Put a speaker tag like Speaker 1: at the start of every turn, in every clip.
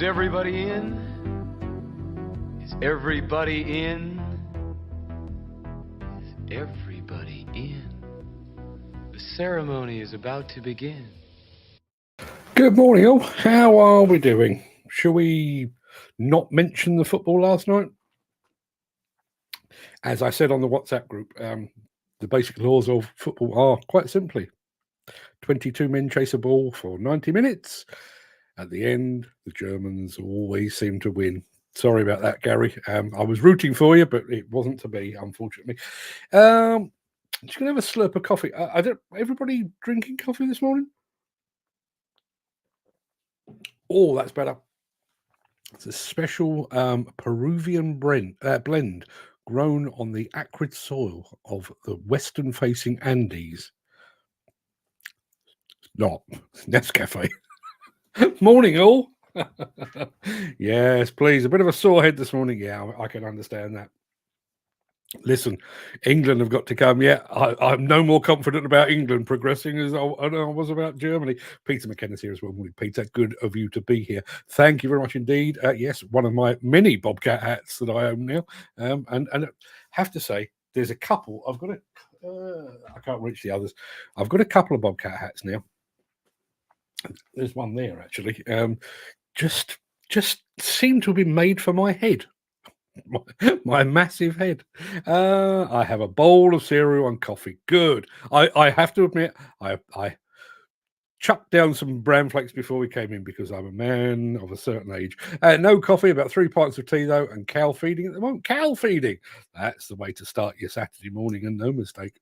Speaker 1: Is everybody in? Is everybody in? Is everybody in? The ceremony is about to begin.
Speaker 2: Good morning, all. How are we doing? Shall we not mention the football last night? As I said on the WhatsApp group, the basic laws of football are quite simply 22 men chase a ball for 90 minutes. At the end, the Germans always seem to win. Sorry about that, Gary. I was rooting for you, but it wasn't to be, unfortunately. Just gonna have a slurp of coffee. Everybody drinking coffee this morning? Oh, that's better. It's a special Peruvian blend grown on the acrid soil of the western-facing Andes. Not Nescafe. Morning, all. Yes, please. A bit of a sore head this morning. Yeah, I can understand that. Listen, England have got to come. Yeah, I'm no more confident about England progressing as I was about Germany. Peter McKenna's here as well. Morning, Peter. Good of you to be here. Thank you very much indeed. Yes, one of my many Bobcat hats that I own now. And I have to say, there's a couple. I've got I can't reach the others. I've got a couple of Bobcat hats now. There's one there actually. Just seem to have been made for my head. My massive head. I have a bowl of cereal and coffee. Good. I have to admit, I chucked down some bran flakes before we came in because I'm a man of a certain age. No coffee, about 3 pints of tea though, and cow feeding at the moment. Cow feeding. That's the way to start your Saturday morning, and no mistake.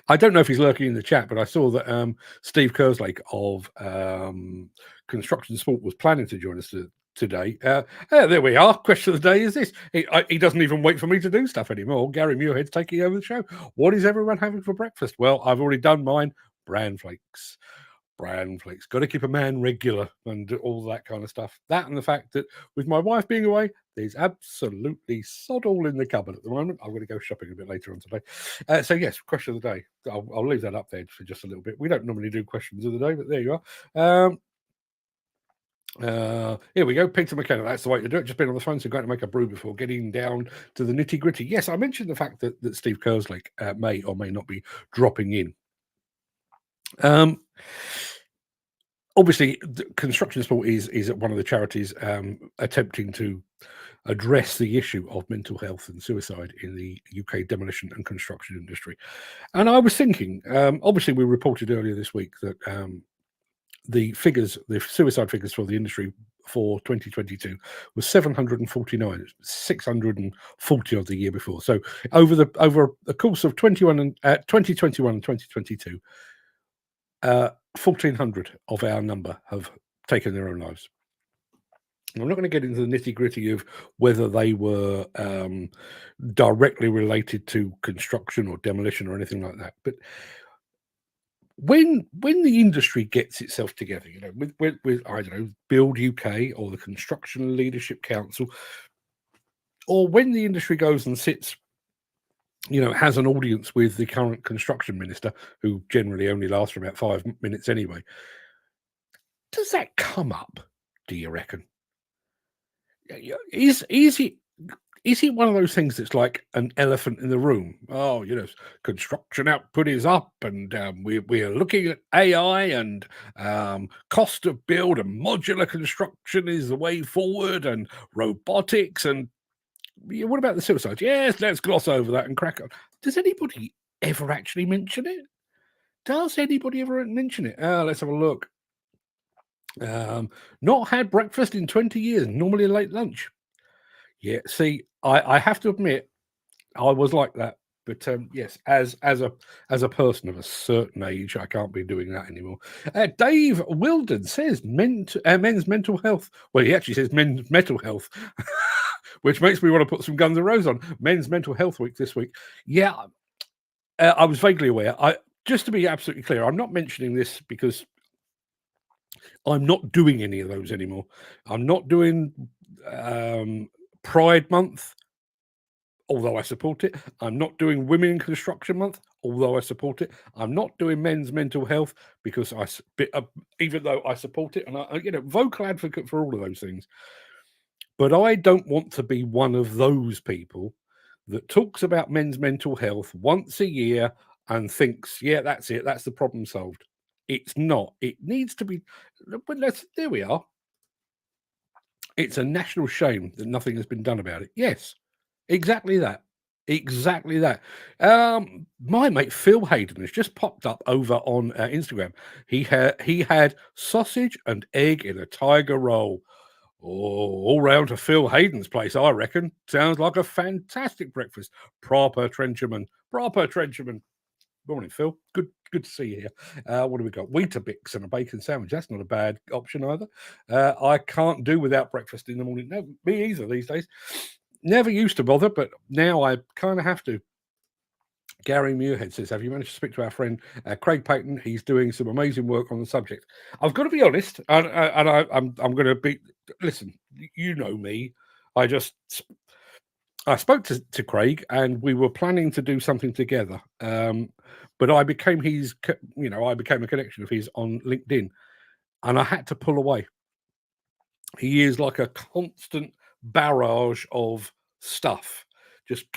Speaker 2: I don't know if he's lurking in the chat, but I saw that Steve Kerslake of Construction Sport was planning to join us today. There we are. Question of the day is this. He doesn't even wait for me to do stuff anymore. Gary Muirhead's taking over the show. What is everyone having for breakfast? Well, I've already done mine. Bran flakes. Bran flakes. Got to keep a man regular and all that kind of stuff. That and the fact that with my wife being away, there's absolutely sod all in the cupboard at the moment. I'm going to go shopping a bit later on today. So yes, question of the day. I'll leave that up there for just a little bit. We don't normally do questions of the day, but there you are. Here we go. Peter McKenna, that's the way to do it. Just been on the phone, so going to make a brew before getting down to the nitty gritty. Yes, I mentioned the fact that Steve Kerslake may or may not be dropping in. Obviously, Construction Sport is one of the charities attempting to address the issue of mental health and suicide in the UK demolition and construction industry. And I was thinking, obviously, we reported earlier this week that the suicide figures for the industry for 2022 was 749, 640 of the year before. So over the course of 2021 and 2022, 1,400 of our number have taken their own lives. I'm not going to get into the nitty gritty of whether they were directly related to construction or demolition or anything like that, but when the industry gets itself together, with I don't know, Build UK or the Construction Leadership Council, or when the industry goes and sits, has an audience with the current construction minister, who generally only lasts for about 5 minutes anyway, does that come up, do you reckon? Is it one of those things that's like an elephant in the room? Oh, construction output is up, and we are looking at AI and cost of build, and modular construction is the way forward, and robotics, and what about the suicide? Yes, let's gloss over that and crack on. Does anybody ever actually mention it? Does anybody ever mention it? Let's have a look. Not had breakfast in 20 years, normally a late lunch. Yeah, see, I have to admit, I was like that. But yes, as a person of a certain age, I can't be doing that anymore. Dave Wilden says men's mental health. Well, he actually says men's mental health, which makes me want to put some Guns N' Roses on. Men's Mental Health Week this week. Yeah, I was vaguely aware. Just to be absolutely clear, I'm not mentioning this because I'm not doing any of those anymore. I'm not doing Pride Month, although I support it. I'm not doing Women in Construction Month, although I support it. I'm not doing men's mental health because even though I support it, and vocal advocate for all of those things. But I don't want to be one of those people that talks about men's mental health once a year and thinks, yeah, that's it, that's the problem solved. It's not. It needs to be. But there we are. It's a national shame that nothing has been done about it. Yes, exactly that. Exactly that. My mate Phil Hayden has just popped up over on Instagram. He had sausage and egg in a tiger roll. Oh, all round to Phil Hayden's place, I reckon. Sounds like a fantastic breakfast. Proper Trencherman. Proper Trencherman. Morning, Phil. Good to see you here. What do we got? Weetabix and a bacon sandwich. That's not a bad option either. I can't do without breakfast in the morning. No, me either these days. Never used to bother, but now I kind of have to. Gary Muirhead says, have you managed to speak to our friend Craig Payton? He's doing some amazing work on the subject. I've got to be honest, and I'm going to be. Listen, you know me. I spoke to Craig, and we were planning to do something together. But I became I became a connection of his on LinkedIn, and I had to pull away. He is like a constant barrage of stuff, just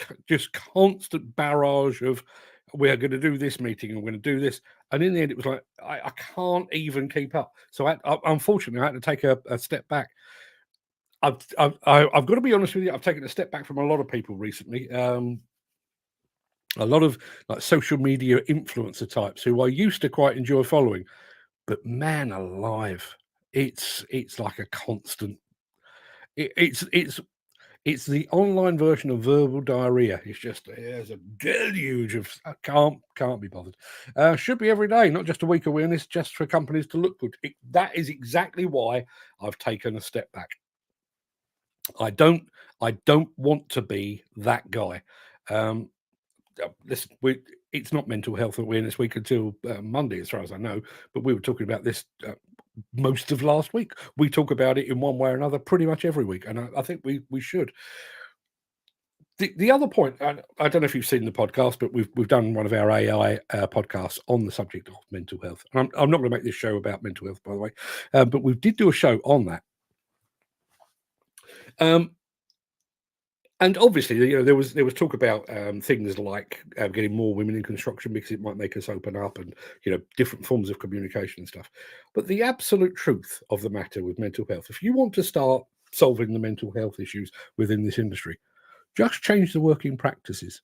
Speaker 2: constant barrage of we're going to do this meeting and we're going to do this, and in the end, it was like I can't even keep up. So unfortunately, I had to take a step back. I've got to be honest with you. I've taken a step back from a lot of people recently. A lot of like social media influencer types who I used to quite enjoy following, but man alive, it's like a constant. It's the online version of verbal diarrhea. There's a deluge of can't be bothered. Should be every day, not just a week awareness, just for companies to look good. That is exactly why I've taken a step back. I don't want to be that guy. Listen, it's not Mental Health Awareness Week until Monday, as far as I know. But we were talking about this most of last week. We talk about it in one way or another pretty much every week, and I think we should. The other point, I don't know if you've seen the podcast, but we've done one of our AI podcasts on the subject of mental health. And I'm not going to make this show about mental health, by the way, but we did do a show on that. And obviously, there was talk about things like getting more women in construction because it might make us open up, and different forms of communication and stuff. But the absolute truth of the matter with mental health, if you want to start solving the mental health issues within this industry, just change the working practices.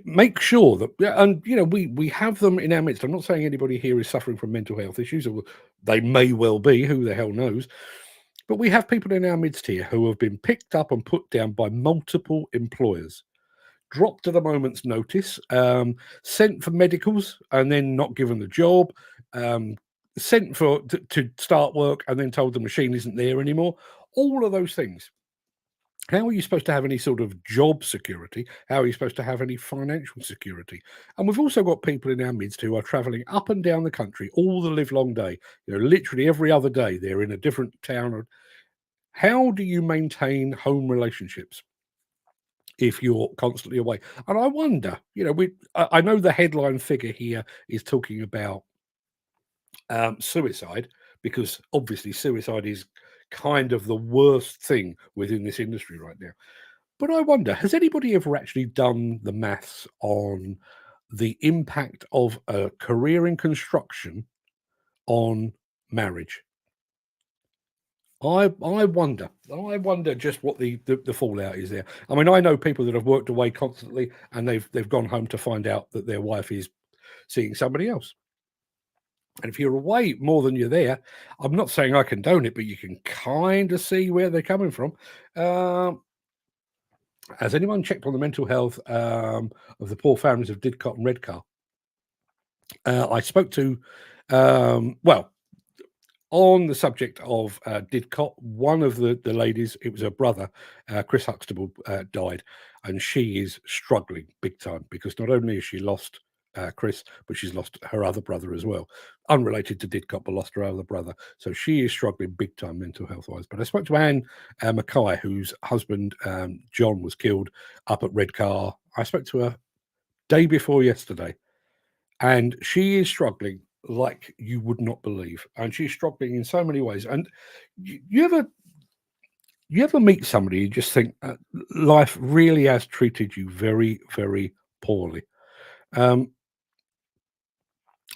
Speaker 2: Make sure that, and we have them in our midst. I'm not saying anybody here is suffering from mental health issues, or they may well be. Who the hell knows? But we have people in our midst here who have been picked up and put down by multiple employers, dropped at a moment's notice, sent for medicals and then not given the job, sent to start work and then told the machine isn't there anymore. All of those things. How are you supposed to have any sort of job security? How are you supposed to have any financial security? And we've also got people in our midst who are traveling up and down the country all the live long day. Literally every other day they're in a different town. How do you maintain home relationships if you're constantly away? And I wonder, I know the headline figure here is talking about suicide, because obviously suicide is kind of the worst thing within this industry right now. But I wonder, has anybody ever actually done the maths on the impact of a career in construction on marriage? I wonder just what the fallout is there. I mean, I know people that have worked away constantly and they've gone home to find out that their wife is seeing somebody else. And if you're away more than you're there, I'm not saying I condone it, but you can kind of see where they're coming from. Has anyone checked on the mental health of the poor families of Didcot and Redcar? I spoke to, on the subject of Didcot, one of the ladies, it was her brother, Chris Huxtable, died, and she is struggling big time because not only has she lost Chris, but she's lost her other brother as well, unrelated to Didcot, but lost her other brother. So she is struggling big time mental health wise. But I spoke to Anne Mackay, whose husband John was killed up at Redcar. I spoke to her day before yesterday, and she is struggling like you would not believe, and she's struggling in so many ways. And you ever meet somebody you just think life really has treated you very, very poorly?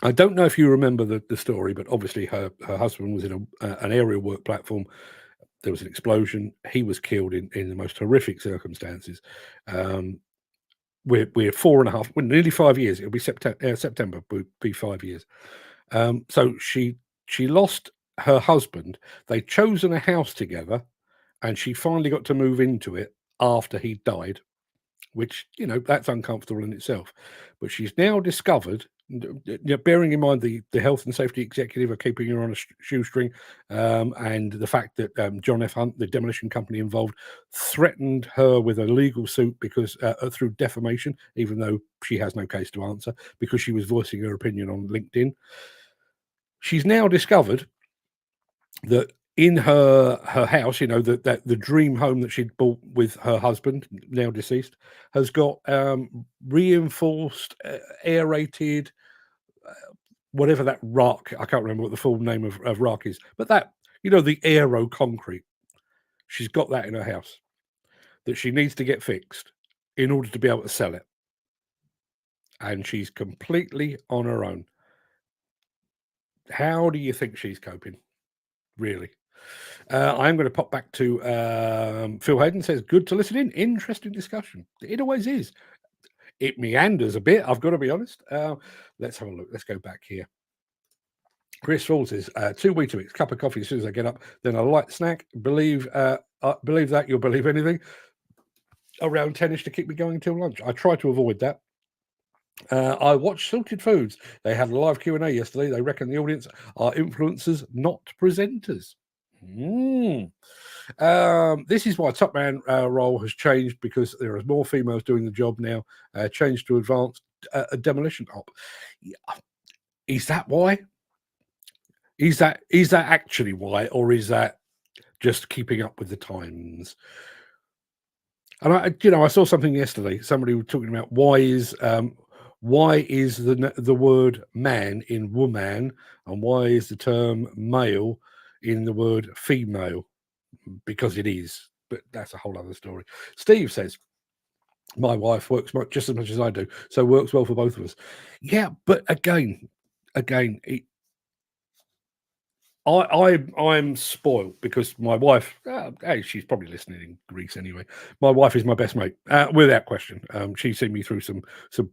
Speaker 2: I don't know if you remember the story, but obviously her husband was in an aerial work platform. There was an explosion. He was killed in the most horrific circumstances. We're 4.5, well, nearly 5 years. It'll be September. Will be 5 years. So she lost her husband. They'd chosen a house together, and she finally got to move into it after he died, which, that's uncomfortable in itself. But she's now discovered, bearing in mind the health and safety executive are keeping her on a shoestring, and the fact that John F. Hunt, the demolition company involved, threatened her with a legal suit because through defamation, even though she has no case to answer, because she was voicing her opinion on LinkedIn. She's now discovered that in her house, that the dream home that she'd bought with her husband, now deceased, has got reinforced, aerated, whatever that rock. I can't remember what the full name of rock is, but that, the aero concrete. She's got that in her house that she needs to get fixed in order to be able to sell it, and she's completely on her own. How do you think she's coping? Really? I'm going to pop back to Phil Hayden. Says, good to listen in. Interesting discussion. It always is. It meanders a bit, I've got to be honest. Let's have a look. Let's go back here. Chris Falls says, 2 Weetabix, cup of coffee as soon as I get up, then a light snack. Believe that you'll believe anything. Around 10ish to keep me going until lunch. I try to avoid that. I watched Salted Foods. They had a live Q&A yesterday. They reckon the audience are influencers, not presenters. This is why Top Man role has changed, because there are more females doing the job now. Changed to advanced demolition op. Is that why? Is that actually why, or is that just keeping up with the times? And I saw something yesterday. Somebody was talking about why is the word man in woman, and why is the term male in the word female? Because it is, but that's a whole other story. Steve says, my wife works just as much as I do, so works well for both of us. Yeah, but again, I'm spoiled because my wife, hey, she's probably listening in Greece anyway. My wife is my best mate, without question. She's seen me through some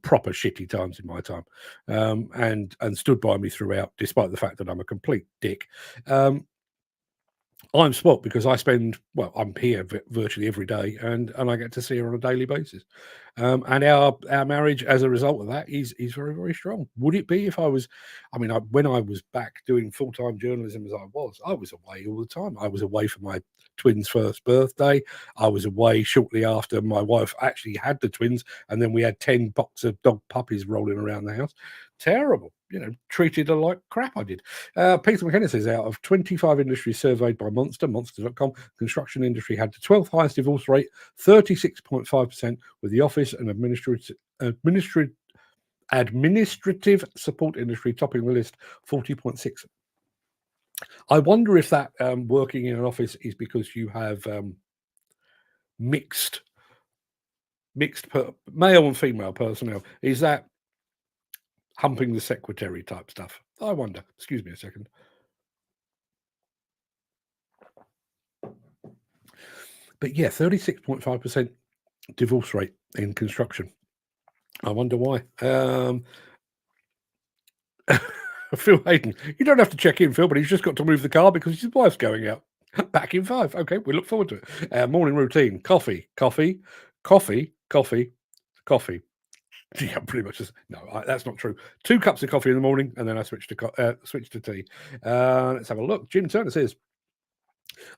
Speaker 2: proper shitty times in my time, and stood by me throughout, despite the fact that I'm a complete dick. I'm spoilt because I'm here virtually every day, and I get to see her on a daily basis. And our marriage, as a result of that, is very, very strong. Would it be if I was? When I was back doing full-time journalism as I was away all the time. I was away for my twins' first birthday. I was away shortly after my wife actually had the twins, and then we had 10 boxes of dog puppies rolling around the house. Terrible. Treated her like crap. I did. Peter McKenna says, out of 25 industries surveyed by Monster.com, construction industry had the 12th highest divorce rate, 36.5%, with the office and administrative support industry topping the list, 40.6%. I wonder if that working in an office is because you have mixed male and female personnel. Is that humping the secretary type stuff? I wonder. Excuse me a second. But yeah, 36.5% divorce rate in construction. I wonder why. Phil Hayden, you don't have to check in, Phil, but he's just got to move the car because his wife's going out. Back in 5. Okay, we look forward to it. Morning routine: coffee. Yeah, pretty much. That's not true. 2 cups of coffee in the morning, and then I switch to tea. Let's have a look. Jim Turner says,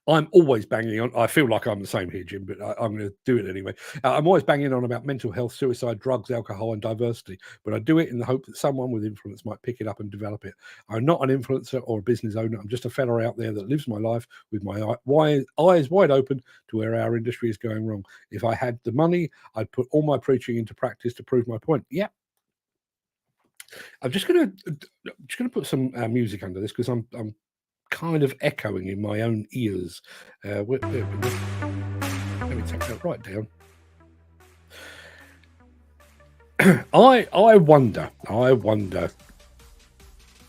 Speaker 2: I'm always banging on. I feel like I'm the same here, Jim, but I'm going to do it anyway. I'm always banging on about mental health, suicide, drugs, alcohol, and diversity, but I do it in the hope that someone with influence might pick it up and develop it. I'm not an influencer or a business owner. I'm just a fella out there that lives my life with my eyes wide open to where our industry is going wrong. If I had the money, I'd put all my preaching into practice to prove my point. Yeah. I'm just going to put some music under this because I'm kind of echoing in my own ears. Let me take that right down. I wonder,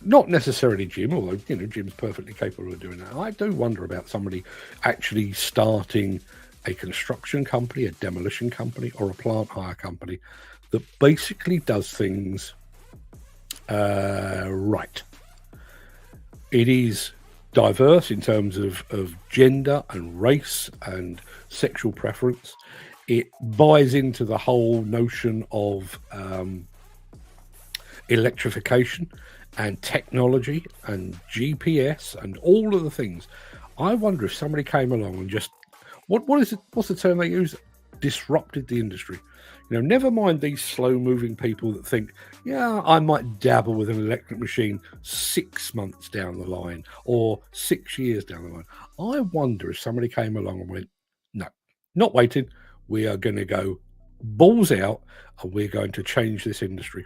Speaker 2: not necessarily Jim, although Jim's perfectly capable of doing that. I do wonder about somebody actually starting a construction company, a demolition company, or a plant hire company that basically does things right. It is diverse in terms of gender and race and sexual preference. It buys into the whole notion of electrification and technology and GPS and all of the things. I wonder if somebody came along and just what's the term they use? Disrupted the industry. Never mind these slow-moving people that think, yeah, I might dabble with an electric machine 6 months down the line or 6 years down the line. I wonder if somebody came along and went, no, not waiting. We are going to go balls out and we're going to change this industry.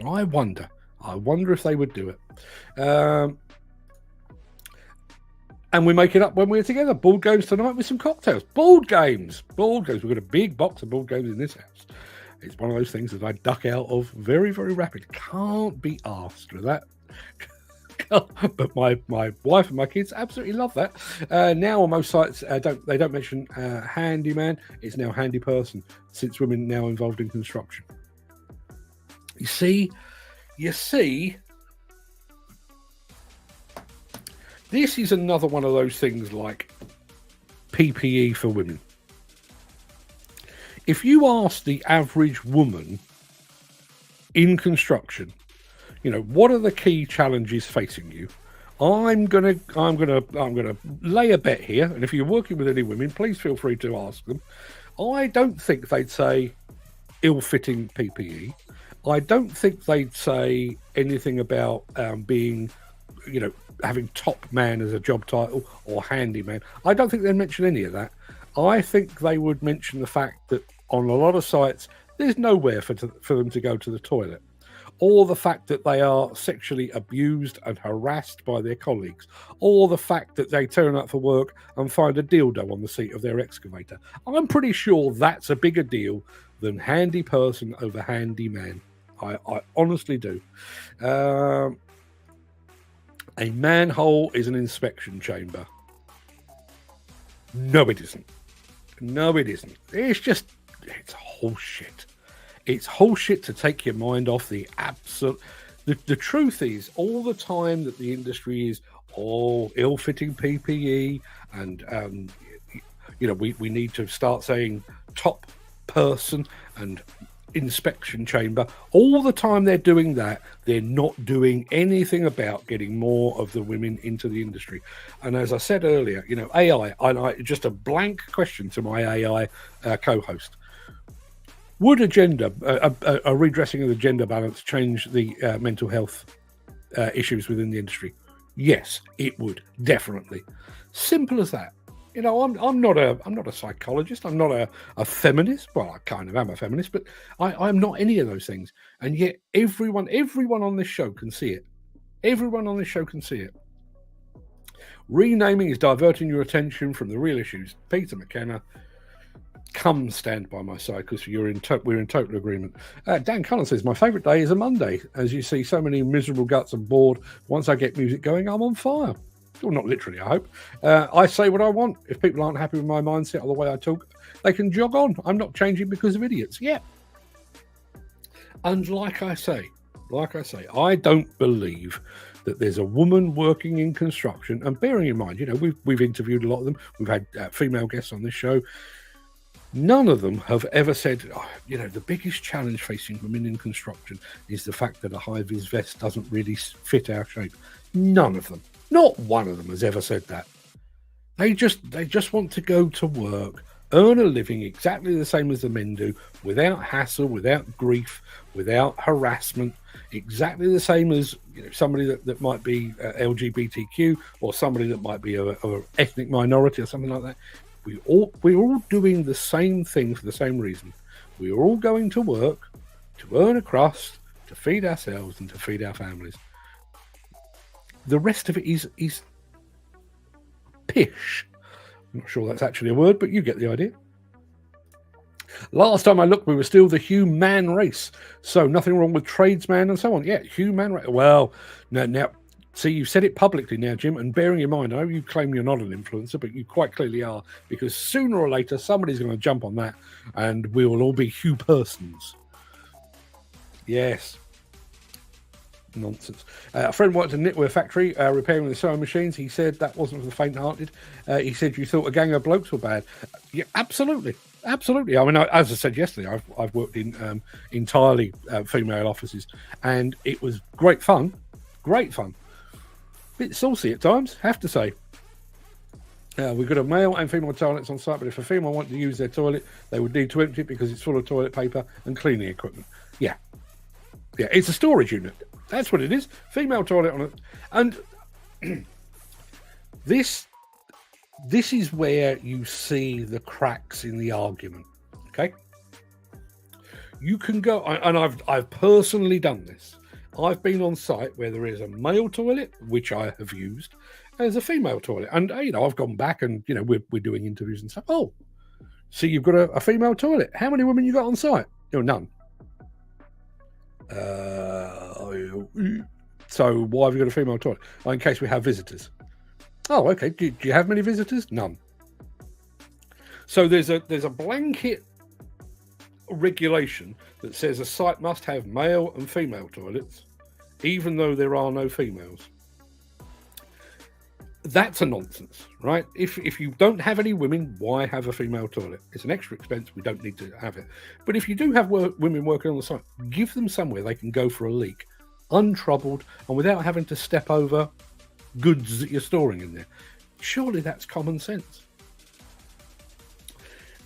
Speaker 2: I wonder if they would do it. And we make it up when we're together. Board games tonight with some cocktails. Board games. We've got a big box of board games in this house. It's one of those things that I duck out of very, very rapidly. Can't be asked with that. But my wife and my kids absolutely love that. Now on most sites, they don't mention handyman. It's now handy person, since women are now involved in construction. You see, this is another one of those things like PPE for women. If you ask the average woman in construction, what are the key challenges facing you? I'm gonna lay a bet here, and if you're working with any women, please feel free to ask them. I don't think they'd say ill-fitting PPE. I don't think they'd say anything about being, having top man as a job title or handyman. I don't think they'd mention any of that. I think they would mention the fact that on a lot of sites, there's nowhere for them to go to the toilet, or the fact that they are sexually abused and harassed by their colleagues, or the fact that they turn up for work and find a dildo on the seat of their excavator. I'm pretty sure that's a bigger deal than handy person over handy man. I honestly do. A manhole is an inspection chamber. No, it isn't. It's horseshit. It's horseshit to take your mind off the absolute. The truth is, all the time that the industry is ill-fitting PPE, and we need to start saying top person and inspection chamber. All the time they're doing that, they're not doing anything about getting more of the women into the industry. And as I said earlier, AI, just a blank question to my AI co-host. Would a redressing of the gender balance change the mental health issues within the industry? Yes, it would, definitely. Simple as that. I'm not a psychologist. I'm not a feminist. Well, I kind of am a feminist, but I'm not any of those things. And yet everyone on this show can see it. Everyone on this show can see it. Renaming is diverting your attention from the real issues. Peter McKenna, come stand by my side, because we're in total agreement. Dan Cullen says, my favourite day is a Monday. As you see, so many miserable guts and bored. Once I get music going, I'm on fire. Well, not literally, I hope. I say what I want. If people aren't happy with my mindset or the way I talk, they can jog on. I'm not changing because of idiots. Yeah. And like I say, I don't believe that there's a woman working in construction. And bearing in mind, we've interviewed a lot of them. We've had female guests on this show. None of them have ever said, the biggest challenge facing women in construction is the fact that a high-vis vest doesn't really fit our shape. None of them. Not one of them has ever said that. They just want to go to work, earn a living exactly the same as the men do, without hassle, without grief, without harassment, exactly the same as somebody that might be LGBTQ, or somebody that might be a ethnic minority or something like that. We're all doing the same thing for the same reason. We are all going to work to earn a crust, to feed ourselves and to feed our families. The rest of it is pish. I'm not sure that's actually a word, but you get the idea. Last time I looked, we were still the human race. So nothing wrong with tradesman and so on. Yeah, human race. Well, now, see, you've said it publicly now, Jim, and bearing in mind, I know you claim you're not an influencer, but you quite clearly are, because sooner or later, somebody's going to jump on that, and we will all be Hugh persons. Yes. Nonsense. A friend worked at a knitwear factory repairing the sewing machines. He said that wasn't for the faint-hearted. He said you thought a gang of blokes were bad. Yeah, absolutely. I mean, as I said yesterday, I've worked in entirely female offices, and it was great fun. Bit saucy at times, have to say. We've got a male and female toilets on site, but if a female wanted to use their toilet, they would need to empty it because it's full of toilet paper and cleaning equipment. Yeah, it's a storage unit. That's what it is. Female toilet on it. And this is where you see the cracks in the argument. Okay? You can go, and I've personally done this. I've been on site where there is a male toilet, which I have used, and there's a female toilet. And, I've gone back and, we're doing interviews and stuff. Oh, so you've got a female toilet. How many women you got on site? None. So why have you got a female toilet? In case we have visitors. Oh, okay. Do you have many visitors? None. So there's a blanket regulation that says a site must have male and female toilets, even though there are no females. That's a nonsense, right? If you don't have any women, why have a female toilet? It's an extra expense. We don't need to have it. But if you do have women working on the site, give them somewhere they can go for a leak, untroubled and without having to step over goods that you're storing in there. Surely that's common sense.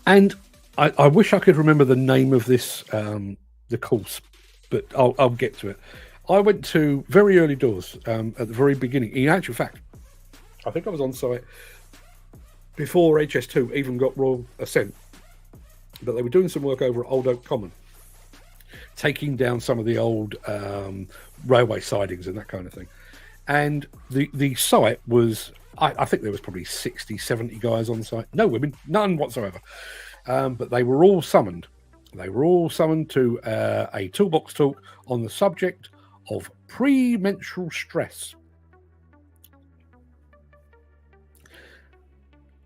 Speaker 2: And I wish I could remember the name of this, the course, but I'll get to it. I went to very early doors at the very beginning. In actual fact, I think I was on site before HS2 even got Royal Ascent, but they were doing some work over at Old Oak Common, taking down some of the old railway sidings and that kind of thing. And the site was, I think there was probably 60, 70 guys on site. No women, none whatsoever. But they were all summoned. They were all summoned to a toolbox talk on the subject of premenstrual stress.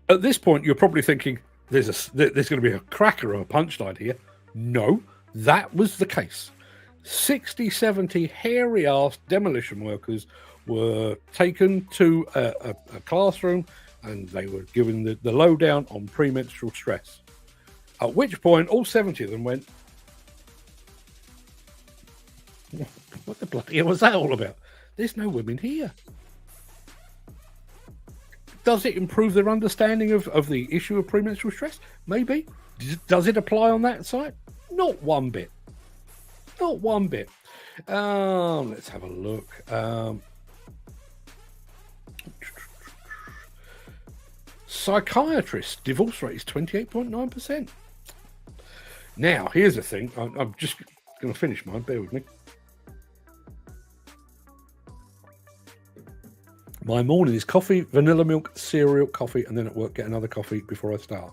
Speaker 2: At this point, you're probably thinking, there's going to be a cracker or a punchline here. No, that was the case. 60, 70 hairy-ass demolition workers were taken to a classroom and they were given the lowdown on premenstrual stress. At which point, all 70 of them went, what the bloody hell was that all about? There's no women here. Does it improve their understanding of the issue of premenstrual stress? Maybe. Does it apply on that site? Not one bit. Not one bit. Let's have a look. Psychiatrists, divorce rate is 28.9%. Now, here's the thing. I'm just going to finish mine. Bear with me. My morning is coffee, vanilla milk, cereal, coffee, and then at work get another coffee before I start.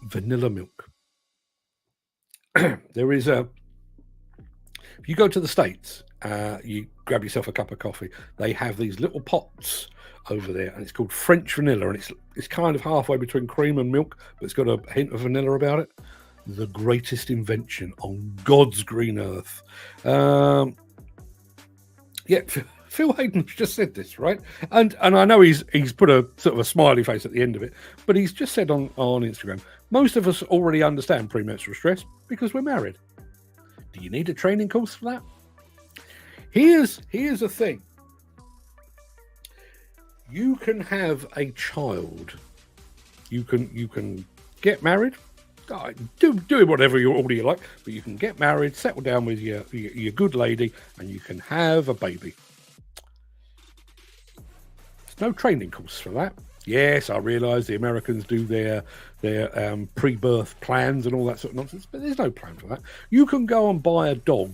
Speaker 2: Vanilla milk. There is if you go to the States, you grab yourself a cup of coffee. They have these little pots over there, and it's called French vanilla, and it's kind of halfway between cream and milk, but it's got a hint of vanilla about it. The greatest invention on God's green earth. Yeah, Phil Hayden's just said this, right? And I know he's put a sort of a smiley face at the end of it, but he's just said on Instagram, most of us already understand premenstrual stress because we're married. Do you need a training course for that? Here's the thing. You can have a child. You can get married. Do whatever all you like, but you can get married, settle down with your good lady, and you can have a baby. There's no training course for that. Yes, I realise the Americans do their pre-birth plans and all that sort of nonsense, but there's no plan for that. You can go and buy a dog,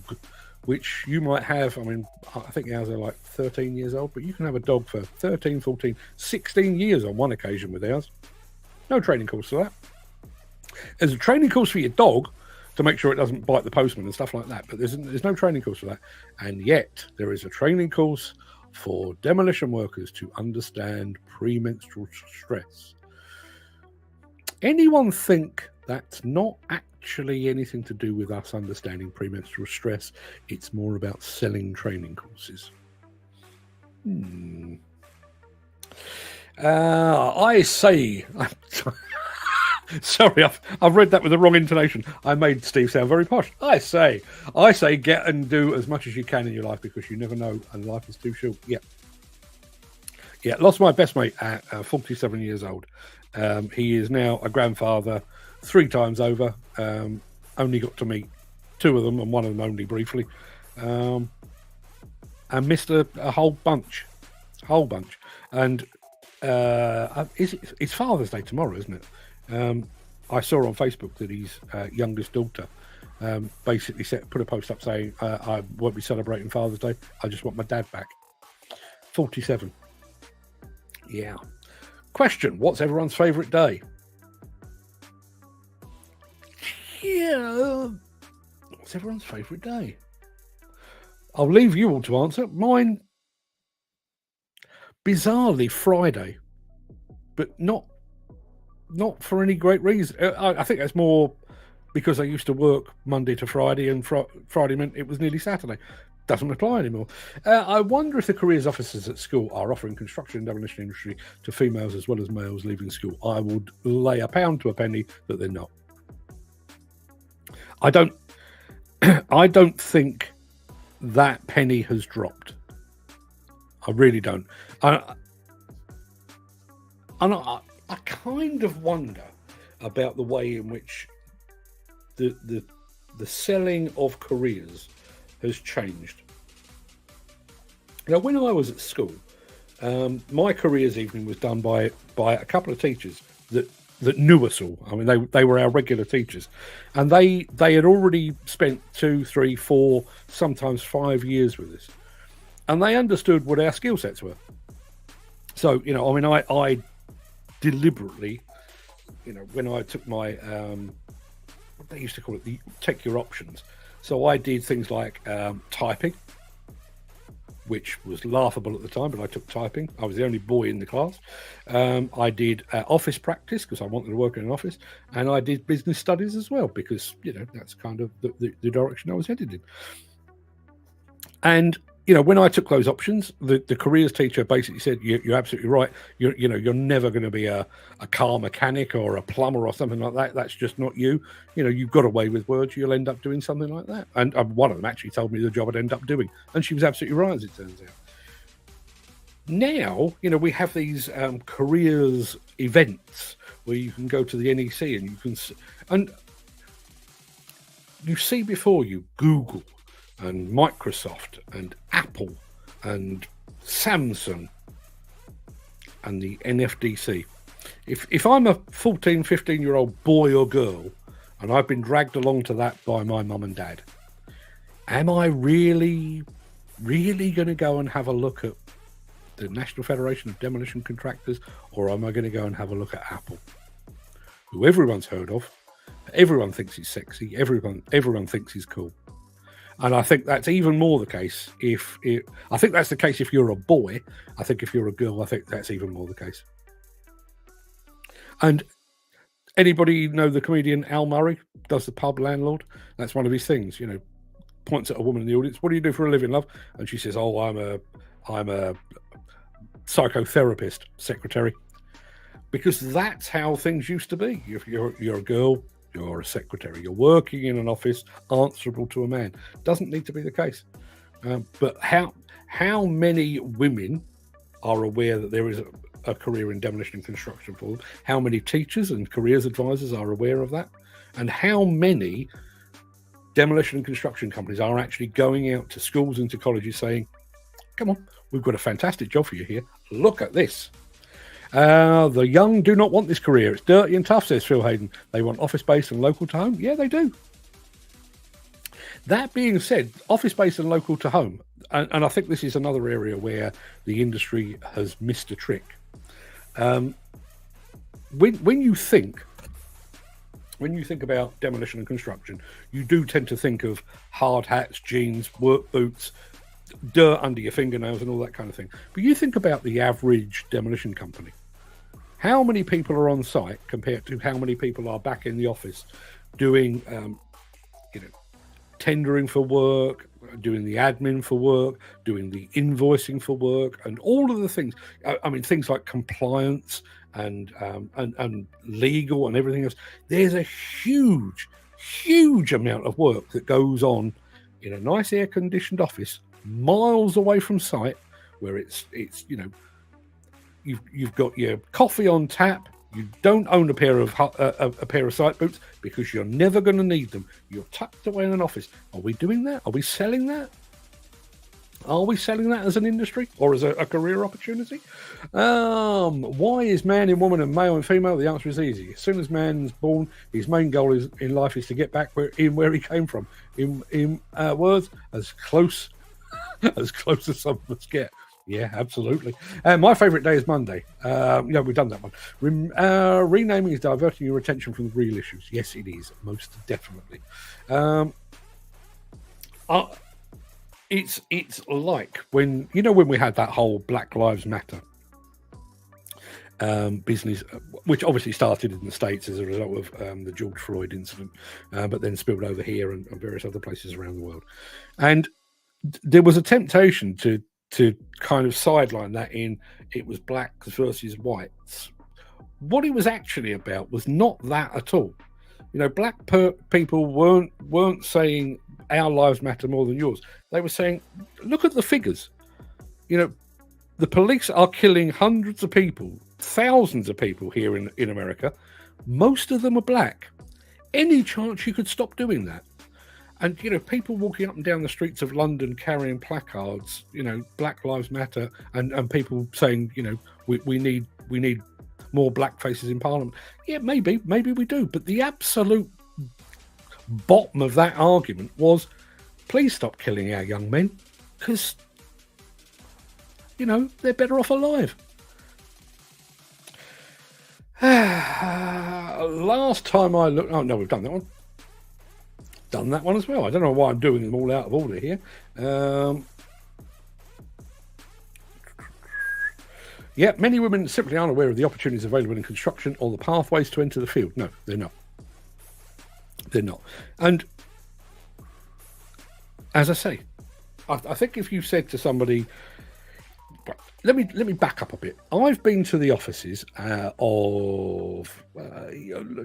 Speaker 2: which you might have. I mean, I think ours are like 13 years old, but you can have a dog for 13, 14, 16 years on one occasion with ours. No training course for that. There's a training course for your dog to make sure it doesn't bite the postman and stuff like that, but there's no training course for that. And yet there is a training course for demolition workers to understand premenstrual stress. Anyone think that's not actually anything to do with us understanding premenstrual stress? It's more about selling training courses. I say... Sorry, I've read that with the wrong intonation. I made Steve sound very posh. I say, get and do as much as you can in your life, because you never know, and life is too short. Yeah. Lost my best mate at 47 years old. He is now a grandfather 3 times over. Only got to meet 2 of them, and one of them only briefly. And missed a whole bunch. And it's Father's Day tomorrow, isn't it? I saw on Facebook that his youngest daughter basically put a post up saying, I won't be celebrating Father's Day, I just want my dad back. 47. Yeah. Question, what's everyone's favourite day? Yeah. What's everyone's favourite day? I'll leave you all to answer. Mine, bizarrely, Friday. But not for any great reason. I think that's more because I used to work Monday to Friday, and Friday meant it was nearly Saturday. Doesn't apply anymore. I wonder if the careers officers at school are offering construction and demolition industry to females as well as males leaving school. I would lay a pound to a penny that they're not. I don't think that penny has dropped. I really don't. I kind of wonder about the way in which the selling of careers has changed. Now, when I was at school, my careers evening was done by a couple of teachers that knew us all. I mean, they were our regular teachers, and they had already spent 2, 3, 4, sometimes 5 years with us, and they understood what our skill sets were. So, I mean, I deliberately, when I took my what they used to call it, take your options. So I did things like typing, which was laughable at the time, but I took typing. I was the only boy in the class. I did office practice because I wanted to work in an office, and I did business studies as well because that's kind of the direction I was headed in. And when I took those options, the careers teacher basically said, "You're absolutely right. You're never going to be a car mechanic or a plumber or something like that. That's just not you. You've got away with words. You'll end up doing something like that." And one of them actually told me the job I'd end up doing, and she was absolutely right, as it turns out. Now, we have these careers events where you can go to the NEC and you see before you Google and Microsoft and Apple and Samsung and the NFDC. If I'm a 14, 15-year-old boy or girl and I've been dragged along to that by my mum and dad, am I really going to go and have a look at the National Federation of Demolition Contractors, or am I going to go and have a look at Apple, who everyone's heard of, everyone thinks he's sexy, everyone thinks he's cool? And I think that's even more the case I think that's the case if you're a boy. I think if you're a girl, I think that's even more the case. And anybody know the comedian Al Murray does the pub landlord? That's one of his things, points at a woman in the audience. What do you do for a living, love? And she says, "Oh, I'm a psychotherapist secretary." Because that's how things used to be. If you're a girl, you're a secretary. You're working in an office answerable to a man. Doesn't need to be the case. But how many women are aware that there is a career in demolition and construction for them? How many teachers and careers advisors are aware of that? And how many demolition and construction companies are actually going out to schools and to colleges saying, come on, we've got a fantastic job for you here. Look at this. The young do not want this career. It's dirty and tough, says Phil Hayden. They want office-based and local to home. Yeah, they do. That being said, office-based and local to home, and I think this is another area where the industry has missed a trick. When you think about demolition and construction, you do tend to think of hard hats, jeans, work boots, dirt under your fingernails and all that kind of thing. But you think about the average demolition company. How many people are on site compared to how many people are back in the office doing, tendering for work, doing the admin for work, doing the invoicing for work, and all of the things. I mean, things like compliance and legal and everything else. There's a huge amount of work that goes on in a nice air-conditioned office, miles away from site, where it's you've got your coffee on tap. You don't own a pair of site boots because you're never going to need them. You're tucked away in an office. Are we doing that? Are we selling that? Are we selling that as an industry or as a career opportunity? Why is man and woman and male and female? The answer is easy. As soon as man's born, his main goal in life is to get back where he came from. In words, as close as some of us get. Yeah, absolutely. My favourite day is Monday. We've done that one. Renaming is diverting your attention from the real issues. Yes, it is, most definitely. It's like when we had that whole Black Lives Matter business, which obviously started in the States as a result of the George Floyd incident, but then spilled over here and various other places around the world. And there was a temptation to kind of sideline that in it was blacks versus whites. What it was actually about was not that at all. Black people weren't saying our lives matter more than yours. They were saying, look at the figures. The police are killing hundreds of people, thousands of people here in America. Most of them are black. Any chance you could stop doing that? And, people walking up and down the streets of London carrying placards, Black Lives Matter, and people saying, we need more black faces in Parliament. Yeah, maybe we do. But the absolute bottom of that argument was, please stop killing our young men because, they're better off alive. Last time I looked... Oh, no, we've done that one. Done that one as well. I don't know why I'm doing them all out of order here. Many women simply aren't aware of the opportunities available in construction or the pathways to enter the field. No, they're not. They're not. And as I say, I think if you said to somebody, let me back up a bit. I've been to the offices of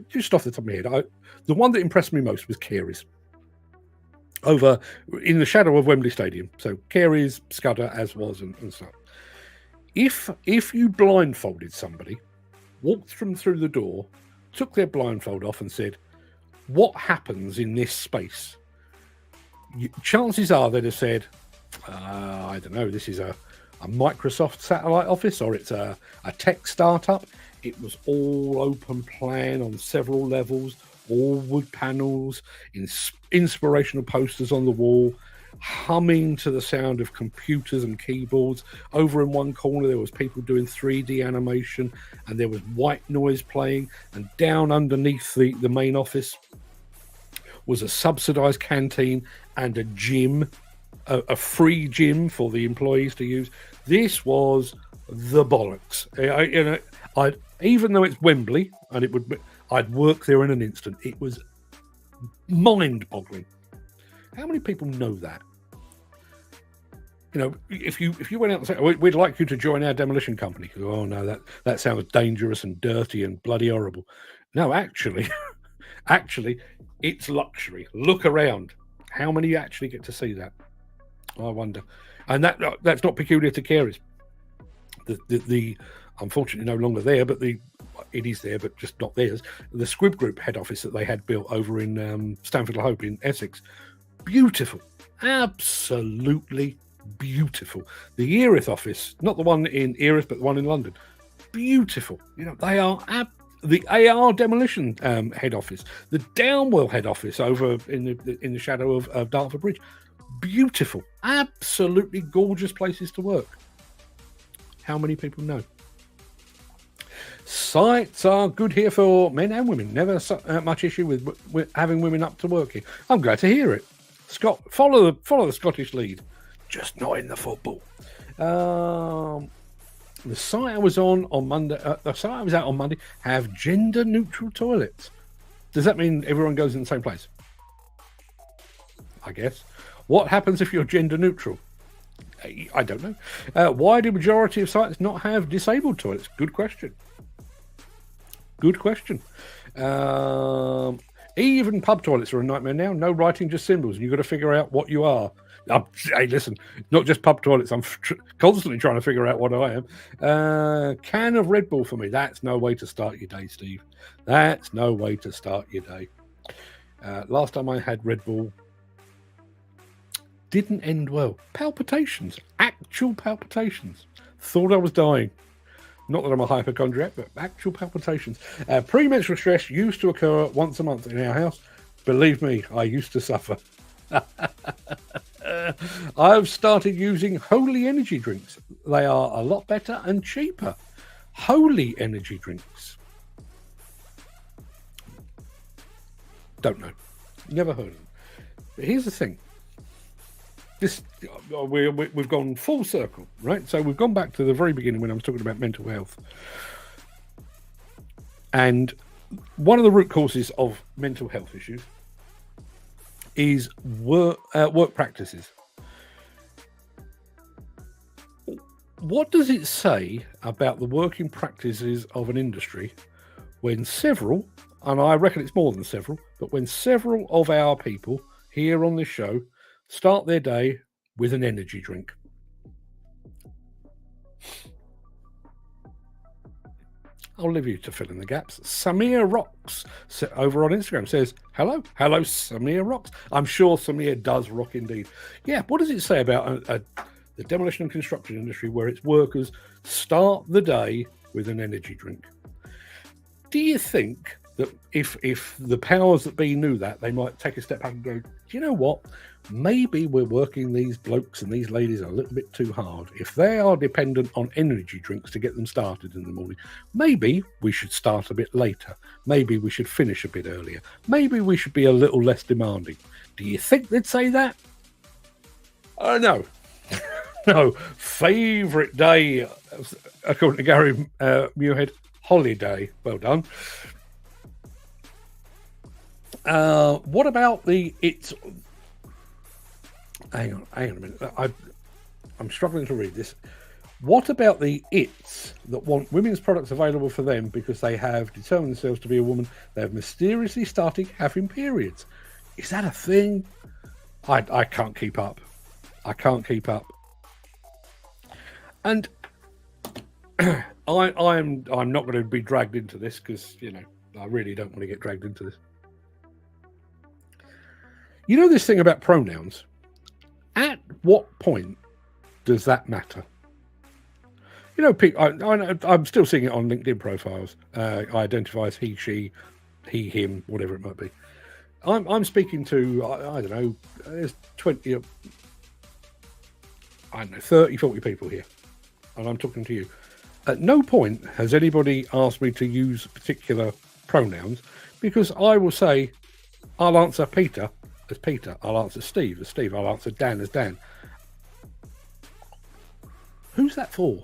Speaker 2: just off the top of my head. The one that impressed me most was Carey's, over in the shadow of Wembley Stadium. So Carey's, Scudder, as was, and stuff. If you blindfolded somebody, walked them through the door, took their blindfold off, and said, "What happens in this space?" Chances are they'd have said, "I don't know. This is a Microsoft satellite office, or it's a tech startup." It was all open plan on several levels, all wood panels, inspirational posters on the wall, humming to the sound of computers and keyboards. Over in one corner, there was people doing 3D animation, and there was white noise playing. And down underneath the main office was a subsidized canteen and a gym, a free gym for the employees to use. This was the bollocks. Even though it's Wembley, and I'd work there in an instant. It was mind-boggling. How many people know that? If you went out and said, "We'd like you to join our demolition company," oh no, that sounds dangerous and dirty and bloody horrible. No, actually, it's luxury. Look around. How many actually get to see that? I wonder. And that's not peculiar to Carey's. The unfortunately no longer there, but it is there, but just not theirs. The Squibb Group head office that they had built over in Stanford-le-Hope in Essex. Beautiful, absolutely beautiful. The Erith office, not the one in Erith, but the one in London. Beautiful. You know, they are the AR Demolition head office, the Downwell head office over in the shadow of Dartford Bridge. Beautiful, absolutely gorgeous places to work. How many people know? Sites are good here for men and women. Never much issue with having women up to work here. I'm glad to hear it. Scott, follow the Scottish lead, just not in the football. The site I was on Monday. The site I was out on Monday have gender-neutral toilets. Does that mean everyone goes in the same place? I guess. What happens if you're gender-neutral? I don't know. Why do majority of sites not have disabled toilets? Good question. Good question. Even pub toilets are a nightmare now. No writing, just symbols. And you've got to figure out what you are. Hey, listen, not just pub toilets. I'm constantly trying to figure out what I am. Can of Red Bull for me. That's no way to start your day, Steve. That's no way to start your day. Last time I had Red Bull, didn't end well. Palpitations. Actual palpitations. Thought I was dying. Not that I'm a hypochondriac, but actual palpitations. Premenstrual stress used to occur once a month in our house. Believe me, I used to suffer. I've started using Holy energy drinks. They are a lot better and cheaper. Holy energy drinks. Don't know. Never heard of them. But here's the thing. We've gone full circle, right? So we've gone back to the very beginning when I was talking about mental health. And one of the root causes of mental health issues is work practices. What does it say about the working practices of an industry when several, and I reckon it's more than several, but when several of our people here on this show start their day with an energy drink? I'll leave you to fill in the gaps. Samir Rocks over on Instagram says, hello, Samir Rocks. I'm sure Samir does rock indeed. Yeah, what does it say about the demolition and construction industry where its workers start the day with an energy drink? Do you think that if the powers that be knew that, they might take a step back and go, do you know what? Maybe we're working these blokes and these ladies a little bit too hard. If they are dependent on energy drinks to get them started in the morning, maybe we should start a bit later. Maybe we should finish a bit earlier. Maybe we should be a little less demanding. Do you think they'd say that? No. No. Favourite day, according to Gary Muirhead, holiday. Well done. What about it's... Hang on a minute. I'm struggling to read this. What about the its that want women's products available for them because they have determined themselves to be a woman? They have mysteriously started having periods. Is that a thing? I can't keep up. I can't keep up. And I'm not going to be dragged into this because, you know, I really don't want to get dragged into this. You know this thing about pronouns? At what point does that matter? You know, I'm still seeing it on LinkedIn profiles. I identify as he, she, he, him, whatever it might be. I'm speaking to, I don't know, there's 20, I don't know, 30, 40 people here. And I'm talking to you. At no point has anybody asked me to use particular pronouns because I will say, I'll answer Peter as Peter, I'll answer Steve as Steve, I'll answer Dan as Dan. Who's that for?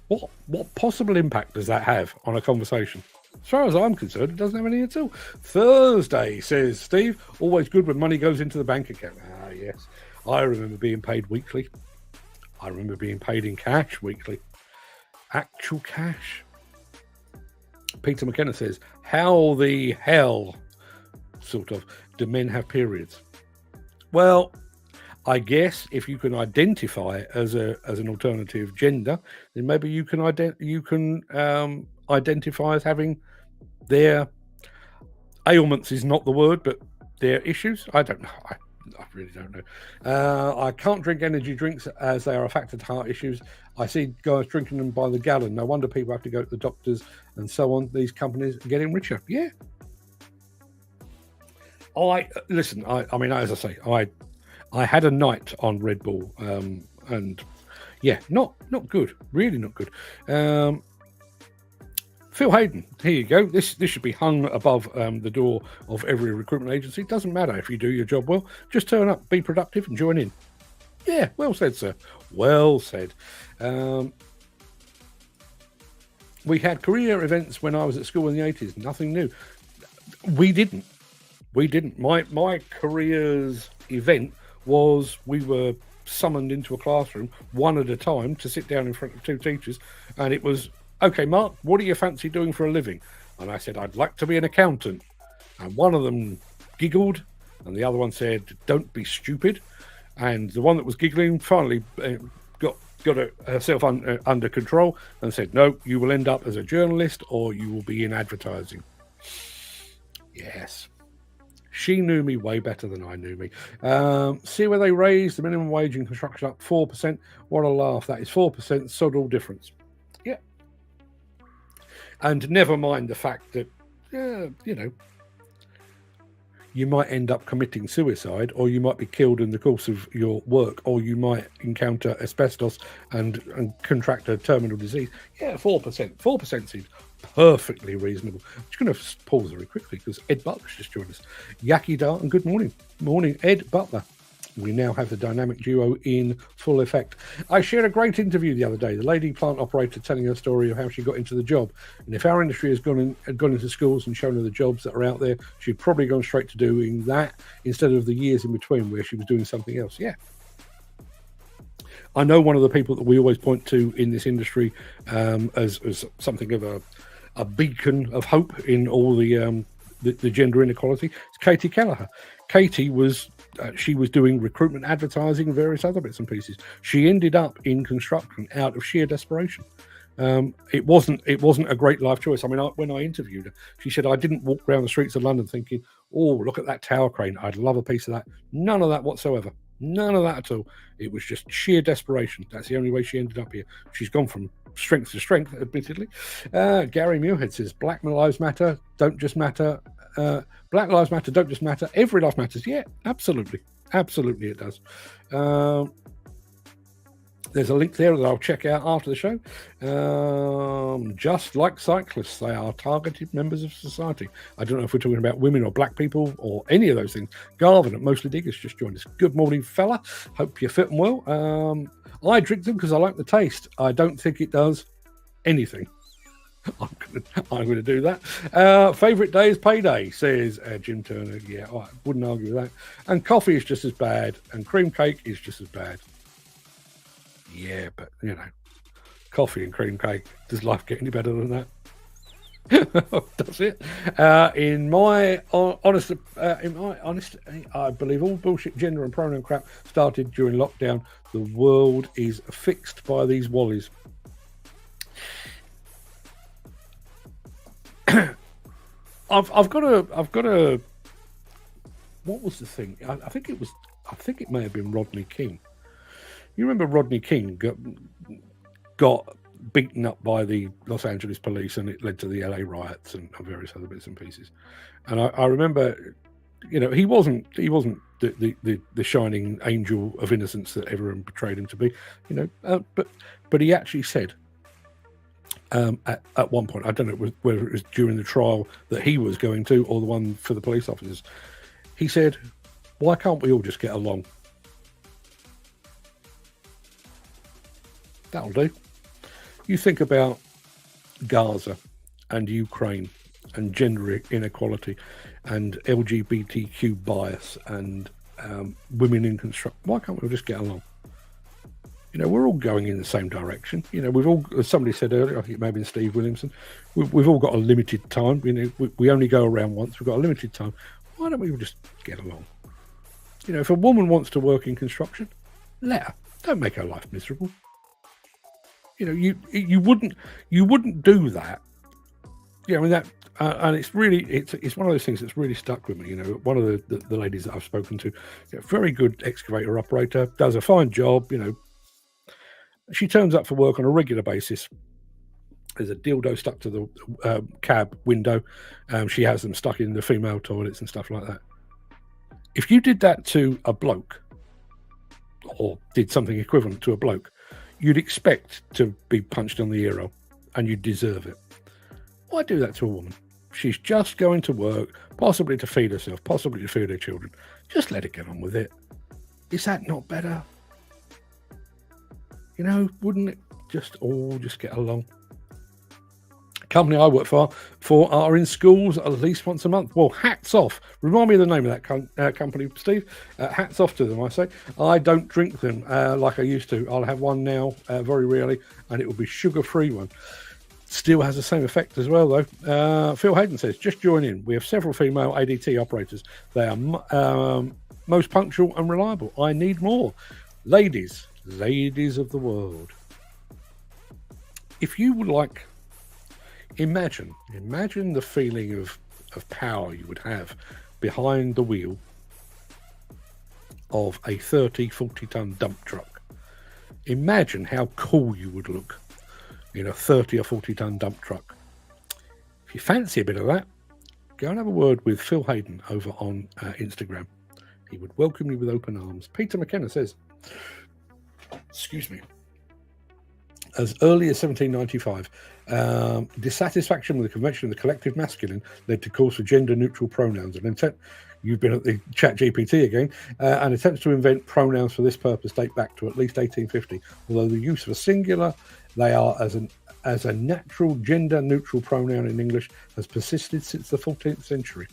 Speaker 2: What possible impact does that have on a conversation? As far as I'm concerned, it doesn't have any at all. Thursday, says Steve, always good when money goes into the bank account. Ah, yes. I remember being paid weekly. I remember being paid in cash weekly. Actual cash. Peter McKenna says, how the hell, sort of, do men have periods? Well, I guess if you can identify as an alternative gender, then maybe you can identify as having their ailments is not the word, but their issues. I don't know. I really don't know. I can't drink energy drinks as they are a factor to heart issues. I see guys drinking them by the gallon. No wonder people have to go to the doctors and so on. These companies are getting richer. Yeah. Listen. I mean, as I say, I had a night on Red Bull, and yeah, not good. Really not good. Phil Hayden, here you go. This should be hung above the door of every recruitment agency. It doesn't matter if you do your job well. Just turn up, be productive, and join in. Yeah, well said, sir. Well said. We had career events when I was at school in the 80s. Nothing new. We didn't. My careers event was we were summoned into a classroom one at a time to sit down in front of two teachers, and it was, okay, Mark, what do you fancy doing for a living? And I said, I'd like to be an accountant. And one of them giggled, and the other one said, don't be stupid. And the one that was giggling finally got herself under control and said, no, you will end up as a journalist or you will be in advertising. Yes. She knew me way better than I knew me. See where they raised the minimum wage in construction up 4%. What a laugh. That is 4%. Sod all difference. Yeah. And never mind the fact that, you might end up committing suicide, or you might be killed in the course of your work, or you might encounter asbestos and contract a terminal disease. Yeah, 4%. 4% seems perfectly reasonable. I'm just going to pause very quickly because Ed Butler's just joined us. Yaki Dart and good morning. Morning, Ed Butler. We now have the dynamic duo in full effect. I shared a great interview the other day. The lady plant operator telling her story of how she got into the job. And if our industry had gone into schools and shown her the jobs that are out there, she'd probably gone straight to doing that instead of the years in between where she was doing something else. Yeah. I know one of the people that we always point to in this industry as something of a beacon of hope in all the gender inequality. It's Katie Kelleher. Katie was doing recruitment advertising and various other bits and pieces. She ended up in construction out of sheer desperation. It wasn't a great life choice. I mean, when I interviewed her, she said, I didn't walk around the streets of London thinking, oh, look at that tower crane. I'd love a piece of that. None of that whatsoever. None of that at all. It was just sheer desperation. That's the only way she ended up here. She's gone from strength to strength, admittedly. Gary Muirhead says, Black Lives Matter don't just matter. Black Lives Matter don't just matter. Every life matters. Yeah, absolutely. Absolutely it does. There's a link there that I'll check out after the show. Just like cyclists, they are targeted members of society. I don't know if we're talking about women or black people or any of those things. Garvin at Mostly Diggers just joined us. Good morning, fella. Hope you're fitting well. I drink them because I like the taste. I don't think it does anything. I'm going to do that. Favourite day is payday, says Jim Turner. Yeah, I wouldn't argue with that. And coffee is just as bad, and cream cake is just as bad. Yeah, but coffee and cream cake. Does life get any better than that? Does it? In my honest, I believe all bullshit gender and pronoun crap started during lockdown. The world is fixed by these wallies. I've got a. What was the thing? I think it may have been Rodney King. You remember Rodney King got beaten up by the Los Angeles police, and it led to the LA riots and various other bits and pieces. And I remember, he wasn't the shining angel of innocence that everyone portrayed him to be, but he actually said at one point, I don't know whether it was during the trial that he was going to or the one for the police officers, he said, "Why can't we all just get along?" That'll do. You think about Gaza and Ukraine and gender inequality and LGBTQ bias and women in construction. Why can't we all just get along? We're all going in the same direction. We've all, as somebody said earlier, I think it may have been Steve Williamson, we've all got a limited time. We only go around once. We've got a limited time. Why don't we all just get along? You know, if a woman wants to work in construction, let her. Don't make her life miserable. You know, you wouldn't do that. Yeah, I mean that, and it's really it's one of those things that's really stuck with me. You know, one of the ladies that I've spoken to, very good excavator operator, does a fine job. You know, she turns up for work on a regular basis. There's a dildo stuck to the cab window. She has them stuck in the female toilets and stuff like that. If you did that to a bloke, or did something equivalent to a bloke, you'd expect to be punched on the ear, and you'd deserve it. Why do that to a woman? She's just going to work, possibly to feed herself, possibly to feed her children. Just let her get on with it. Is that not better? You know, wouldn't it just all just get along? Company I work for are in schools at least once a month. Well, hats off. Remind me of the name of that company, Steve. Hats off to them, I say. I don't drink them like I used to. I'll have one now very rarely, and it will be sugar-free one. Still has the same effect as well, though. Phil Hayden says, just join in. We have several female ADT operators. They are most punctual and reliable. I need more. Ladies of the world. If you would like... Imagine the feeling of power you would have behind the wheel of a 40 ton dump truck. Imagine how cool you would look in a 30 or 40 ton dump truck. If you fancy a bit of that, go and have a word with Phil Hayden over on Instagram. He would welcome you with open arms. Peter McKenna says, excuse me, as early as 1795, dissatisfaction with the convention of the collective masculine led to calls for gender-neutral pronouns. You've been at the chat GPT again, and attempts to invent pronouns for this purpose date back to at least 1850. Although the use of a singular, they are as a natural gender-neutral pronoun in English has persisted since the 14th century.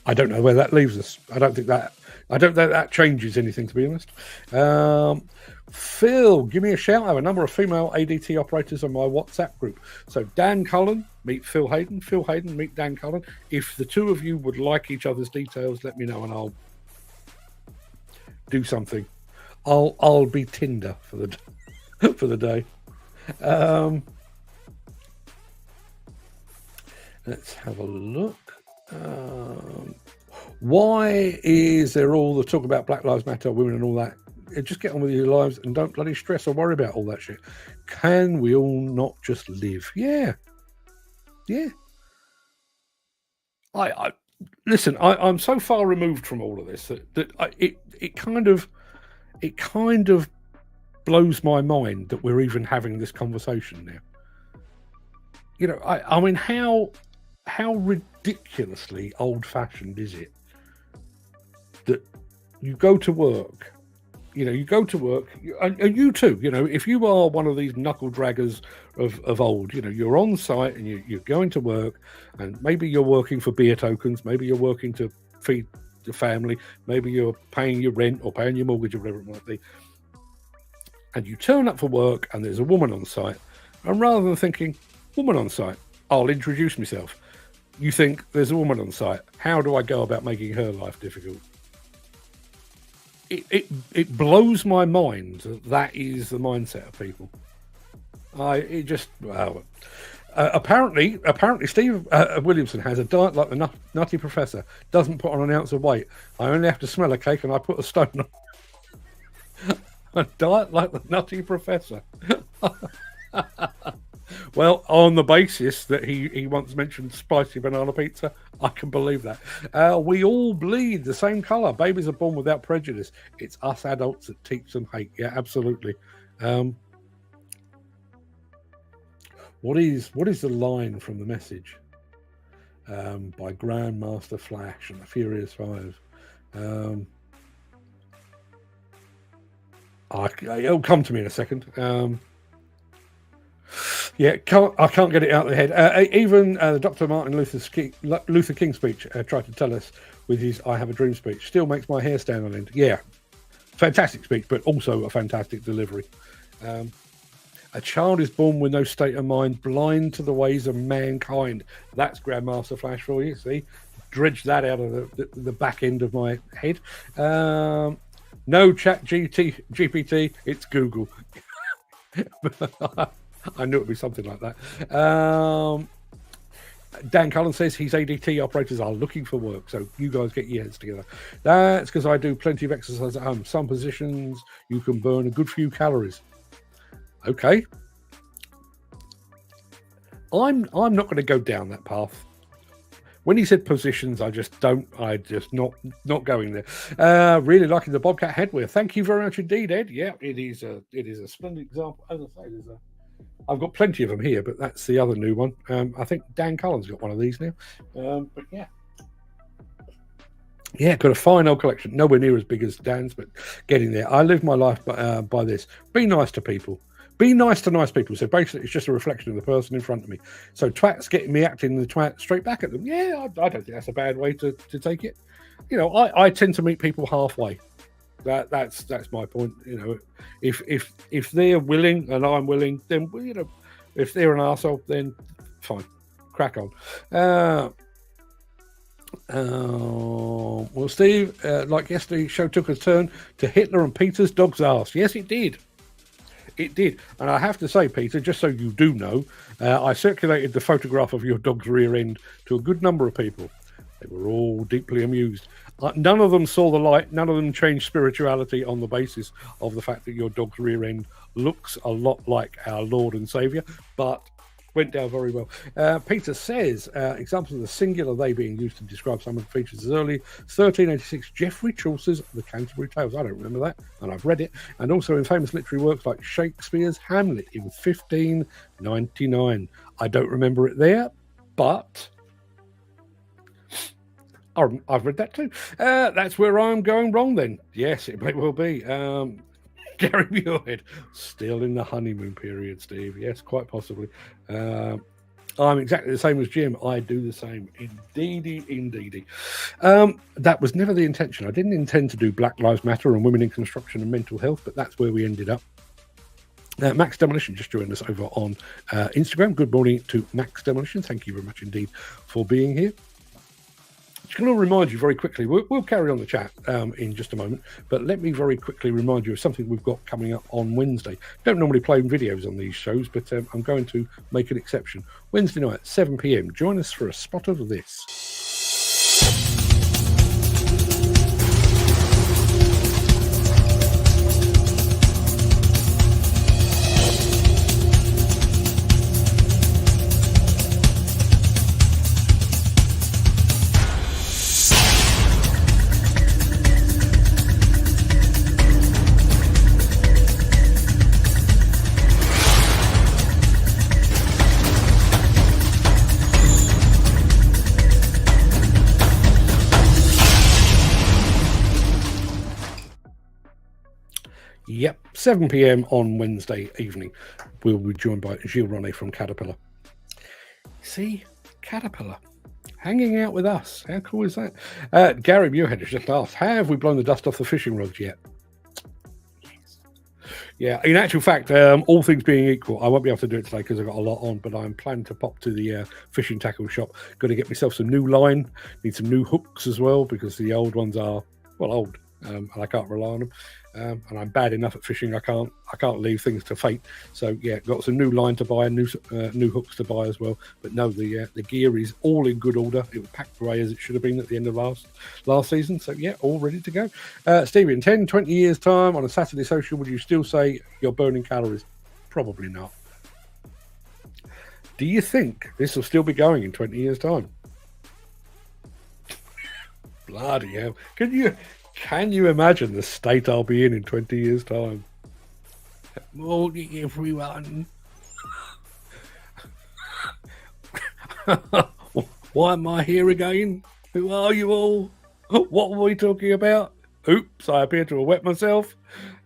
Speaker 2: I don't know where that leaves us. I don't think that changes anything, to be honest. Phil, give me a shout. I have a number of female ADT operators on my WhatsApp group. So Dan Cullen, meet Phil Hayden. Phil Hayden, meet Dan Cullen. If the two of you would like each other's details, let me know and I'll do something. I'll be Tinder for the day. Let's have a look. Why is there all the talk about Black Lives Matter, women and all that? Just get on with your lives and don't bloody stress or worry about all that shit. Can we all not just live? Yeah. I listen. I'm so far removed from all of this that it kind of blows my mind that we're even having this conversation now. You know, I mean, how ridiculously old-fashioned is it that you go to work? You know, you go to work, and you too, you know, if you are one of these knuckle draggers of old, you know, you're on site and you're going to work, and maybe you're working for beer tokens, maybe you're working to feed the family, maybe you're paying your rent or paying your mortgage or whatever it might be. And you turn up for work and there's a woman on site, and rather than thinking, woman on site, I'll introduce myself, you think there's a woman on site. How do I go about making her life difficult? It blows my mind that is the mindset of people. Apparently Steve Williamson has a diet like the Nutty Professor. Doesn't put on an ounce of weight. I only have to smell a cake and I put a stone on. A diet like the Nutty Professor. Well, on the basis that he once mentioned spicy banana pizza, I can believe that. We all bleed the same colour. Babies are born without prejudice. It's us adults that teach them hate. Yeah, absolutely. What is the line from the message by Grandmaster Flash and the Furious Five? It'll come to me in a second. I can't get it out of the head. Even Dr. Martin Luther King speech tried to tell us with his "I Have a Dream" speech. Still makes my hair stand on end. Yeah, fantastic speech, but also a fantastic delivery. A child is born with no state of mind, blind to the ways of mankind. That's Grandmaster Flash for you. See, dredge that out of the back end of my head. No chat GPT, it's Google. I knew it would be something like that. Dan Cullen says his ADT operators are looking for work, so you guys get your heads together. That's because I do plenty of exercise at home. Some positions you can burn a good few calories. Okay. I'm not going to go down that path. When he said positions, I just not going there. Really liking the Bobcat headwear. Thank you very much indeed, Ed. Yeah, it is a splendid example. As I say, I've got plenty of them here, but that's the other new one. I think Dan Cullen's got one of these now. But yeah, got a fine old collection. Nowhere near as big as Dan's, but getting there. I live my life by this. Be nice to people. Be nice to nice people. So basically, it's just a reflection of the person in front of me. So twats getting me acting the twat straight back at them. Yeah, I don't think that's a bad way to take it. You know, I tend to meet people halfway. That's my point. You know, if they're willing and I'm willing, then you know, if they're an arsehole, then fine, crack on. Well, Steve, like yesterday, show took a turn to Hitler and Peter's dog's arse. Yes, it did. It did. And I have to say, Peter, just so you do know, I circulated the photograph of your dog's rear end to a good number of people. They were all deeply amused. None of them saw the light. None of them changed spirituality on the basis of the fact that your dog's rear end looks a lot like our Lord and Saviour, but went down very well. Peter says, examples of the singular they being used to describe some of the features as early 1386 Geoffrey Chaucer's The Canterbury Tales. I don't remember that, and I've read it. And also in famous literary works like Shakespeare's Hamlet in 1599. I don't remember it there, but I've read that too. That's where I'm going wrong then. Yes, it may well be. Gary Muirhead, still in the honeymoon period, Steve. Yes, quite possibly. I'm exactly the same as Jim. I do the same. Indeedy. That was never the intention. I didn't intend to do Black Lives Matter and women in construction and mental health, but that's where we ended up. Max Demolition just joined us over on Instagram. Good morning to Max Demolition. Thank you very much indeed for being here. Just going to remind you very quickly, we'll carry on the chat in just a moment, but let me very quickly remind you of something we've got coming up on Wednesday. Don't normally play videos on these shows, but I'm going to make an exception. Wednesday night, 7 p.m. Join us for a spot of this. Yep, 7 p.m. on Wednesday evening. We'll be joined by Gilles Ronnet from Caterpillar. See, Caterpillar hanging out with us. How cool is that? Gary Muirhead has just asked, have we blown the dust off the fishing rods yet? Yes. Yeah, in actual fact, all things being equal, I won't be able to do it today because I've got a lot on, but I'm planning to pop to the fishing tackle shop. Got to get myself some new line. Need some new hooks as well because the old ones are, well, old. And I can't rely on them, and I'm bad enough at fishing. I can't leave things to fate. So yeah, got some new line to buy, new hooks to buy as well. But no, the gear is all in good order. It was packed away as it should have been at the end of last season. So yeah, all ready to go. Stevie, in 10, 20 years time on a Saturday social, would you still say you're burning calories? Probably not. Do you think this will still be going in 20 years time? Bloody hell! Can you imagine the state I'll be in 20 years' time? Morning, everyone. Why am I here again? Who are you all? What were we talking about? Oops, I appear to have wet myself.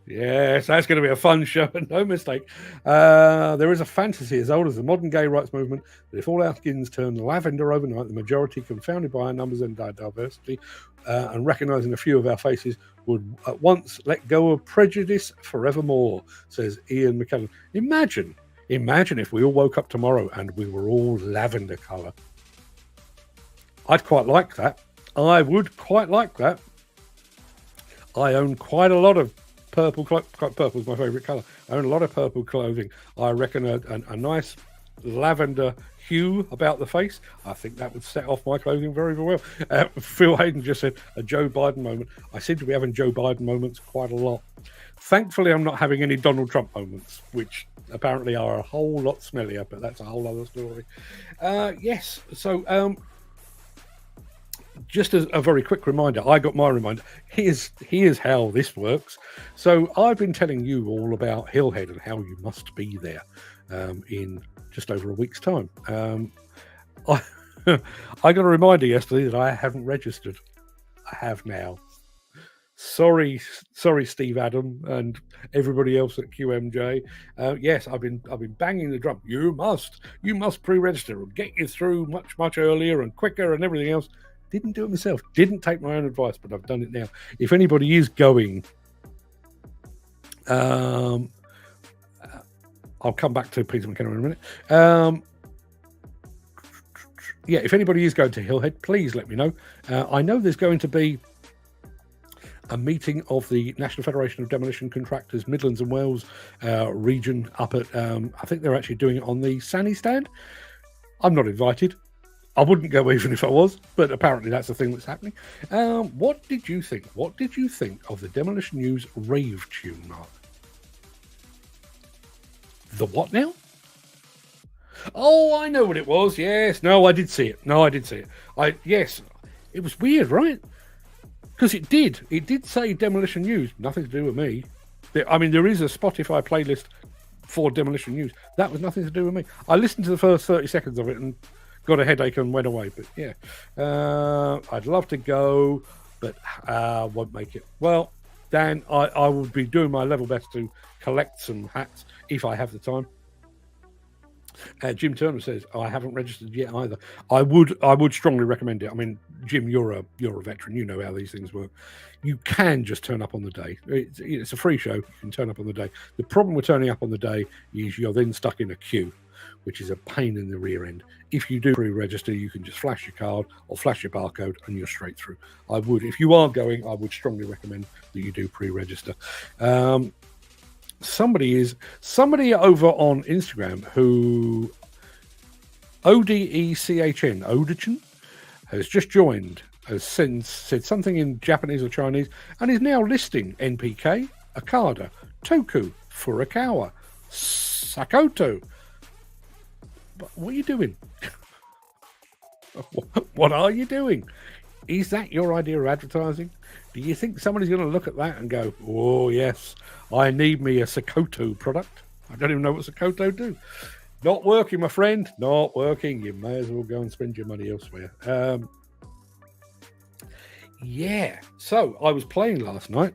Speaker 2: Yes, that's going to be a fun show, no mistake. There is a fantasy as old as the modern gay rights movement that if all our skins turn lavender overnight, the majority, confounded by our numbers and our diversity, and recognising a few of our faces, would at once let go of prejudice forevermore, says Ian McKellen. Imagine if we all woke up tomorrow and we were all lavender colour. I'd quite like that. I would quite like that. I own quite a lot of purple. Purple is my favourite colour. I own a lot of purple clothing. I reckon a nice lavender hue about the face. I think that would set off my clothing very, very well. Phil Hayden just said a Joe Biden moment. I seem to be having Joe Biden moments quite a lot. Thankfully, I'm not having any Donald Trump moments, which apparently are a whole lot smellier, but that's a whole other story. Yes, so just as a very quick reminder, I got my reminder. Here's how this works. So I've been telling you all about Hillhead and how you must be there in just over a week's time. I got a reminder yesterday that I haven't registered. I have now. Sorry, Steve Adam and everybody else at QMJ. Yes, I've been banging the drum. You must pre-register. It'll get you through much earlier and quicker and everything else. Didn't do it myself. Didn't take my own advice, but I've done it now. If anybody is going, I'll come back to Peter McKenna in a minute. Yeah, if anybody is going to Hillhead, please let me know. I know there's going to be a meeting of the National Federation of Demolition Contractors, Midlands and Wales region up at, I think they're actually doing it on the Sanny stand. I'm not invited. I wouldn't go even if I was, but apparently that's the thing that's happening. What did you think? What did you think of the Demolition News rave tune, Mark? The what now? Oh, I know what it was. Yes. No, I did see it. Yes. It was weird, right? Because it did say Demolition News. Nothing to do with me. There is a Spotify playlist for Demolition News. That was nothing to do with me. I listened to the first 30 seconds of it and got a headache and went away. But yeah, I'd love to go, but won't make it. Well, Dan, I will be doing my level best to collect some hats if I have the time. Jim Turner says, I haven't registered yet either. I would strongly recommend it. I mean, Jim, you're a veteran. You know how these things work. You can just turn up on the day. It's a free show. You can turn up on the day. The problem with turning up on the day is you're then stuck in a queue, which is a pain in the rear end. If you do pre-register, you can just flash your card or flash your barcode and you're straight through. If you are going, I would strongly recommend that you do pre-register. Somebody over on Instagram who Odechin has just joined, has said something in Japanese or Chinese, and is now listing NPK, Okada, Toku, Furukawa, Sakoto. But what are you doing? What are you doing? Is that your idea of advertising? Do you think somebody's going to look at that and go, oh, yes, I need me a Sakoto product? I don't even know what Sakoto do. Not working, my friend. Not working. You may as well go and spend your money elsewhere. Yeah. So I was playing last night.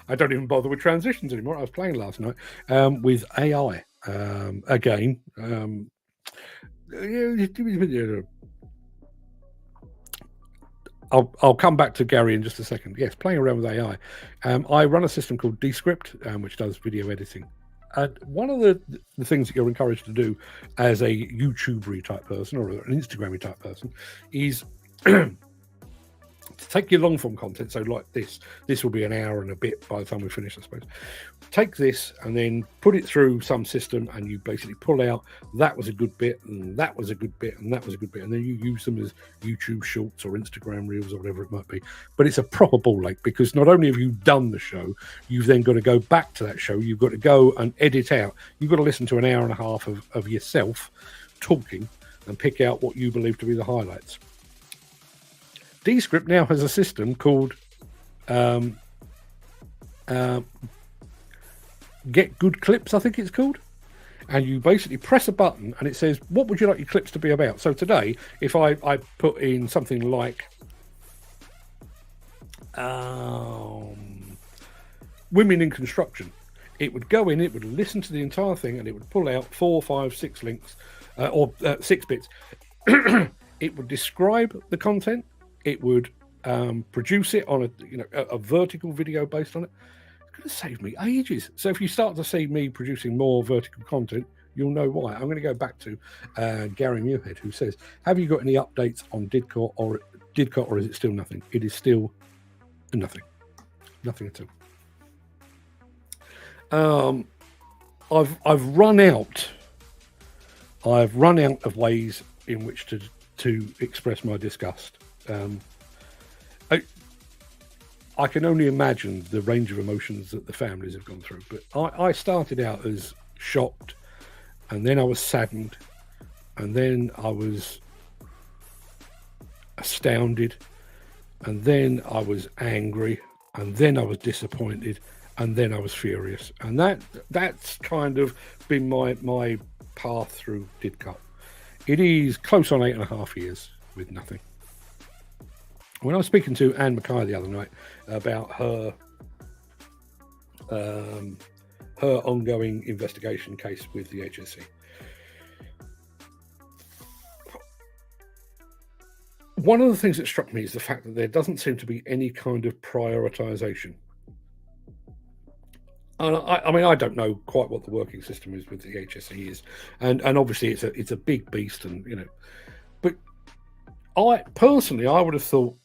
Speaker 2: I don't even bother with transitions anymore. I was playing last night with AI again. I'll come back to Gary in just a second. Yes, playing around with AI. I run a system called Descript, which does video editing. And one of the things that you're encouraged to do as a YouTuber type person or an Instagram type person is to take your long form content. So like this will be an hour and a bit by the time we finish, I suppose. Take this and then put it through some system, and you basically pull out that was a good bit, and that was a good bit, and that was a good bit, and then you use them as YouTube shorts or Instagram reels or whatever it might be. But it's a proper ball ache, because not only have you done the show, you've then got to go back to that show. You've got to go and edit out. You've got to listen to an hour and a half of yourself talking and pick out what you believe to be the highlights. Descript now has a system called Get Good Clips, I think it's called. And you basically press a button and it says, what would you like your clips to be about? So today, if I put in something like women in construction, it would go in, it would listen to the entire thing, and it would pull out 4, 5, 6 links, or 6 bits. It would describe the content. It would produce it on a vertical video based on it. It's going to save me ages. So if you start to see me producing more vertical content, You'll know why. I'm going to go back to Gary Muirhead, who says, have you got any updates on Didcot, or is it still nothing? It is still nothing. Nothing at all. I've run out of ways in which to express my disgust. I can only imagine the range of emotions that the families have gone through. But I started out as shocked, and then I was saddened, and then I was astounded, and then I was angry, and then I was disappointed, and then I was furious. And that's kind of been my path through Didcot. It is close on 8.5 years with nothing. When I was speaking to Anne Mackay the other night about her ongoing investigation case with the HSE, one of the things that struck me is the fact that there doesn't seem to be any kind of prioritization. And I mean, I don't know quite what the working system is with the HSE is, and obviously it's a big beast, and but I would have thought,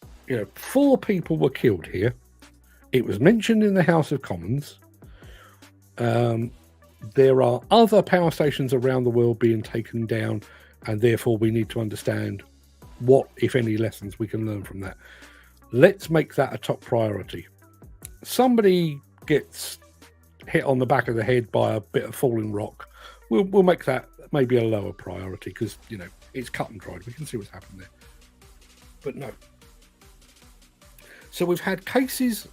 Speaker 2: 4 people were killed here. It was mentioned in the House of Commons. There are other power stations around the world being taken down, and therefore we need to understand what, if any, lessons we can learn from that. Let's make that a top priority. Somebody gets hit on the back of the head by a bit of falling rock. We'll make that maybe a lower priority, because it's cut and dried. We can see what's happened there. But no. So we've had cases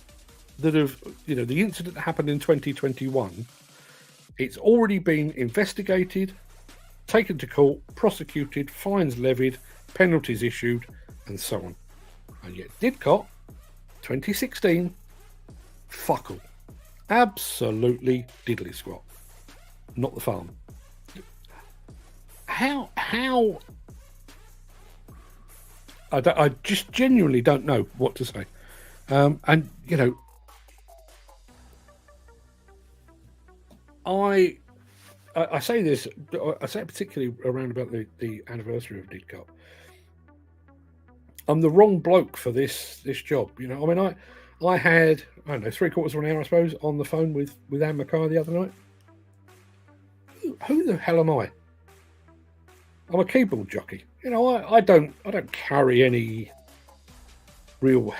Speaker 2: that have, the incident that happened in 2021. It's already been investigated, taken to court, prosecuted, fines levied, penalties issued, and so on. And yet Didcot, 2016, fuck all. Absolutely diddly squat. Not the farm. How? I just genuinely don't know what to say. And I say this. I say it particularly around about the anniversary of Didcot. I'm the wrong bloke for this job. I mean, I had, I don't know, 3/4 of an hour, I suppose, on the phone with Anne Mackay the other night. Who the hell am I? I'm a keyboard jockey. I don't carry any real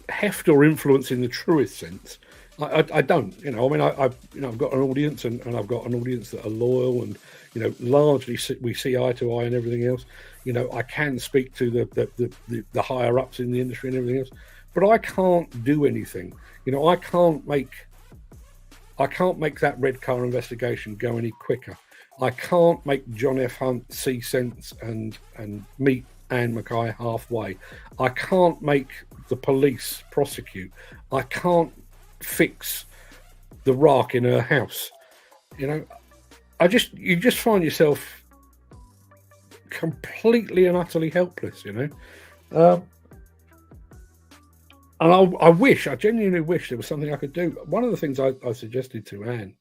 Speaker 2: heft or influence in the truest sense. I don't. I mean, I've got an audience, and I've got an audience that are loyal, and largely we see eye to eye and everything else. I can speak to the higher ups in the industry and everything else, but I can't do anything. I can't make that red car investigation go any quicker. I can't make John F. Hunt see sense and meet Anne Mackay halfway. I can't make the police prosecute. I can't fix the rock in her house. You just find yourself completely and utterly helpless. And I genuinely wish there was something I could do. One of the things I suggested to Anne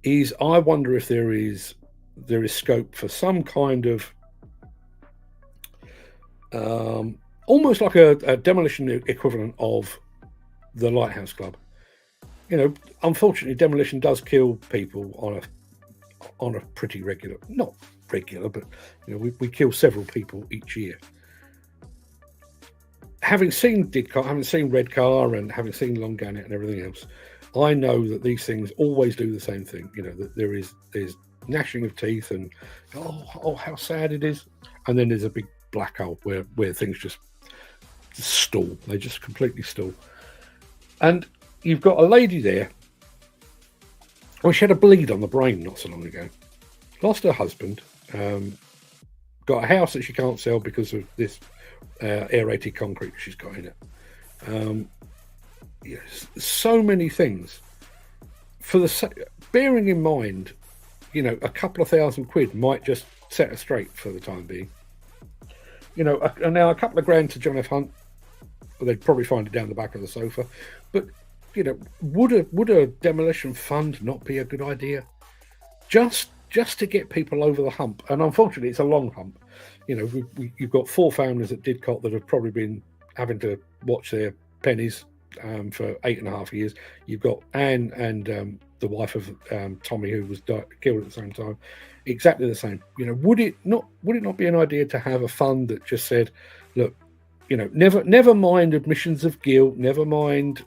Speaker 2: is, I wonder if there is scope for some kind of almost like a demolition equivalent of the Lighthouse Club. Unfortunately, demolition does kill people on a pretty regular, not regular, but we kill several people each year. Having seen Didcot, having seen Red Car, and having seen Long Gannet and everything else, I know that these things always do the same thing. That there's gnashing of teeth, and oh how sad it is, and then there's a big black hole where things just stall. They just completely stall. And you've got a lady there. Well, she had a bleed on the brain not so long ago. Lost her husband. Got a house that she can't sell because of this aerated concrete she's got in it. Yes, so many things. Bearing in mind, a couple of £1,000 might just set her straight for the time being. And now a couple of grand to John F. Hunt, they'd probably find it down the back of the sofa. But would a demolition fund not be a good idea? Just to get people over the hump. And unfortunately, it's a long hump. You've got 4 families at Didcot that have probably been having to watch their pennies for 8.5 years. You've got Anne and the wife of Tommy, who was killed at the same time. Exactly the same. Would it not be an idea to have a fund that just said, look, never mind admissions of guilt, never mind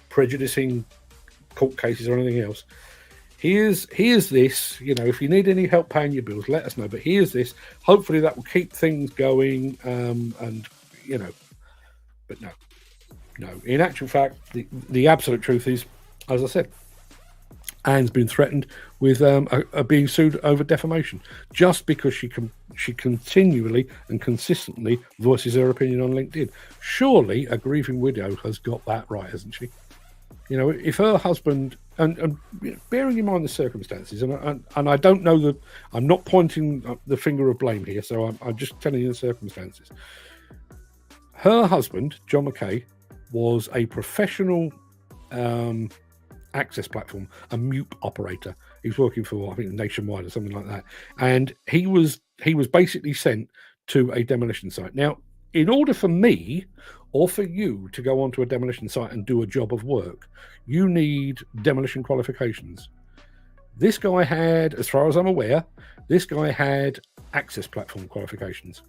Speaker 2: prejudicing court cases or anything else. Here's this. If you need any help paying your bills, let us know. But here's this. Hopefully that will keep things going. But no. In actual fact, the absolute truth is, as I said, Anne's been threatened with being sued over defamation just because she continually and consistently voices her opinion on LinkedIn. Surely a grieving widow has got that right, hasn't she? If her husband, and bearing in mind the circumstances, and I don't know that I'm not pointing the finger of blame here, so I'm just telling you the circumstances. Her husband, John McKay, was a professional access platform, a mute operator. He was working for, I think, Nationwide or something like that, and he was basically sent to a demolition site. Now, in order for me or for you to go onto a demolition site and do a job of work, you need demolition qualifications. This guy had, as far as I'm aware, access platform qualifications.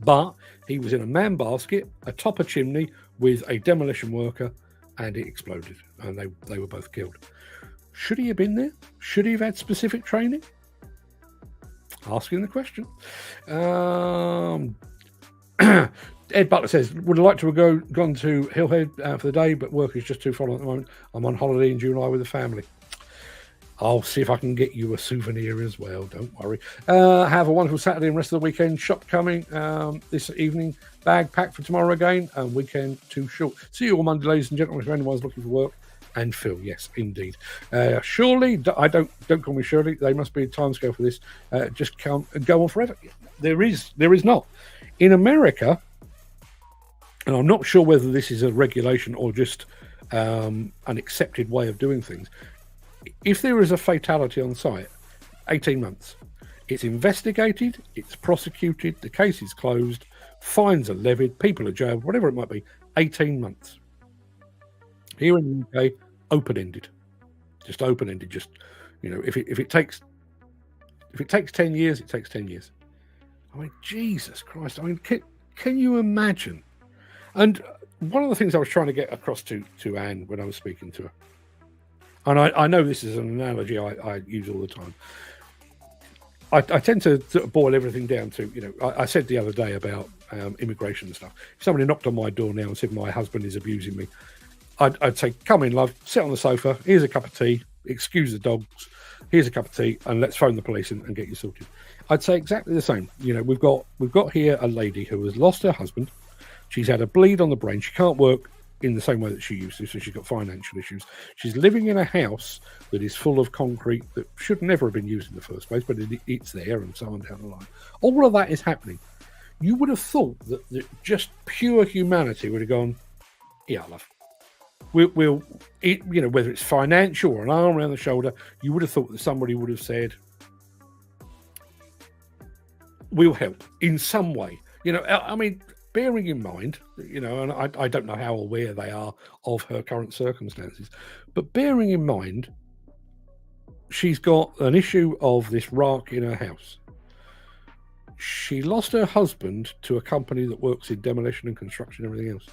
Speaker 2: But he was in a man basket atop a chimney with a demolition worker, and it exploded, and they were both killed. Should he have been there? Should he have had specific training? Asking the question. Ed Butler says, would like to have gone to Hillhead for the day, but work is just too full at the moment. I'm on holiday in July with the family. I'll see if I can get you a souvenir as well. Don't worry. Have a wonderful Saturday and rest of the weekend. Shop coming this evening. Bag packed for tomorrow again. And weekend too short. See you all Monday, ladies and gentlemen, if anyone's looking for work. And Phil, yes, indeed. Shirley, don't call me Shirley. There must be a timescale for this. Just can't go on forever. There is not. In America, and I'm not sure whether this is a regulation or just an accepted way of doing things. If there is a fatality on site, 18 months. It's investigated, it's prosecuted, the case is closed, fines are levied, people are jailed, whatever it might be. 18 months. Here in the UK, open-ended. Just open-ended. Just, if it takes 10 years, it takes 10 years. I mean, Jesus Christ. I mean, can you imagine? And one of the things I was trying to get across to Anne when I was speaking to her, and I know this is an analogy I use all the time. I tend to sort of boil everything down to, I said the other day about immigration and stuff. If somebody knocked on my door now and said my husband is abusing me, I'd say, come in, love, sit on the sofa, here's a cup of tea, excuse the dogs, here's a cup of tea, and let's phone the police and get you sorted. I'd say exactly the same. We've got here a lady who has lost her husband. She's had a bleed on the brain. She can't work in the same way that she used to, so she's got financial issues. She's living in a house that is full of concrete that should never have been used in the first place, but it's there and so on down the line. All of that is happening. You would have thought that just pure humanity would have gone, yeah, love. We'll whether it's financial or an arm around the shoulder, you would have thought that somebody would have said, we'll help in some way. I mean, bearing in mind, and I don't know how aware they are of her current circumstances, but bearing in mind, she's got an issue of this rark in her house. She lost her husband to a company that works in demolition and construction and everything else.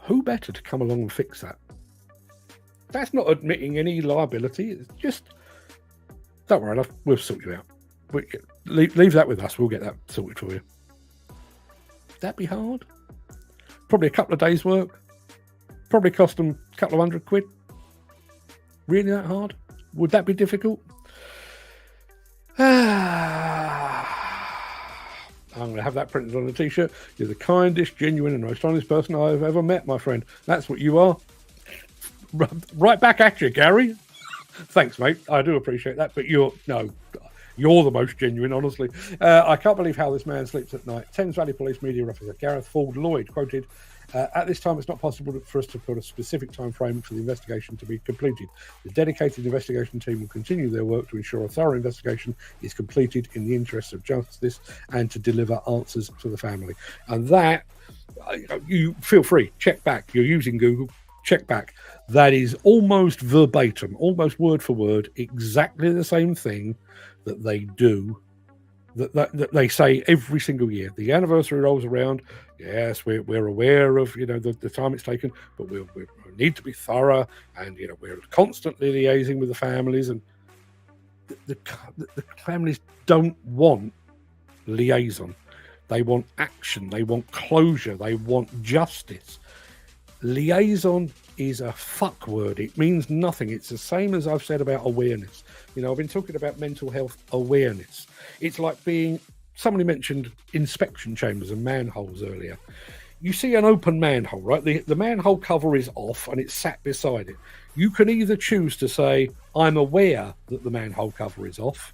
Speaker 2: Who better to come along and fix that? That's not admitting any liability. It's just, don't worry, love, we'll sort you out. Leave that with us. We'll get that sorted for you. Would that be hard? Probably a couple of days' work. Probably cost them a couple of £100. Really that hard? Would that be difficult? I'm going to have that printed on a t-shirt. You're the kindest, genuine, and most honest person I've ever met, my friend. That's what you are. Right back at you, Gary. Thanks, mate. I do appreciate that. But you're the most genuine, honestly. I can't believe how this man sleeps at night. Thames Valley Police Media Officer Gareth Ford Lloyd quoted At this time, it's not possible for us to put a specific time frame for the investigation to be completed. The dedicated investigation team will continue their work to ensure a thorough investigation is completed in the interests of justice and to deliver answers to the family. And that, you feel free, check back. You're using Google, check back. That is almost verbatim, almost word for word, exactly the same thing that they do, that they say every single year. The anniversary rolls around. Yes, we're aware of the time it's taken, but we need to be thorough, and we're constantly liaising with the families, and the families don't want liaison. They want action. They want closure. They want justice. Liaison is a fuck word. It means nothing. It's the same as I've said about awareness. I've been talking about mental health awareness. It's like somebody mentioned inspection chambers and manholes earlier. You see an open manhole, right? The manhole cover is off and it's sat beside it. You can either choose to say, I'm aware that the manhole cover is off,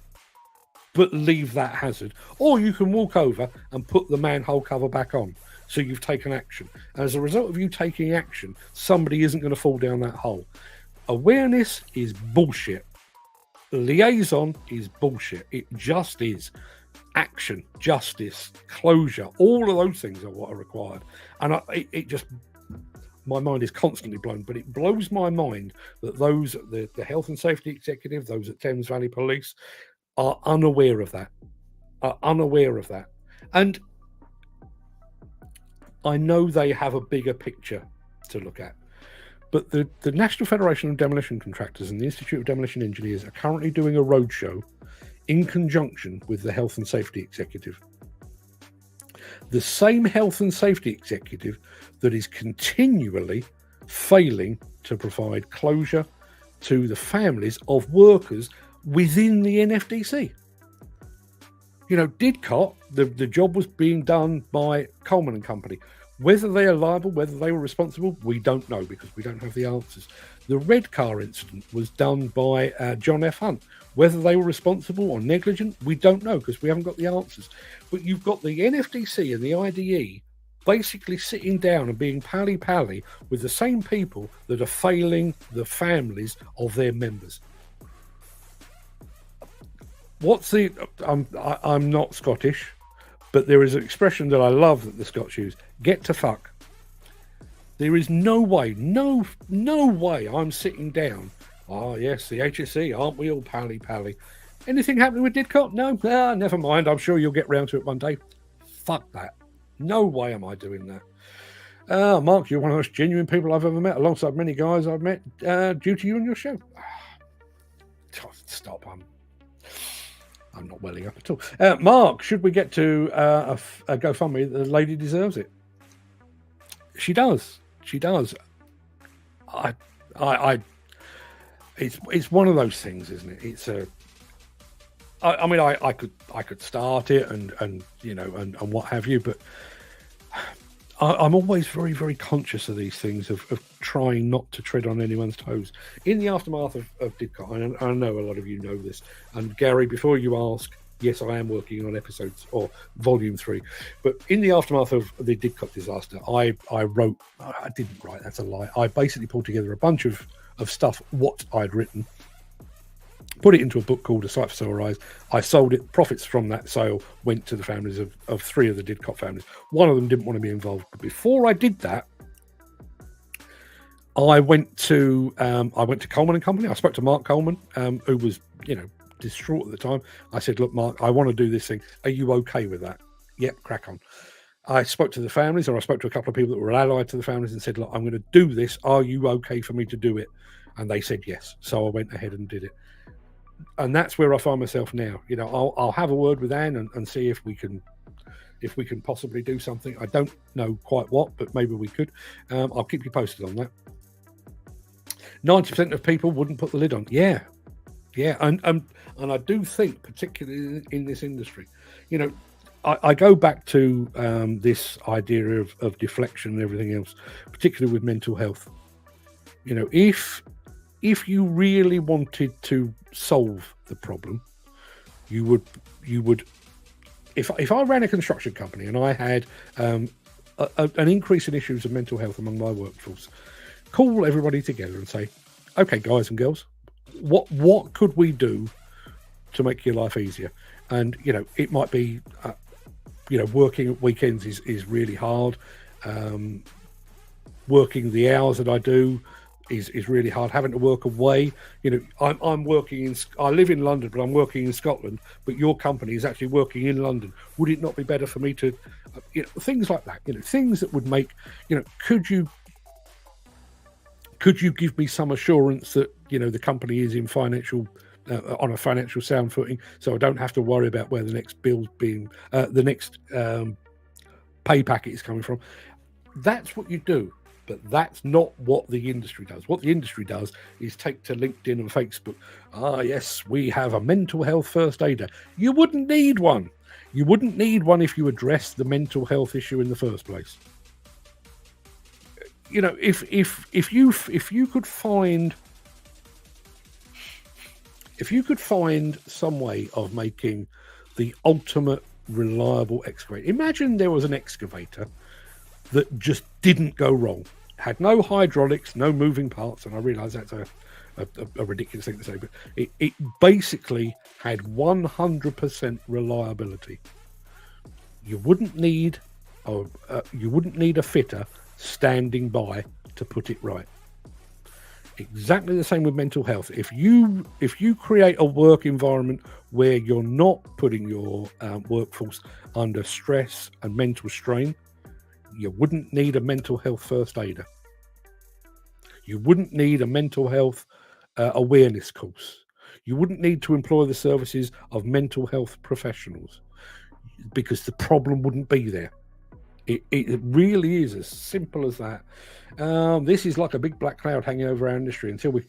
Speaker 2: but leave that hazard, or you can walk over and put the manhole cover back on. So you've taken action. As a result of you taking action, somebody isn't going to fall down that hole. Awareness is bullshit. Liaison is bullshit. It just is. Action, justice, closure, all of those things are what are required. And my mind is constantly blown, but it blows my mind that the health and safety executive, those at Thames Valley Police, are unaware of that. And I know they have a bigger picture to look at, but the National Federation of Demolition Contractors and the Institute of Demolition Engineers are currently doing a roadshow in conjunction with the Health and Safety Executive. The same Health and Safety Executive that is continually failing to provide closure to the families of workers within the NFDC. Didcot, the job was being done by Coleman and Company. Whether they are liable, whether they were responsible, we don't know because we don't have the answers. The red car incident was done by John F. Hunt. Whether they were responsible or negligent, we don't know because we haven't got the answers. But you've got the NFDC and the IDE basically sitting down and being pally-pally with the same people that are failing the families of their members. I'm not Scottish, but there is an expression that I love that the Scots use: get to fuck. There is no way I'm sitting down. Oh yes, the HSE, aren't we all pally-pally? Anything happening with Didcot? No? Never mind, I'm sure you'll get round to it one day. Fuck that. No way am I doing that. Mark, you're one of the most genuine people I've ever met, alongside many guys I've met due to you and your show. Stop, I'm not welling up at all. Mark, should we get to a GoFundMe? The lady deserves it. She does. It's one of those things, isn't it? It's I could start it and what have you, but I'm always very, very conscious of these things, of trying not to tread on anyone's toes. In the aftermath of Didcot, and I know a lot of you know this, and Gary, before you ask, yes, I am working on episodes or volume 3, but in the aftermath of the Didcot disaster, I didn't write, that's a lie. I basically pulled together a bunch of stuff, what I'd written, put it into a book called A Sight for Sore Eyes. I sold it. Profits from that sale went to the families of 3 of the Didcot families. One of them didn't want to be involved. But before I did that, I went to Coleman and Company. I spoke to Mark Coleman, who was, distraught at the time. I said, look, Mark, I want to do this thing. Are you okay with that? Yep, crack on. I spoke to the families, or I spoke to a couple of people that were allied to the families and said, look, I'm going to do this. Are you okay for me to do it? And they said yes. So I went ahead and did it. And that's where I find myself now. I'll have a word with Anne and see if we can possibly do something. I don't know quite what, but maybe we could. I'll keep you posted on that. 90% of people wouldn't put the lid on. Yeah, and I do think, particularly in this industry, I go back to this idea of deflection and everything else, particularly with mental health. If you really wanted to solve the problem, you would if I ran a construction company and I had an increase in issues of mental health among my workforce, call everybody together and say, okay, guys and girls, what could we do to make your life easier? And, it might be, working at weekends is really hard. Working the hours that I do is really hard. Having to work away, I'm working I live in London, but I'm working in Scotland, but your company is actually working in London. Would it not be better for me to, things like that, things that would make, could you give me some assurance that, the company is in financial, on a financial sound footing, so I don't have to worry about where the next bill's being, the next pay packet is coming from. That's what you do. But that's not what the industry does. What the industry does is take to LinkedIn and Facebook. Yes, we have a mental health first aider. You wouldn't need one. You wouldn't need one if you addressed the mental health issue in the first place. If you could find some way of making the ultimate reliable excavator. Imagine there was an excavator that just didn't go wrong, had no hydraulics, no moving parts, and I realise that's a ridiculous thing to say, but it basically had 100% reliability. You wouldn't need a fitter standing by to put it right. Exactly the same with mental health. If you create a work environment where you're not putting your workforce under stress and mental strain, you wouldn't need a mental health first aider. You wouldn't need a mental health awareness course. You wouldn't need to employ the services of mental health professionals because the problem wouldn't be there. It really is as simple as that. This is like a big black cloud hanging over our industry until we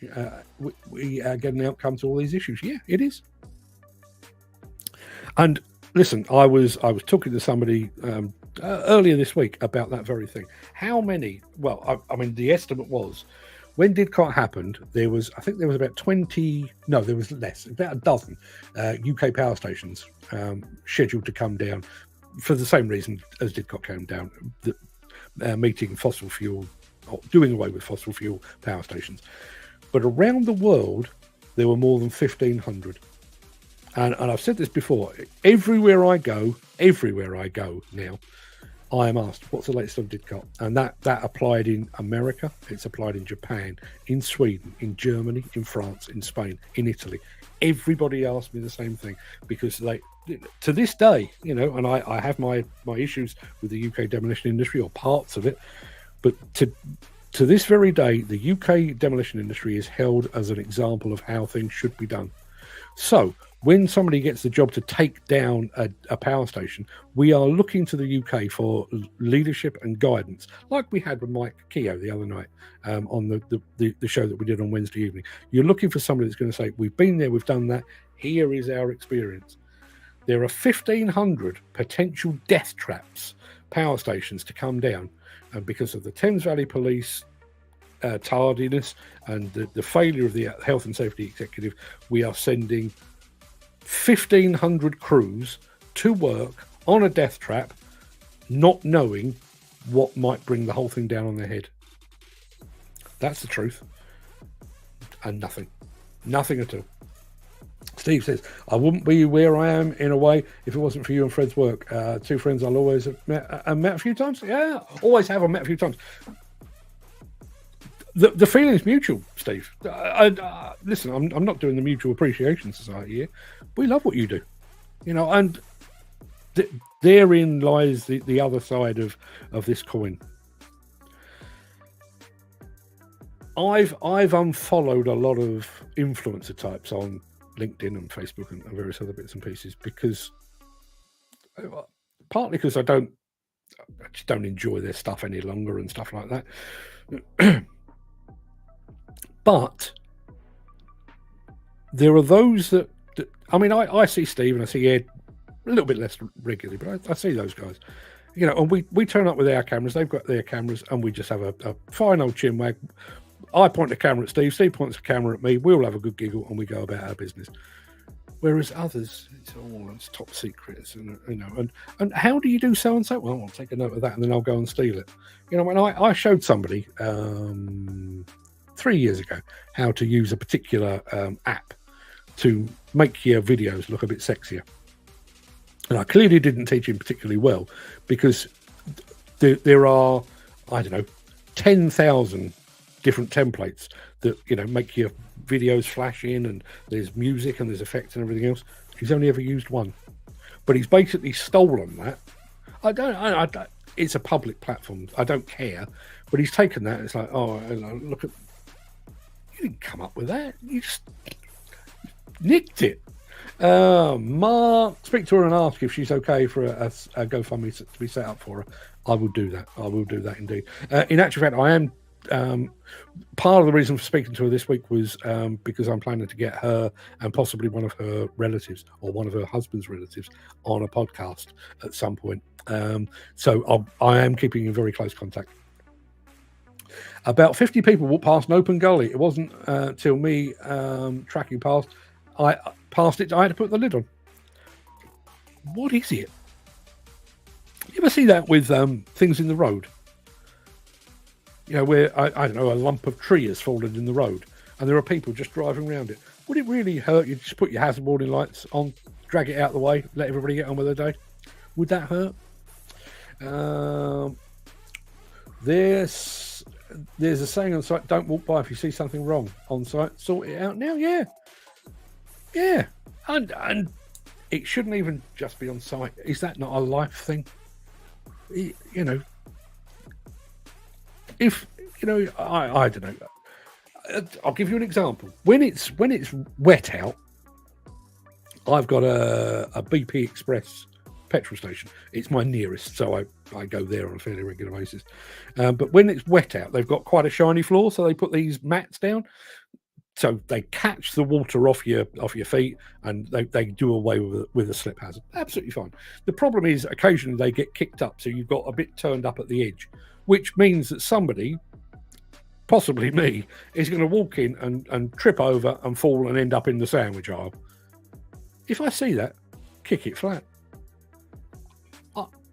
Speaker 2: get an outcome to all these issues. Yeah, it is. And listen, I was talking to somebody earlier this week about that very thing. How many? Well, I mean, the estimate was when Didcot happened, there was about 20. No, there was less, about a dozen UK power stations scheduled to come down for the same reason as Didcot came down, meeting fossil fuel, or doing away with fossil fuel power stations. But around the world, there were more than 1,500. And I've said this before, everywhere I go now, I am asked, what's the latest on Didcot? And that applied in America, it's applied in Japan, in Sweden, in Germany, in France, in Spain, in Italy. Everybody asked me the same thing because to this day, and I have my issues with the UK demolition industry, or parts of it, but to this very day, the UK demolition industry is held as an example of how things should be done. So when somebody gets the job to take down a power station, we are looking to the UK for leadership and guidance, like we had with Mike Keogh the other night on the show that we did on Wednesday evening. You're looking for somebody that's going to say, we've been there, we've done that, here is our experience. There are 1,500 potential death traps, power stations to come down, and because of the Thames Valley Police tardiness and the failure of the health and safety executive, we are sending 1,500 crews to work on a death trap, not knowing what might bring the whole thing down on their head. That's the truth. And nothing at all. Steve says, I wouldn't be where I am in a way if it wasn't for you and Fred's work. Two friends I'll always have met a few times. Yeah, always have met a few times. The feeling is mutual, Steve. Listen, I'm not doing the Mutual Appreciation Society here. We love what you do, and therein lies the other side of this coin. I've unfollowed a lot of influencer types on LinkedIn and Facebook and various other bits and pieces partly because I just don't enjoy their stuff any longer and stuff like that. But there are those that I mean, I see Steve and I see Ed a little bit less regularly, but I see those guys, and we turn up with our cameras, they've got their cameras, and we just have a fine old chin wag. I point the camera at Steve points the camera at me, we all have a good giggle and we go about our business. Whereas others, it's top secrets, and and how do you do so and so? Well, I'll take a note of that, and then I'll go and steal it. When I showed somebody 3 years ago how to use a particular app to make your videos look a bit sexier, and I clearly didn't teach him particularly well, because there are, I don't know, 10,000 different templates that make your videos flash in, and there's music and there's effects and everything else. He's only ever used one, but he's basically stolen that. I don't. It's a public platform. I don't care, but he's taken that. And it's like, oh, look at, you didn't come up with that. You just nicked it. Mark, speak to her and ask if she's okay for a GoFundMe to be set up for her. I will do that. I will do that indeed. In actual fact, I am. Part of the reason for speaking to her this week was because I'm planning to get her and possibly one of her relatives or one of her husband's relatives on a podcast at some point. So I am keeping in very close contact. About 50 people walked past an open gully. It wasn't till me tracking past. I passed it. I had to put the lid on. What is it? You ever see that with things in the road? Where, I don't know, a lump of tree has fallen in the road and there are people just driving around it. Would it really hurt you to just put your hazard warning lights on, drag it out of the way, let everybody get on with their day? Would that hurt? There's a saying on site, don't walk by if you see something wrong on site, sort it out now. Yeah. And it shouldn't even just be on site. Is that not a life thing? If I don't know. I'll give you an example. When it's wet out, I've got a BP Express petrol station. It's my nearest, so I go there on a fairly regular basis. But when it's wet out, they've got quite a shiny floor, so they put these mats down, so they catch the water off your feet, and they do away with a slip hazard. Absolutely fine. The problem is occasionally they get kicked up, so you've got a bit turned up at the edge, which means that somebody, possibly me, is going to walk in and trip over and fall and end up in the sandwich aisle. If I see that, kick it flat.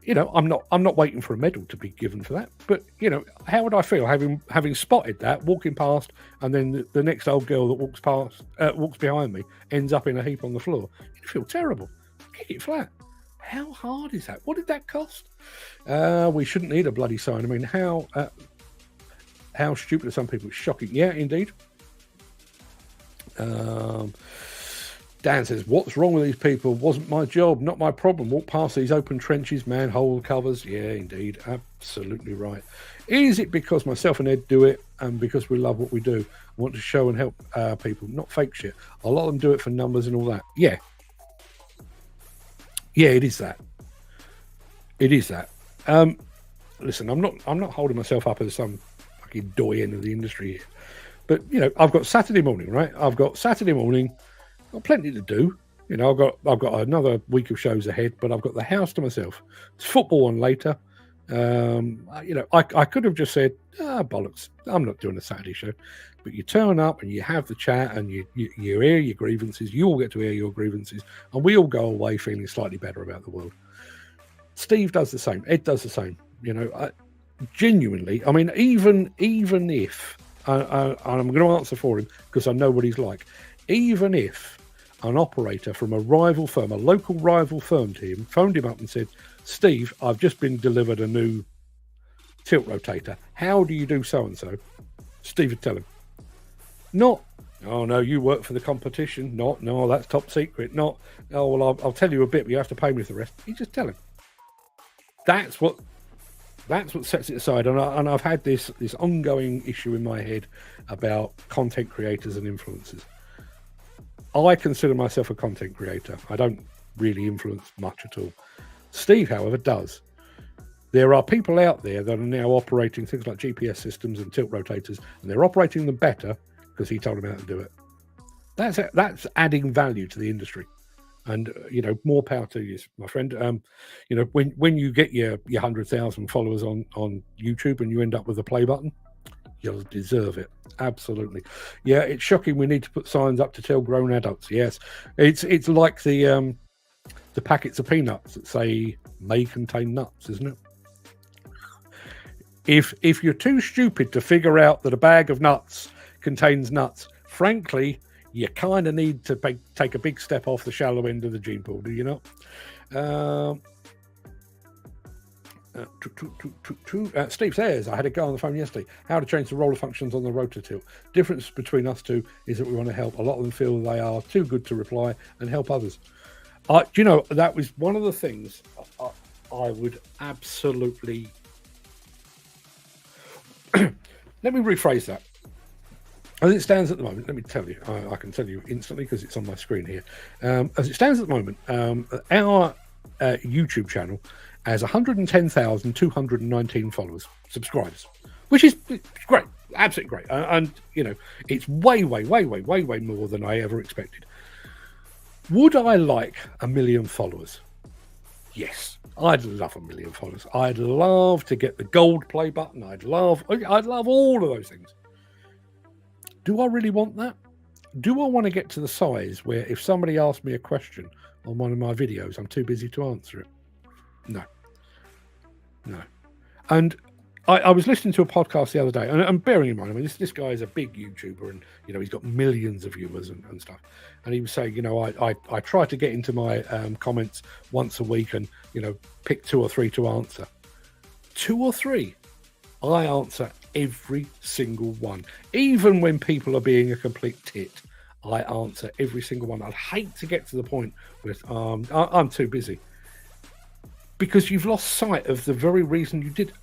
Speaker 2: I'm not waiting for a medal to be given for that, but how would I feel having spotted that, walking past, and then the next old girl that walks behind me ends up in a heap on the floor? You'd feel terrible. Kick it flat. How hard is that? What did that cost? We shouldn't need a bloody sign. I mean, how stupid are some people? It's shocking. Yeah, indeed. Dan says, what's wrong with these people? Wasn't my job, not my problem. Walk past these open trenches, manhole covers. Yeah, indeed. Absolutely right. Is it because myself and Ed do it and because we love what we do? I want to show and help people, not fake shit. A lot of them do it for numbers and all that. Yeah. Yeah, it is that. It is that. Listen, I'm not holding myself up as some fucking doyen of the industry here. But, I've got Saturday morning, right? I've got plenty to do. I've got another week of shows ahead, but I've got the house to myself. It's football on later. I could have just said, bollocks, I'm not doing a Saturday show. But you turn up and you have the chat and you air your grievances. You all get to air your grievances, and we all go away feeling slightly better about the world. Steve does the same. Ed does the same. Genuinely, I mean, even if, and I'm going to answer for him because I know what he's like, even if an operator from a local rival firm to him, phoned him up and said, Steve, I've just been delivered a new tilt rotator. How do you do so-and-so? Steve would tell him. Not, oh, no, you work for the competition. Not, no, that's top secret. Not, oh, well, I'll tell you a bit, but you have to pay me for the rest. You just tell him. That's what sets it aside. And I've had this ongoing issue in my head about content creators and influencers. I consider myself a content creator. I don't really influence much at all. Steve, however, does. There are people out there that are now operating things like GPS systems and tilt rotators, and they're operating them better because he told them how to do it. That's adding value to the industry. And, more power to you, my friend. When you get your 100,000 followers on YouTube and you end up with a play button, You'll deserve it. Absolutely. Yeah, it's shocking we need to put signs up to tell grown adults. Yes. It's like the packets of peanuts that say may contain nuts, isn't it? If you're too stupid to figure out that a bag of nuts contains nuts, frankly, you kind of need to take a big step off the shallow end of the gene pool, do you not? Steve says, I had a guy on the phone yesterday. How to change the roller functions on the rotor tilt. Difference between us two is that we want to help. A lot of them feel they are too good to reply and help others. That was one of the things I would absolutely... Let me rephrase that. As it stands at the moment, let me tell you, I can tell you instantly because it's on my screen here. As it stands at the moment, our YouTube channel has 110,219 followers, subscribers, which is great, absolutely great. And it's way more than I ever expected. Would I like 1 million followers? Yes. I'd love 1 million followers. I'd love to get the gold play button. I'd love all of those things. Do I really want that? Do I want to get to the size where if somebody asks me a question on one of my videos, I'm too busy to answer it? No. And I was listening to a podcast the other day, and bearing in mind, I mean, this guy is a big YouTuber, and he's got millions of viewers and stuff. And he was saying, I try to get into my comments once a week and pick 2 or 3 to answer. 2 or 3, I answer every single one, even when people are being a complete tit. I answer every single one. I'd hate to get to the point where I'm too busy, because you've lost sight of the very reason you did.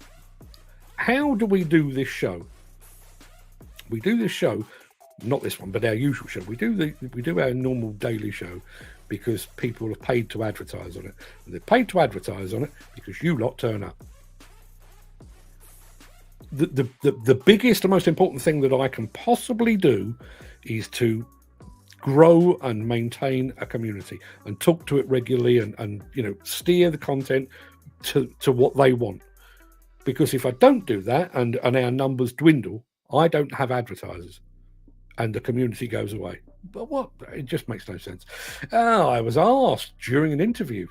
Speaker 2: How do we do this show? We do this show, not this one, but our usual show. We do our normal daily show because people are paid to advertise on it. And they're paid to advertise on it because you lot turn up. The biggest and most important thing that I can possibly do is to grow and maintain a community and talk to it regularly and steer the content to what they want. Because if I don't do that and our numbers dwindle, I don't have advertisers and the community goes away. But what? It just makes no sense. I was asked during an interview,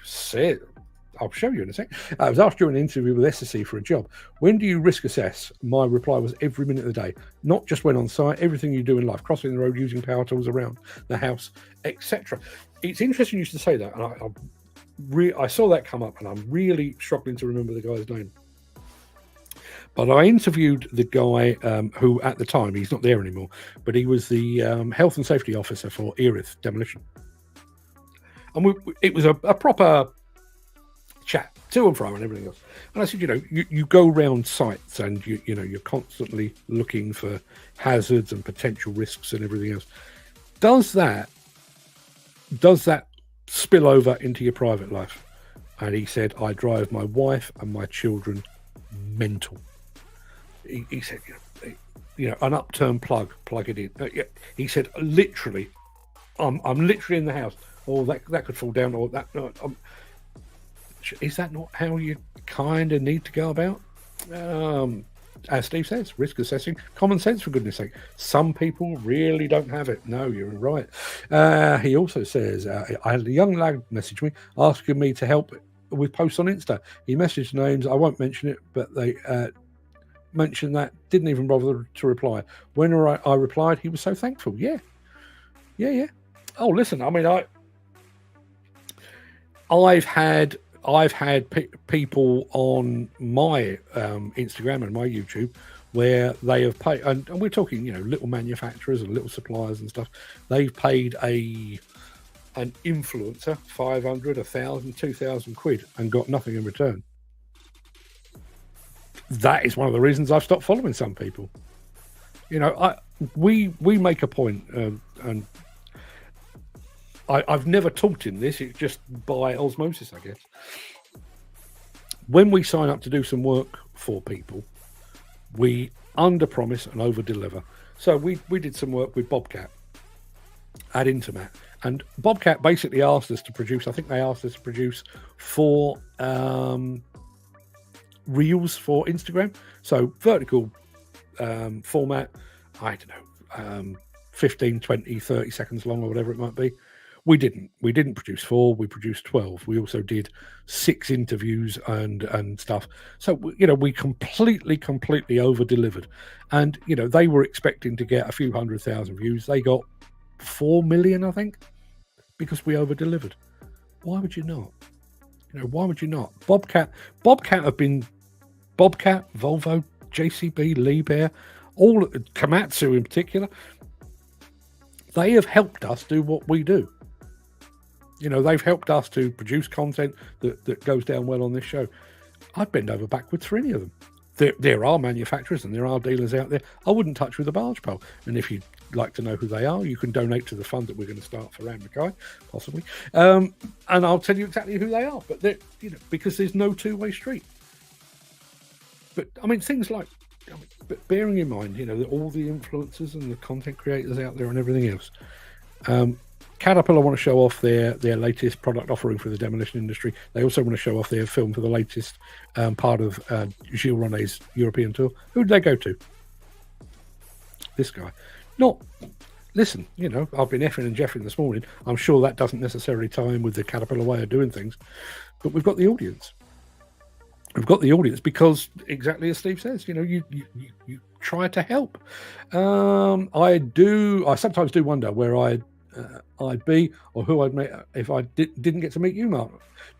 Speaker 2: I'll show you in a sec. I was asked during an interview with SSE for a job. When do you risk assess? My reply was every minute of the day, not just when on site, everything you do in life, crossing the road, using power tools around the house, etc. It's interesting you should say that. And I saw that come up and I'm really struggling to remember the guy's name. But I interviewed the guy who, at the time, he's not there anymore, but he was the health and safety officer for Erith Demolition. And it was a proper chat, to and fro and everything else. And I said, you go around sites and you're constantly looking for hazards and potential risks and everything else. Does that spill over into your private life? And he said, I drive my wife and my children mental. He said, an upturned plug it in. He said, literally, I'm literally in the house. Oh, that could fall down. Or that. Is that not how you kind of need to go about? As Steve says, risk assessing, common sense, for goodness sake. Some people really don't have it. No, you're right. He also says, I had a young lad message me asking me to help with posts on Insta. He messaged names. I won't mention it, but they mentioned that, didn't even bother to reply. When I replied, he was so thankful. Yeah. Oh, listen, I mean, I've had people on my Instagram and my YouTube where they have paid, and we're talking, little manufacturers and little suppliers and stuff. They've paid an influencer 500, 1,000, 2,000 quid and got nothing in return. That is one of the reasons I've stopped following some people. We make a point, and I've never taught him this. It's just by osmosis, I guess. When we sign up to do some work for people, we under-promise and over-deliver. So we did some work with Bobcat at Intermat, and Bobcat basically asked us to produce, I think they asked us to produce 4 reels for Instagram. So vertical format, I don't know, 15, 20, 30 seconds long or whatever it might be. We didn't produce 4, we produced 12. We also did 6 interviews and stuff. So, we completely over-delivered. And, they were expecting to get a few 100,000 views. They got 4 million, I think, because we over-delivered. Why would you not? Why would you not? Bobcat have been... Bobcat, Volvo, JCB, Liebherr, all Komatsu in particular, they have helped us do what we do. They've helped us to produce content that goes down well on this show. I'd bend over backwards for any of them. There are manufacturers and there are dealers out there I wouldn't touch with a barge pole. And if you'd like to know who they are, you can donate to the fund that we're going to start for Anne Mackay, possibly. And I'll tell you exactly who they are. But because there's no two-way street. But I mean, things like, but bearing in mind, all the influencers and the content creators out there and everything else. Caterpillar want to show off their latest product offering for the demolition industry. They also want to show off their film for the latest part of Gilles Ronet's European tour. Who did they go to? This guy. Listen, I've been effing and jeffing this morning. I'm sure that doesn't necessarily tie in with the Caterpillar way of doing things, but we've got the audience. We've got the audience because, exactly as Steve says, you try to help. I sometimes do wonder where I'd be or who I'd meet if I didn't get to meet you, Mark.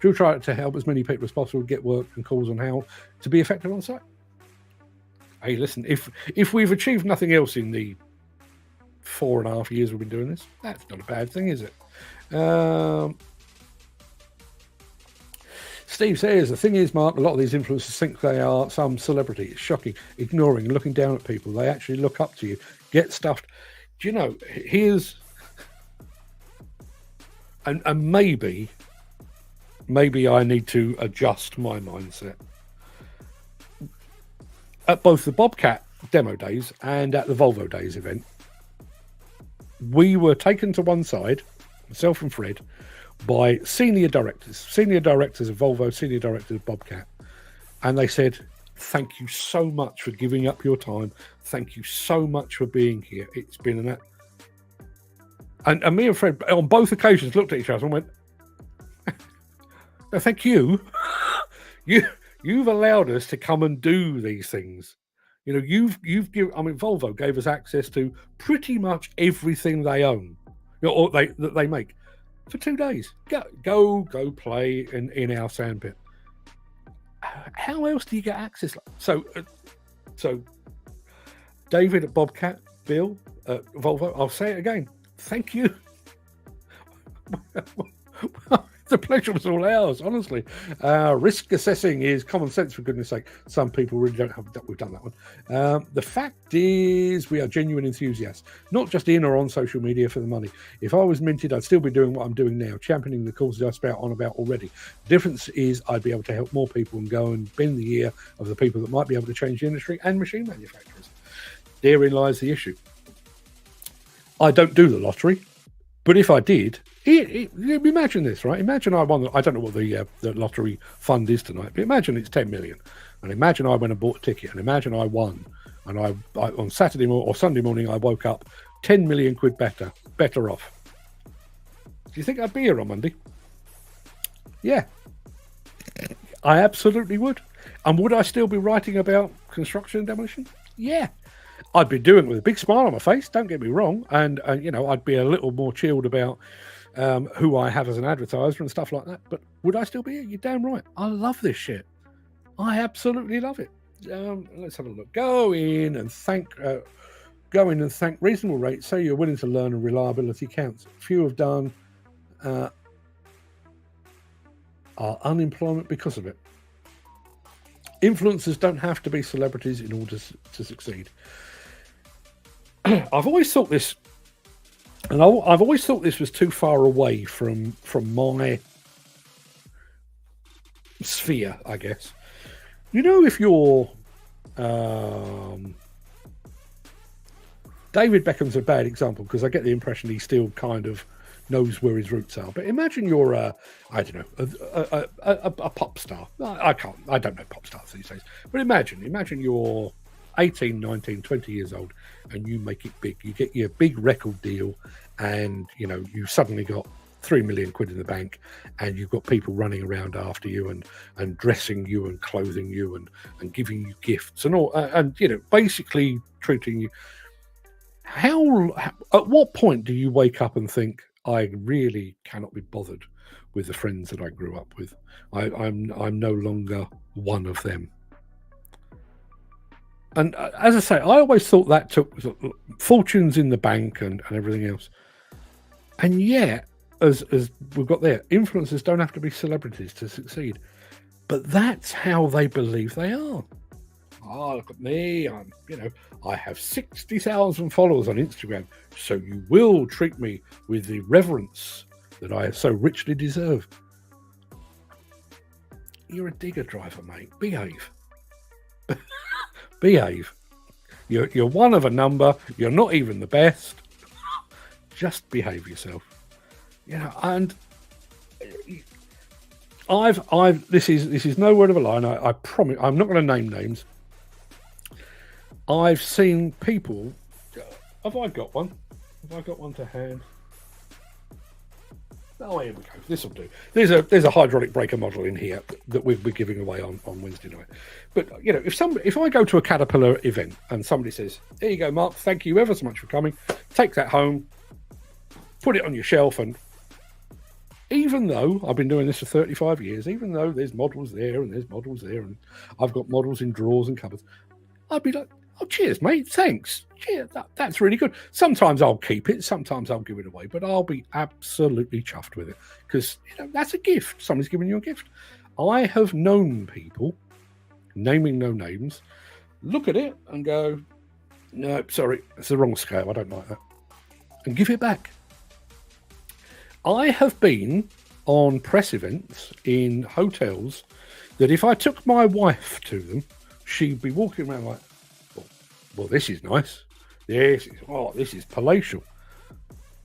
Speaker 2: Do try to help as many people as possible get work and calls on how to be effective on site. Hey, listen, if we've achieved nothing else in the 4.5 years we've been doing this, that's not a bad thing, is it? Steve says, the thing is, Mark, a lot of these influencers think they are some celebrity. It's shocking, ignoring, looking down at people. They actually look up to you, get stuffed. Do you know, here's... And maybe I need to adjust my mindset. At both the Bobcat demo days and at the Volvo Days event, we were taken to one side, myself and Fred, by senior directors of Volvo, senior directors of Bobcat. And they said, thank you so much for giving up your time. Thank you so much for being here. It's been an... And me and Fred, on both occasions, looked at each other and went, no, thank you. You've allowed us to come and do these things. You've given... I mean, Volvo gave us access to pretty much everything they own, or that they make. For 2 days, go play in our sandpit. How else do you get access? So David at Bobcat, Bill at Volvo. I'll say it again. Thank you. The pleasure was all ours, honestly. Risk assessing is common sense, for goodness sake. Some people really don't have that. We've done that one. The fact is, we are genuine enthusiasts, not just in or on social media for the money. If I was minted, I'd still be doing what I'm doing now, championing the causes I spout on about already. The difference is I'd be able to help more people and go and bend the ear of the people that might be able to change the industry and machine manufacturers. Therein lies the issue. I don't do the lottery, but if I did... imagine this, right? Imagine I won. I don't know what the lottery fund is tonight, but imagine it's 10 million. And imagine I went and bought a ticket, and imagine I won. And I on Saturday or Sunday morning, I woke up 10 million quid better off. Do you think I'd be here on Monday? Yeah, I absolutely would. And would I still be writing about construction and demolition? Yeah. I'd be doing it with a big smile on my face, don't get me wrong. And I'd be a little more chilled about who I have as an advertiser and stuff like that. But would I still be here? You're damn right. I love this shit. I absolutely love it. Let's have a look. Go in and thank reasonable rates. Say you're willing to learn and reliability counts. Few have done are unemployment because of it. Influencers don't have to be celebrities in order to succeed. I've always thought this, and I've always thought this was too far away from my sphere, I guess. If you're David Beckham's a bad example because I get the impression he still kind of knows where his roots are. But imagine you're a pop star. I don't know pop stars these days, but imagine you're 18, 19, 20 years old, and you make it big. You get your big record deal, and you suddenly got 3 million quid in the bank, and you've got people running around after you and dressing you and clothing you and giving you gifts and all, and basically treating you. At what point do you wake up and think, I really cannot be bothered with the friends that I grew up with? I'm no longer one of them. And as I say, I always thought that took fortunes in the bank and everything else. And yet, as we've got there, influencers don't have to be celebrities to succeed. But that's how they believe they are. Oh, look at me. I have 60,000 followers on Instagram, so you will treat me with the reverence that I so richly deserve. You're a digger driver, mate. Behave. Behave. You're one of a number. You're not even the best. Just behave yourself. And this is no word of a lie. And I promise I'm not going to name names. I've seen people. Have I got one? Have I got one to hand? Oh, here we go. This will do. There's a hydraulic breaker model in here that we're giving away on Wednesday night. But if I go to a Caterpillar event and somebody says, "Here you go, Mark. Thank you ever so much for coming. Take that home, put it on your shelf," and even though I've been doing this for 35 years, even though there's models there and there's models there, and I've got models in drawers and cupboards, I'd be like, "Oh, cheers, mate. Thanks. Cheers. That's really good." Sometimes I'll keep it. Sometimes I'll give it away. But I'll be absolutely chuffed with it because, that's a gift. Somebody's giving you a gift. I have known people, naming no names, look at it and go, "No, sorry, it's the wrong scale. I don't like that," and give it back. I have been on press events in hotels that if I took my wife to them, she'd be walking around like, "Well, this is nice. This is palatial."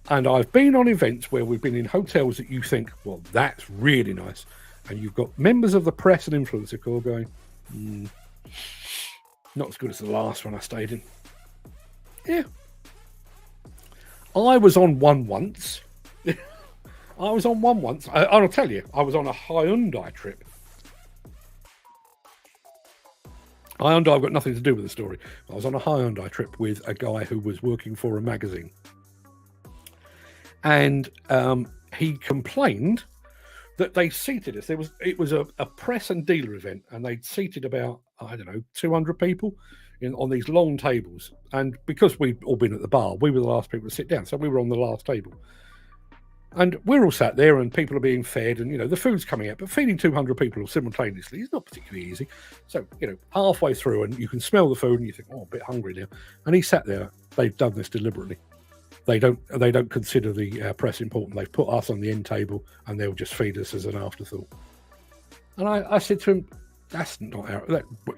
Speaker 2: And I've been on events where we've been in hotels that you think, "Well, that's really nice." And you've got members of the press and influencer corps going, "Not as good as the last one I stayed in." Yeah. I was on one once. I'll tell you, I was on a Hyundai trip. Hyundai, I've got nothing to do with the story. I was on a Hyundai trip with a guy who was working for a magazine. And he complained that they seated us. It was a press and dealer event, and they'd seated about, 200 people on these long tables. And because we'd all been at the bar, we were the last people to sit down. So we were on the last table. And we're all sat there and people are being fed and, the food's coming out. But feeding 200 people simultaneously is not particularly easy. So, halfway through and you can smell the food and you think, "Oh, I'm a bit hungry now." And he sat there. They've done this deliberately. They don't consider the press important. They've put us on the end table and they'll just feed us as an afterthought. And I said to him, "That's not our,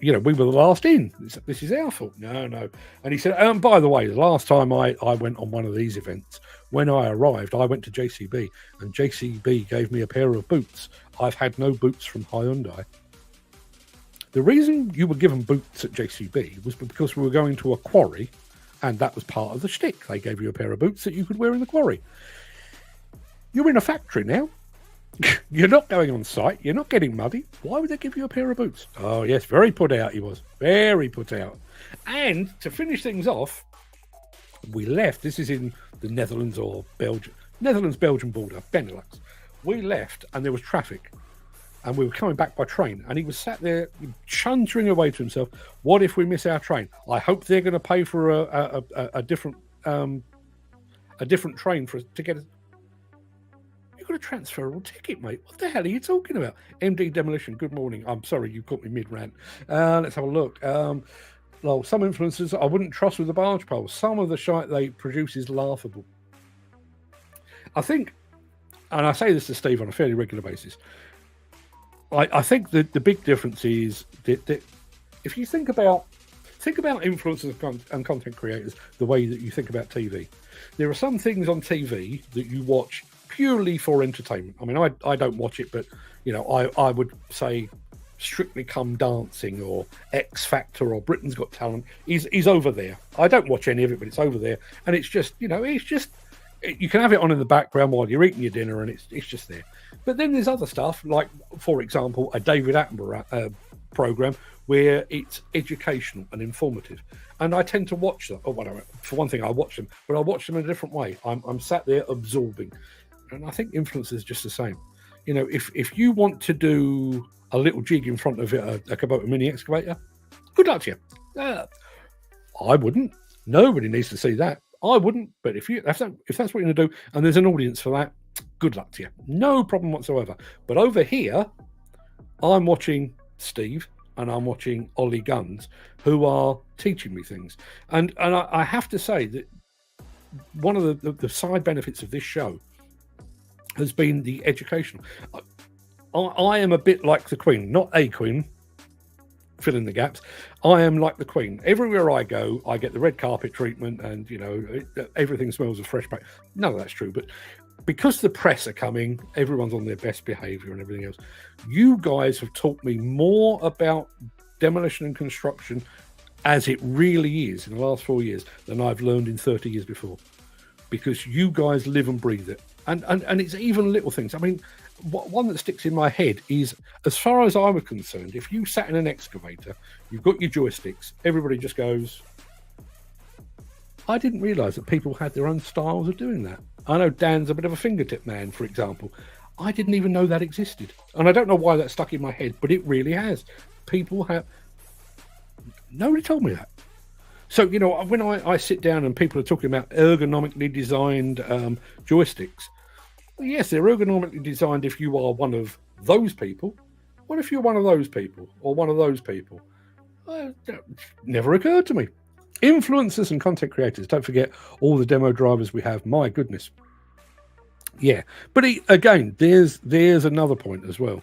Speaker 2: we were the last in. This is our fault." No. And he said, "By the way, the last time I went on one of these events, when I arrived, I went to JCB and JCB gave me a pair of boots. I've had no boots from Hyundai." The reason you were given boots at JCB was because we were going to a quarry, and that was part of the shtick. They gave you a pair of boots that you could wear in the quarry. You're in a factory now. You're not going on site. You're not getting muddy. Why would they give you a pair of boots? Oh, yes, very put out he was. Very put out. And to finish things off, we left. This is in the Netherlands or Belgium. Netherlands-Belgium border, Benelux. We left and there was traffic. And we were coming back by train. And he was sat there chuntering away to himself. What if we miss our train? I hope they're going to pay for a different train for us to get us. You've got a transferable ticket, mate. What the hell are you talking about? MD Demolition, good morning. I'm sorry, you caught me mid-rant. Let's have a look. Well, some influencers I wouldn't trust with the barge pole. Some of the shite they produce is laughable. I think, and I say this to Steve on a fairly regular basis, I think that the big difference is that if you think about influencers and content creators the way that you think about TV, there are some things on TV that you watch purely for entertainment. I mean, I don't watch it, but I would say Strictly Come Dancing or X Factor or Britain's Got Talent is over there. I don't watch any of it, but it's over there, and it's just, you know, it's just, you can have it on in the background while you're eating your dinner, and it's just there. But then there's other stuff, like, for example, a David Attenborough program where it's educational and informative, and I tend to watch them. Oh, well, for one thing, I watch them, but I watch them in a different way. I'm sat there absorbing, and I think influencers is just the same. You know, if you want to do a little jig in front of a Kubota mini excavator, good luck to you. I wouldn't. Nobody needs to see that. I wouldn't. But if that's what you're going to do, and there's an audience for that, good luck to you. No problem whatsoever. But over here, I'm watching Steve and I'm watching Ollie Guns, who are teaching me things. And I have to say that one of the side benefits of this show has been the educational. I am a bit like the Queen, not a Queen, fill in the gaps. I am like the Queen. Everywhere I go, I get the red carpet treatment, and, you know, everything smells of fresh paint. None of that's true, but because the press are coming, everyone's on their best behaviour and everything else. You guys have taught me more about demolition and construction as it really is in the last 4 years than I've learned in 30 years before, because you guys live and breathe it. And it's even little things. I mean, one that sticks in my head is, as far as I was concerned, if you sat in an excavator, you've got your joysticks, everybody just goes, I didn't realise that people had their own styles of doing that. I know Dan's a bit of a fingertip man, for example. I didn't even know that existed. And I don't know why that stuck in my head, but it really has. People have... Nobody told me that. So, you know, when I sit down and people are talking about ergonomically designed joysticks, well, yes, they're ergonomically designed if you are one of those people. What if you're one of those people or one of those people? That never occurred to me. Influencers and content creators, don't forget all the demo drivers we have. My goodness. Yeah, but again, there's another point as well.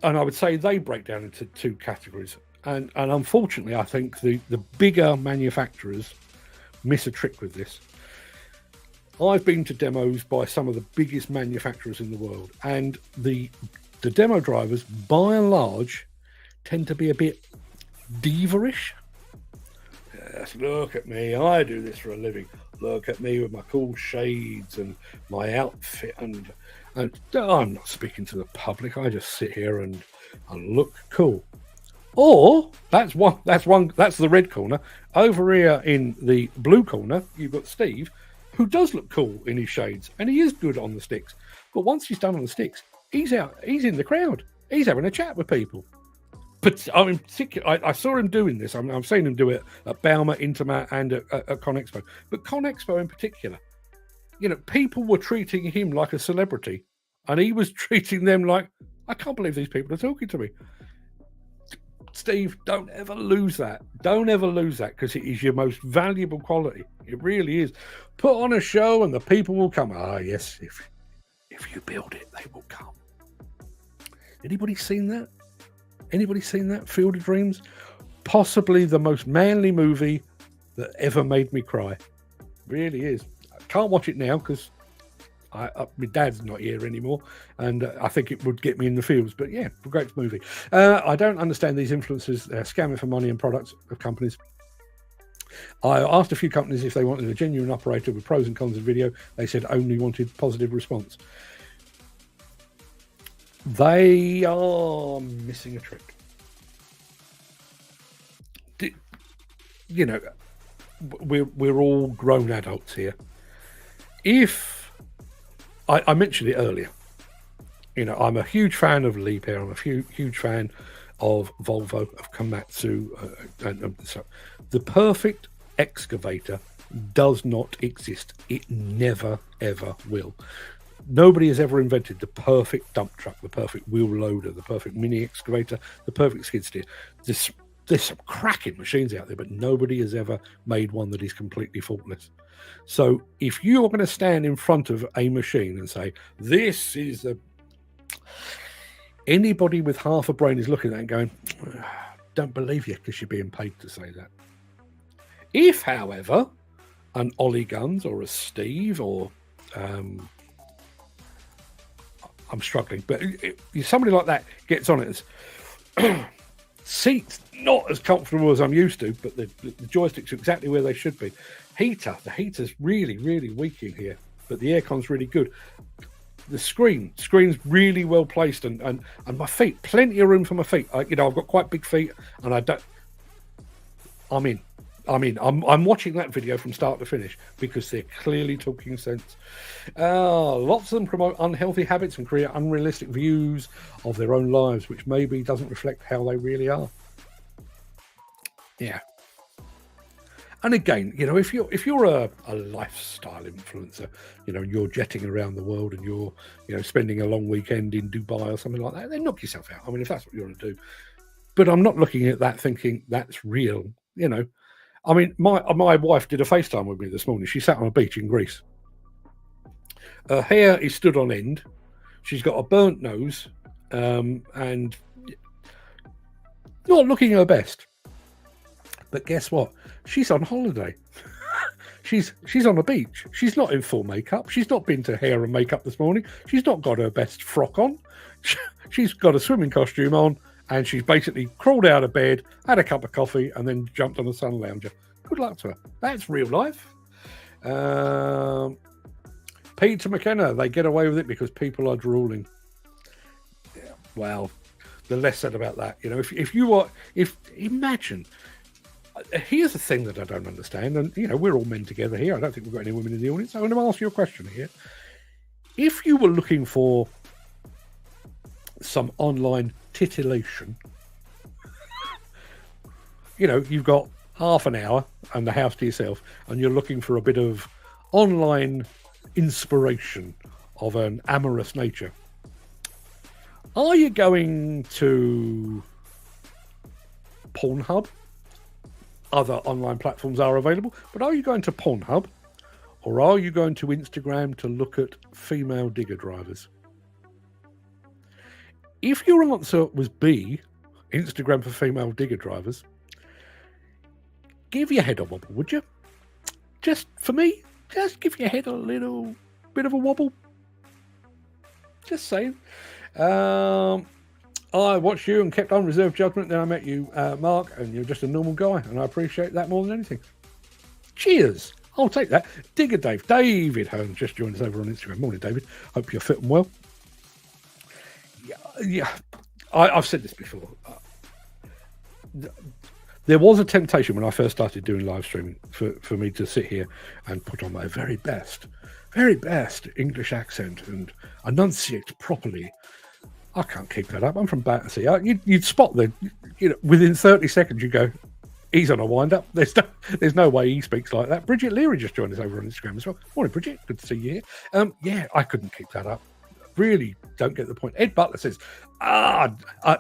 Speaker 2: And I would say they break down into two categories. And unfortunately, I think the bigger manufacturers miss a trick with this. I've been to demos by some of the biggest manufacturers in the world, and the demo drivers, by and large, tend to be a bit diva-ish. Yes, look at me, I do this for a living. Look at me with my cool shades and my outfit, and I'm not speaking to the public. I just sit here and look cool. Or that's the red corner. Over here in the blue corner, you've got Steve, who does look cool in his shades, and he is good on the sticks. But once he's done on the sticks, he's in the crowd. He's having a chat with people. But I mean, I saw him doing this. I've seen him do it at Bauma, Intermat, and at ConExpo. But ConExpo in particular, you know, people were treating him like a celebrity, and he was treating them like, I can't believe these people are talking to me. Steve, don't ever lose that. Don't ever lose that, because it is your most valuable quality. It really is. Put on a show and the people will come. Ah, yes, if you build it, they will come. Anybody seen that? Anybody seen that? Field of Dreams? Possibly the most manly movie that ever made me cry. Really is. I can't watch it now because my dad's not here anymore, and I think it would get me in the fields. But yeah, a great movie. I don't understand these influencers scamming for money and products of companies. I asked a few companies if they wanted a genuine operator with pros and cons of video. They said only wanted positive response. They are missing a trick. You know, we're all grown adults here. If I mentioned it earlier, you know, I'm a huge fan of Liebherr. I'm a huge fan of Volvo, of Komatsu, and so the perfect excavator does not exist. It never ever will. Nobody has ever invented the perfect dump truck, the perfect wheel loader, the perfect mini excavator, the perfect skid steer. There's some cracking machines out there, but nobody has ever made one that is completely faultless. So if you're going to stand in front of a machine and say, this is anybody with half a brain is looking at that and going, don't believe you, because you're being paid to say that. If, however, an Ollie Guns or a Steve or I'm struggling. But somebody like that gets on it. Seats not as comfortable as I'm used to, but the joysticks are exactly where they should be. The heater's really, really weak in here, but the aircon's really good. The screen's really well placed, and my feet, plenty of room for my feet. I've got quite big feet, and I'm in. I'm watching that video from start to finish because they're clearly talking sense. Lots of them promote unhealthy habits and create unrealistic views of their own lives, which maybe doesn't reflect how they really are. Yeah. And again, if you're a lifestyle influencer, you're jetting around the world and you're spending a long weekend in Dubai or something like that, then knock yourself out. I mean, if that's what you want to do. But I'm not looking at that thinking that's real. I mean, my wife did a FaceTime with me this morning. She sat on a beach in Greece. Her hair is stood on end. She's got a burnt nose, and not looking her best. But guess what? She's on holiday. She's on a beach. She's not in full makeup. She's not been to hair and makeup this morning. She's not got her best frock on. She's got a swimming costume on, and she's basically crawled out of bed, had a cup of coffee, and then jumped on a sun lounger. Good luck to her. That's real life. Peter McKenna, they get away with it because people are drooling. Yeah, well, the less said about that. Imagine. Here's the thing that I don't understand, and we're all men together here. I don't think we've got any women in the audience. I'm going to ask you a question here. If you were looking for some online titillation, you've got half an hour and the house to yourself, and you're looking for a bit of online inspiration of an amorous nature, are you going to Pornhub? Other online platforms are available, but are you going to Pornhub, or are you going to Instagram to look at female digger drivers? If your answer was B, Instagram for female digger drivers, give your head a wobble, would you? Just for me, just give your head a little bit of a wobble. Just saying. I watched you and kept unreserved judgment. Then I met you, Mark, and you're just a normal guy, and I appreciate that more than anything. Cheers. I'll take that. Digger Dave. David Hearn just joined us over on Instagram. Morning, David. Hope you're fit and well. Yeah. I've said this before. There was a temptation when I first started doing live streaming for me to sit here and put on my very best English accent and enunciate properly. I can't keep that up. I'm from Battersea. You'd spot within 30 seconds you go, he's on a wind-up. There's no way he speaks like that. Bridget Leary just joined us over on Instagram as well. Morning, Bridget. Good to see you here. Yeah, I couldn't keep that up. Really don't get the point. Ed Butler says,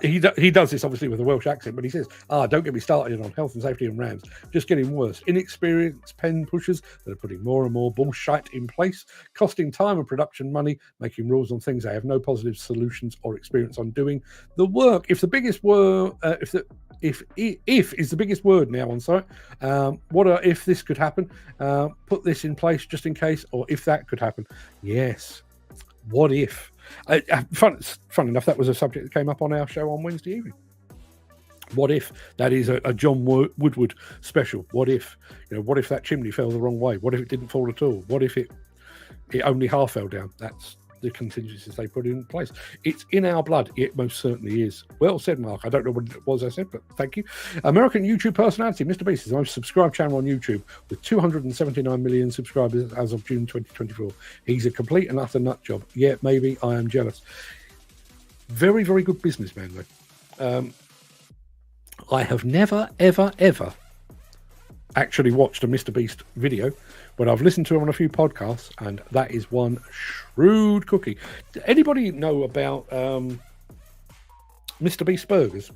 Speaker 2: he does this obviously with a Welsh accent, but he says, don't get me started on health and safety and RAMs. Just getting worse. Inexperienced pen pushers that are putting more and more bullshit in place, costing time and production money, making rules on things they have no positive solutions or experience on doing. The work, if the biggest word, if is the biggest word now on site, if this could happen, put this in place just in case, or if that could happen. Yes. What if? Fun enough, that was a subject that came up on our show on Wednesday evening. What if that is a John Woodward special? What if that chimney fell the wrong way? What if it didn't fall at all? What if it only half fell down? That's the contingencies they put in place. It's in our blood. It most certainly is. Well said, Mark. I don't know what it was I said, but thank you. American YouTube personality, Mr. Beast, is my subscribed channel on YouTube with 279 million subscribers as of June 2024. He's a complete and utter nut job. Yeah, maybe I am jealous. Very, very good businessman, though. I have never, ever, ever actually watched a Mr. Beast video, but I've listened to him on a few podcasts, and that is one shrewd cookie. Anybody know about Mr. Beast burgers?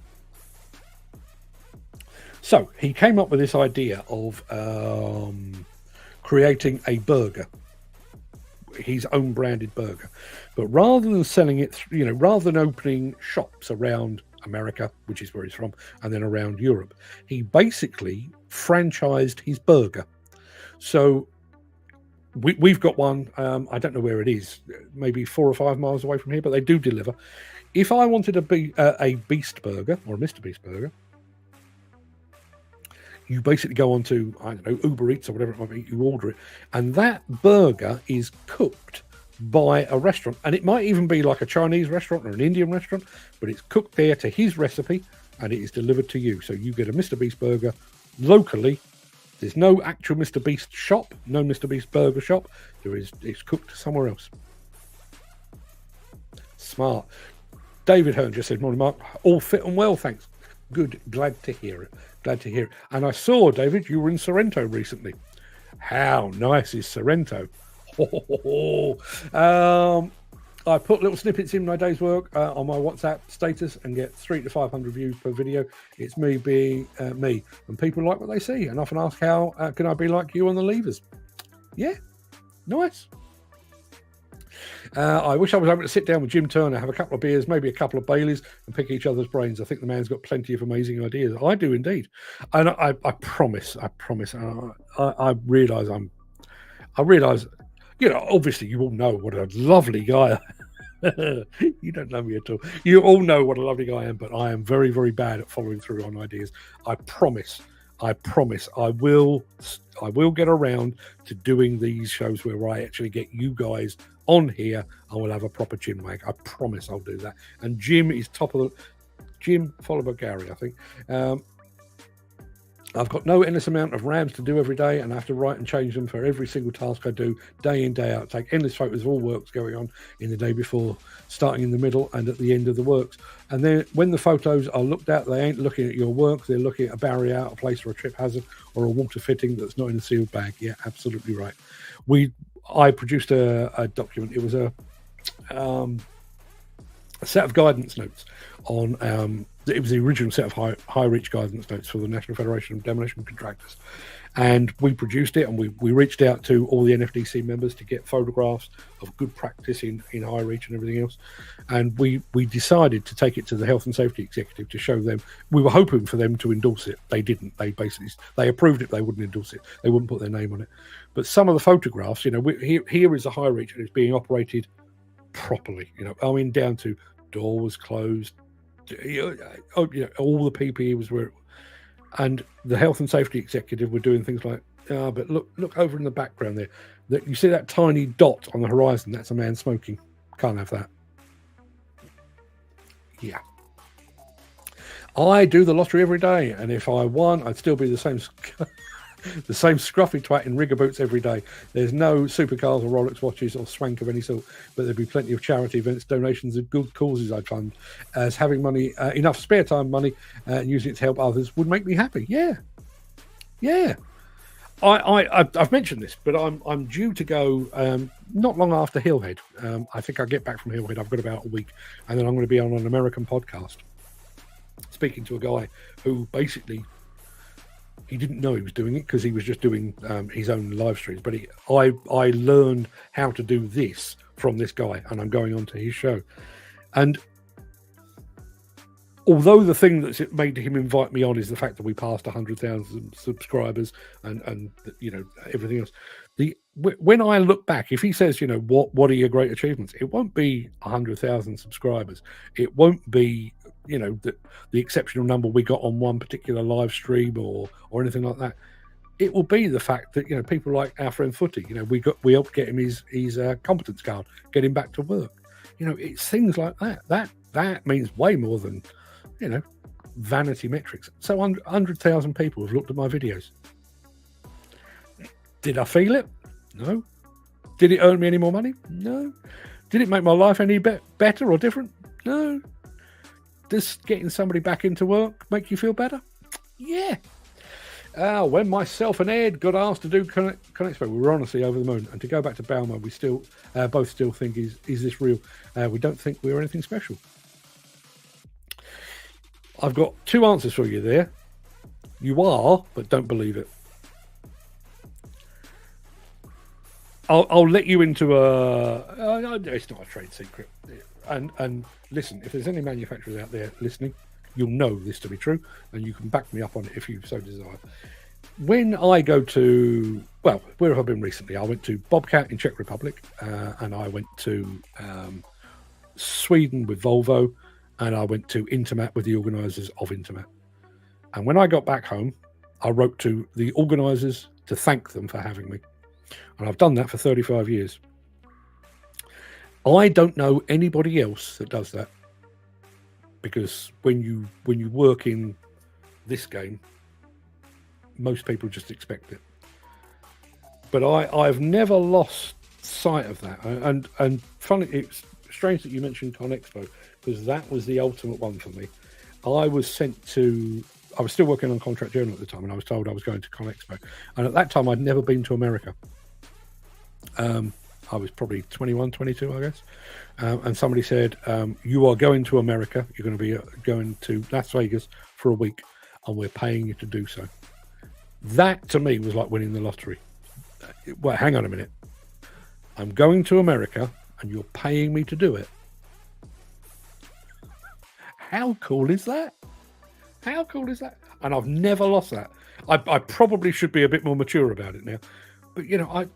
Speaker 2: So he came up with this idea of creating a burger, his own branded burger, but rather than selling it, rather than opening shops around America, which is where he's from, and then around Europe, he basically franchised his burger. So we've got one. I don't know where it is, maybe 4 or 5 miles away from here, but they do deliver. If I wanted a Beast Burger or a Mr. Beast Burger, you basically go onto, I don't know, Uber Eats or whatever it might be, you order it, and that burger is cooked by a restaurant, and it might even be like a Chinese restaurant or an Indian restaurant, but it's cooked there to his recipe, and it is delivered to you. So you get a Mr. Beast Burger locally. There's no actual Mr. Beast shop, no Mr. Beast Burger shop. It's cooked somewhere else. Smart. David Hearn just said, morning, Mark. All fit and well, thanks. Good. Glad to hear it. Glad to hear it. And I saw, David, you were in Sorrento recently. How nice is Sorrento? I put little snippets in my day's work on my WhatsApp status and get 300 to 500 views per video. It's me being me. And people like what they see and often ask, how can I be like you on the levers? Yeah, nice. I wish I was able to sit down with Jim Turner, have a couple of beers, maybe a couple of Baileys, and pick each other's brains. I think the man's got plenty of amazing ideas. I do indeed. And I promise, I realise you know, obviously you all know what a lovely guy. You don't know me at all. You all know what a lovely guy I am, but I am very, very bad at following through on ideas. I promise I will get around to doing these shows where I actually get you guys on here. I will have a proper Jim wag. I promise I'll do that. And Jim is Jim followed by Gary, I think. I've got no endless amount of RAMs to do every day, and I have to write and change them for every single task I do, day in, day out. Take endless photos of all works going on in the day before, starting in the middle and at the end of the works. And then when the photos are looked at, they ain't looking at your work, they're looking at a barrier out of place or a trip hazard or a water fitting that's not in a sealed bag. Yeah, absolutely right. I produced a document. It was a set of guidance notes on it was the original set of high reach guidance notes for the National Federation of Demolition Contractors, and we produced it, and we reached out to all the NFDC members to get photographs of good practice in high reach and everything else, and we decided to take it to the Health and Safety Executive to show them. We were hoping for them to endorse it. They didn't. They approved it. They wouldn't endorse it. They wouldn't put their name on it. But some of the photographs, you know, here is a high reach, and it's being operated properly. You know, I mean, down to door was closed, you know, all the PPE was where, and the Health and Safety Executive were doing things like, but look over in the background there, that you see that tiny dot on the horizon, that's a man smoking. Can't have that. Yeah, I do the lottery every day, and if I won, I'd still be the same the same scruffy twat in rigger boots every day. There's no supercars or Rolex watches or swank of any sort, but there'd be plenty of charity events, donations of good causes I'd fund, as having money, enough spare time money, and using it to help others would make me happy. Yeah. I've mentioned this, but I'm due to go not long after Hillhead. I think I'll get back from Hillhead. I've got about a week, and then I'm going to be on an American podcast speaking to a guy who basically, he didn't know he was doing it because he was just doing his own live streams. But I learned how to do this from this guy, and I'm going on to his show. And although the thing that's made him invite me on is the fact that we passed 100,000 subscribers and you know, everything else, when I look back, if he says, you know, what are your great achievements, it won't be 100,000 subscribers. It won't be, you know, the exceptional number we got on one particular live stream or anything like that. It will be the fact that, you know, people like our friend Footy, you know, we helped get him his competence card, get him back to work. You know, it's things like that. That means way more than, you know, vanity metrics. So 100,000 people have looked at my videos. Did I feel it? No. Did it earn me any more money? No. Did it make my life any better or different? No. Does getting somebody back into work make you feel better? Yeah. When myself and Ed got asked to do Connect, we were honestly over the moon. And to go back to Balmer, we still both still think, is this real? We don't think we're anything special. I've got two answers for you there. You are, but don't believe it. I'll let you into it's not a trade secret. And listen, if there's any manufacturers out there listening, you'll know this to be true, and you can back me up on it if you so desire. when I go to, well, where have I been recently? I went to Bobcat in Czech Republic, and I went to Sweden with Volvo, and I went to Intermat with the organisers of Intermat. And when I got back home, I wrote to the organisers to thank them for having me. And I've done that for 35 years. I don't know anybody else that does that, because when you work in this game, most people just expect it. But I've never lost sight of that. And funny, it's strange that you mentioned Con Expo, because that was the ultimate one for me. I was still working on Contract Journal at the time, and I was told I was going to Con Expo. And at that time, I'd never been to America. I was probably 21, 22, I guess. And somebody said, you are going to America. You're going to be going to Las Vegas for a week, and we're paying you to do so. That, to me, was like winning the lottery. Well, hang on a minute. I'm going to America, and you're paying me to do it. How cool is that? How cool is that? And I've never lost that. I probably should be a bit more mature about it now. But, you know,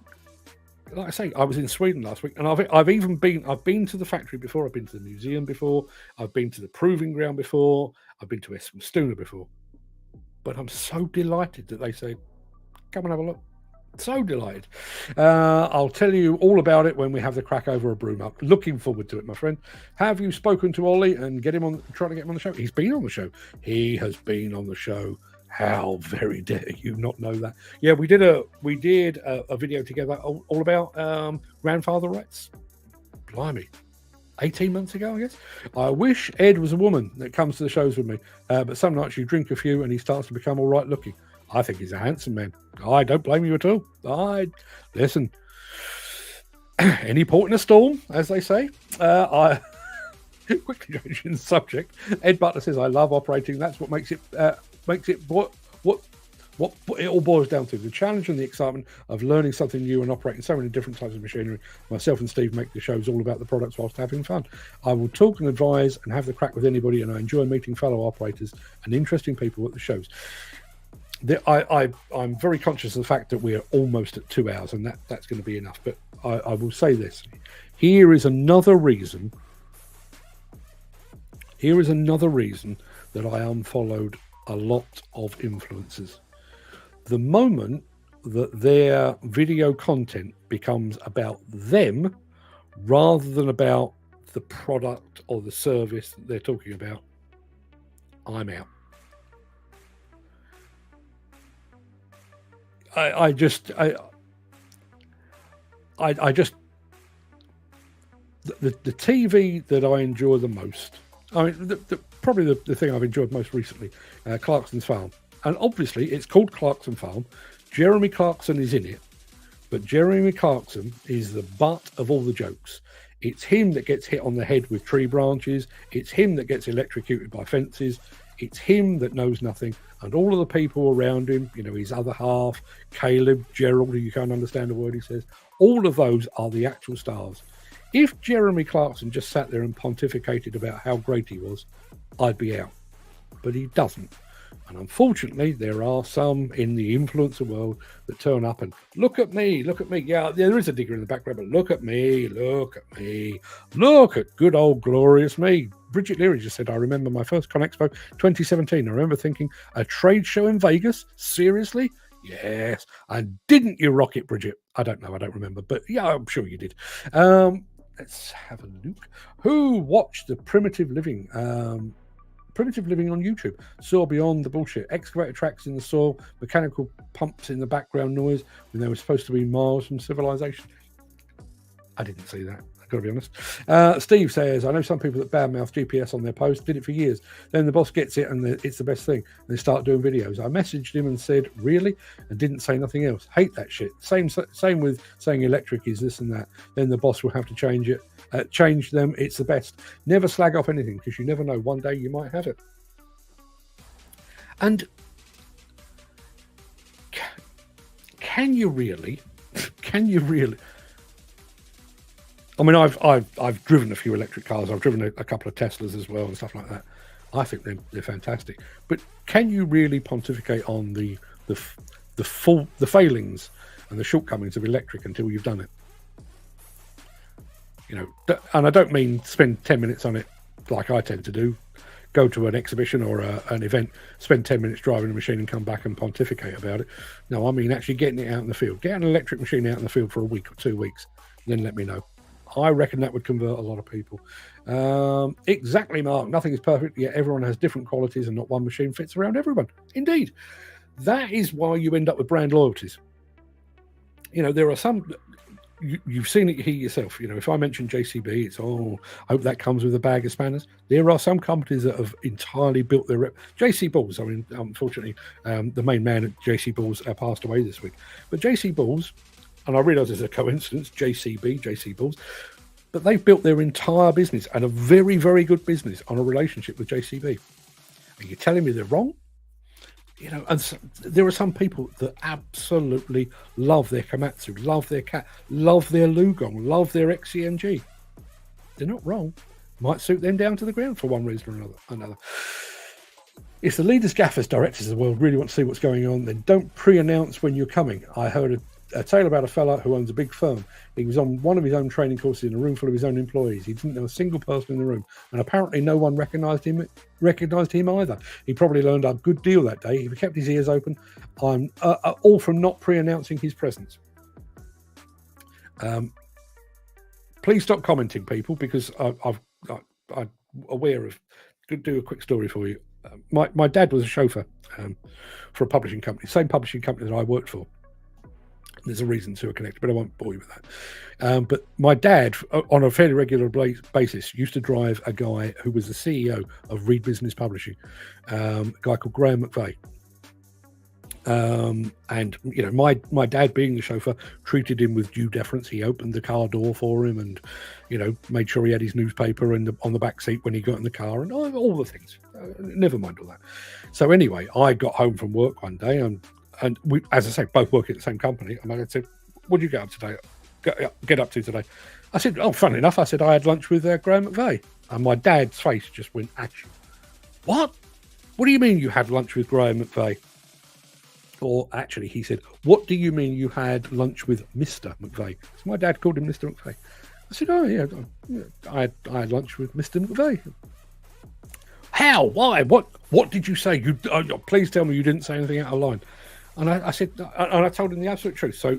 Speaker 2: like I say, I was in Sweden last week, and I've been to the factory before, I've been to the museum before, I've been to the proving ground before, I've been to Eskilstuna before. But I'm so delighted that they say, come and have a look. So delighted. I'll tell you all about it when we have the crack over a broom up. Looking forward to it, my friend. Have you spoken to Ollie and trying to get him on the show? He's been on the show. He has been on the show. How very dare you not know that? Yeah, we did a video together all about grandfather rights. Blimey. 18 months ago, I guess. I wish Ed was a woman that comes to the shows with me. But some nights you drink a few and he starts to become all right looking. I think he's a handsome man. I don't blame you at all. Listen, any port in a storm, as they say. I quickly changing the subject. Ed Butler says, I love operating. That's what makes it what it all boils down to. The challenge and the excitement of learning something new and operating so many different types of machinery. Myself and Steve make the shows all about the products whilst having fun. I will talk and advise and have the crack with anybody, and I enjoy meeting fellow operators and interesting people at the shows. I'm very conscious of the fact that we're almost at 2 hours, and that's going to be enough. But I will say this. Here is another reason that I unfollowed a lot of influencers. The moment that their video content becomes about them rather than about the product or the service that they're talking about, I'm out. I just the TV that I enjoy the most. I mean, probably the thing I've enjoyed most recently, Clarkson's Farm. And obviously, it's called Clarkson Farm. Jeremy Clarkson is in it. But Jeremy Clarkson is the butt of all the jokes. It's him that gets hit on the head with tree branches. It's him that gets electrocuted by fences. It's him that knows nothing. And all of the people around him, you know, his other half, Caleb, Gerald, who you can't understand a word he says, all of those are the actual stars. If Jeremy Clarkson just sat there and pontificated about how great he was, I'd be out. But he doesn't. And unfortunately, there are some in the influencer world that turn up and look at me. Yeah, there is a digger in the background, but look at me. Look at good old glorious me. Bridget Leary just said, I remember my first Con Expo 2017. I remember thinking, a trade show in Vegas? Seriously? Yes. And didn't you rock it, Bridget? I don't know. I don't remember. But yeah, I'm sure you did. Let's have a look. Who watched the Primitive Living on YouTube? Saw beyond the bullshit. Excavator tracks in the soil, mechanical pumps in the background noise when they were supposed to be miles from civilization. I didn't see that. I've got to be honest. Steve says, I know some people that badmouth GPS on their posts, did it for years. Then the boss gets it and it's the best thing. And they start doing videos. I messaged him and said, really? And didn't say nothing else. Hate that shit. Same with saying electric is this and that. Then the boss will have to change it. Change them. It's the best. Never slag off anything because you never know. One day you might have it. And can you really? I mean, I've driven a few electric cars. I've driven a couple of Teslas as well and stuff like that. I think they're fantastic. But can you really pontificate on the the failings and the shortcomings of electric until you've done it. And I don't mean spend 10 minutes on it like I tend to do. Go to an exhibition or an event, spend 10 minutes driving a machine and come back and pontificate about it. No, I mean actually getting it out in the field. Get an electric machine out in the field for a week or 2 weeks, then let me know. I reckon that would convert a lot of people. Exactly, Mark. Nothing is perfect, yet everyone has different qualities and not one machine fits around everyone. Indeed. That is why you end up with brand loyalties. There are some... You've seen it here yourself. If I mention JCB, it's, I hope that comes with a bag of spanners. There are some companies that have entirely built their rep. JC Balls, I mean, unfortunately, the main man at JC Balls passed away this week. But JC Balls, and I realise it's a coincidence, JC Balls, but they've built their entire business, and a very, very good business, on a relationship with JCB. Are you telling me they're wrong? And there are some people that absolutely love their Komatsu, love their Cat, love their Lugong, love their XCMG. They're not wrong. Might suit them down to the ground for one reason or another. If the leaders, gaffers, directors of the world really want to see what's going on, then don't pre-announce when you're coming. I heard a tale about a fella who owns a big firm. He was on one of his own training courses in a room full of his own employees. He didn't know a single person in the room, and apparently no one recognised him either. He probably learned a good deal that day. He kept his ears open. I'm all from not pre-announcing his presence. Please stop commenting, people, because I'm aware of. Could do a quick story for you. My dad was a chauffeur for a publishing company, same publishing company that I worked for. There's a reason to a connected, but I won't bore you with that. But my dad, on a fairly regular basis, used to drive a guy who was the CEO of Reed Business Publishing, a guy called Graham McVeigh. And my dad, being the chauffeur, treated him with due deference. He opened the car door for him, and made sure he had his newspaper on the back seat when he got in the car, and all the things. Never mind all that. So anyway, I got home from work one day, and we, as I say, both work at the same company. And I said, "What did you get up to today?" I said, "Oh, funny enough," I said, "I had lunch with Graham McVeigh." And my dad's face just went action. What? What do you mean you had lunch with Graham McVeigh? Or actually, he said, "What do you mean you had lunch with Mr. McVeigh?" So my dad called him Mr. McVeigh. I said, "Oh yeah, I had lunch with Mr. McVeigh." How? Why? What did you say? Please tell me you didn't say anything out of line. And I said, and I told him the absolute truth. So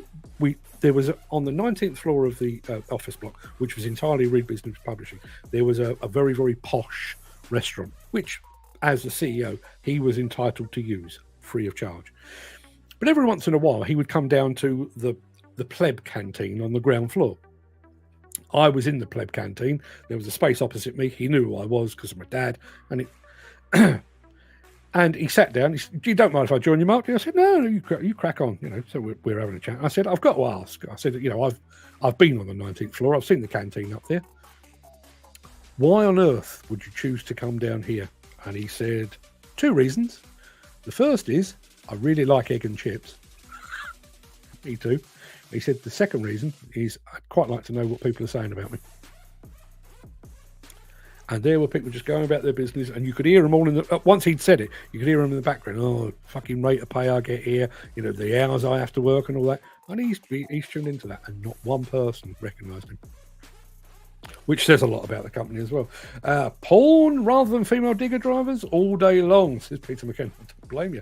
Speaker 2: there was on the 19th floor of the office block, which was entirely Reed Business Publishing, there was a very, very posh restaurant, which, as the CEO, he was entitled to use free of charge. But every once in a while, he would come down to the pleb canteen on the ground floor. I was in the pleb canteen. There was a space opposite me. He knew who I was because of my dad, and it. And he sat down. He said, "You don't mind if I join you, Mark?" I said, "No, you crack on." So we're having a chat. I said, "I've got to ask." I said, I've been on the 19th floor. I've seen the canteen up there. Why on earth would you choose to come down here? And he said, 2 reasons. The first is I really like egg and chips. Me too. He said the second reason is I'd quite like to know what people are saying about me. And there were people just going about their business, and you could hear them all once he'd said it, you could hear them in the background. "Oh, fucking rate of pay I get here, the hours I have to work and all that." And he's tuned into that, and not one person recognised him. Which says a lot about the company as well. Porn rather than female digger drivers all day long, says Peter McKenna. I don't blame you.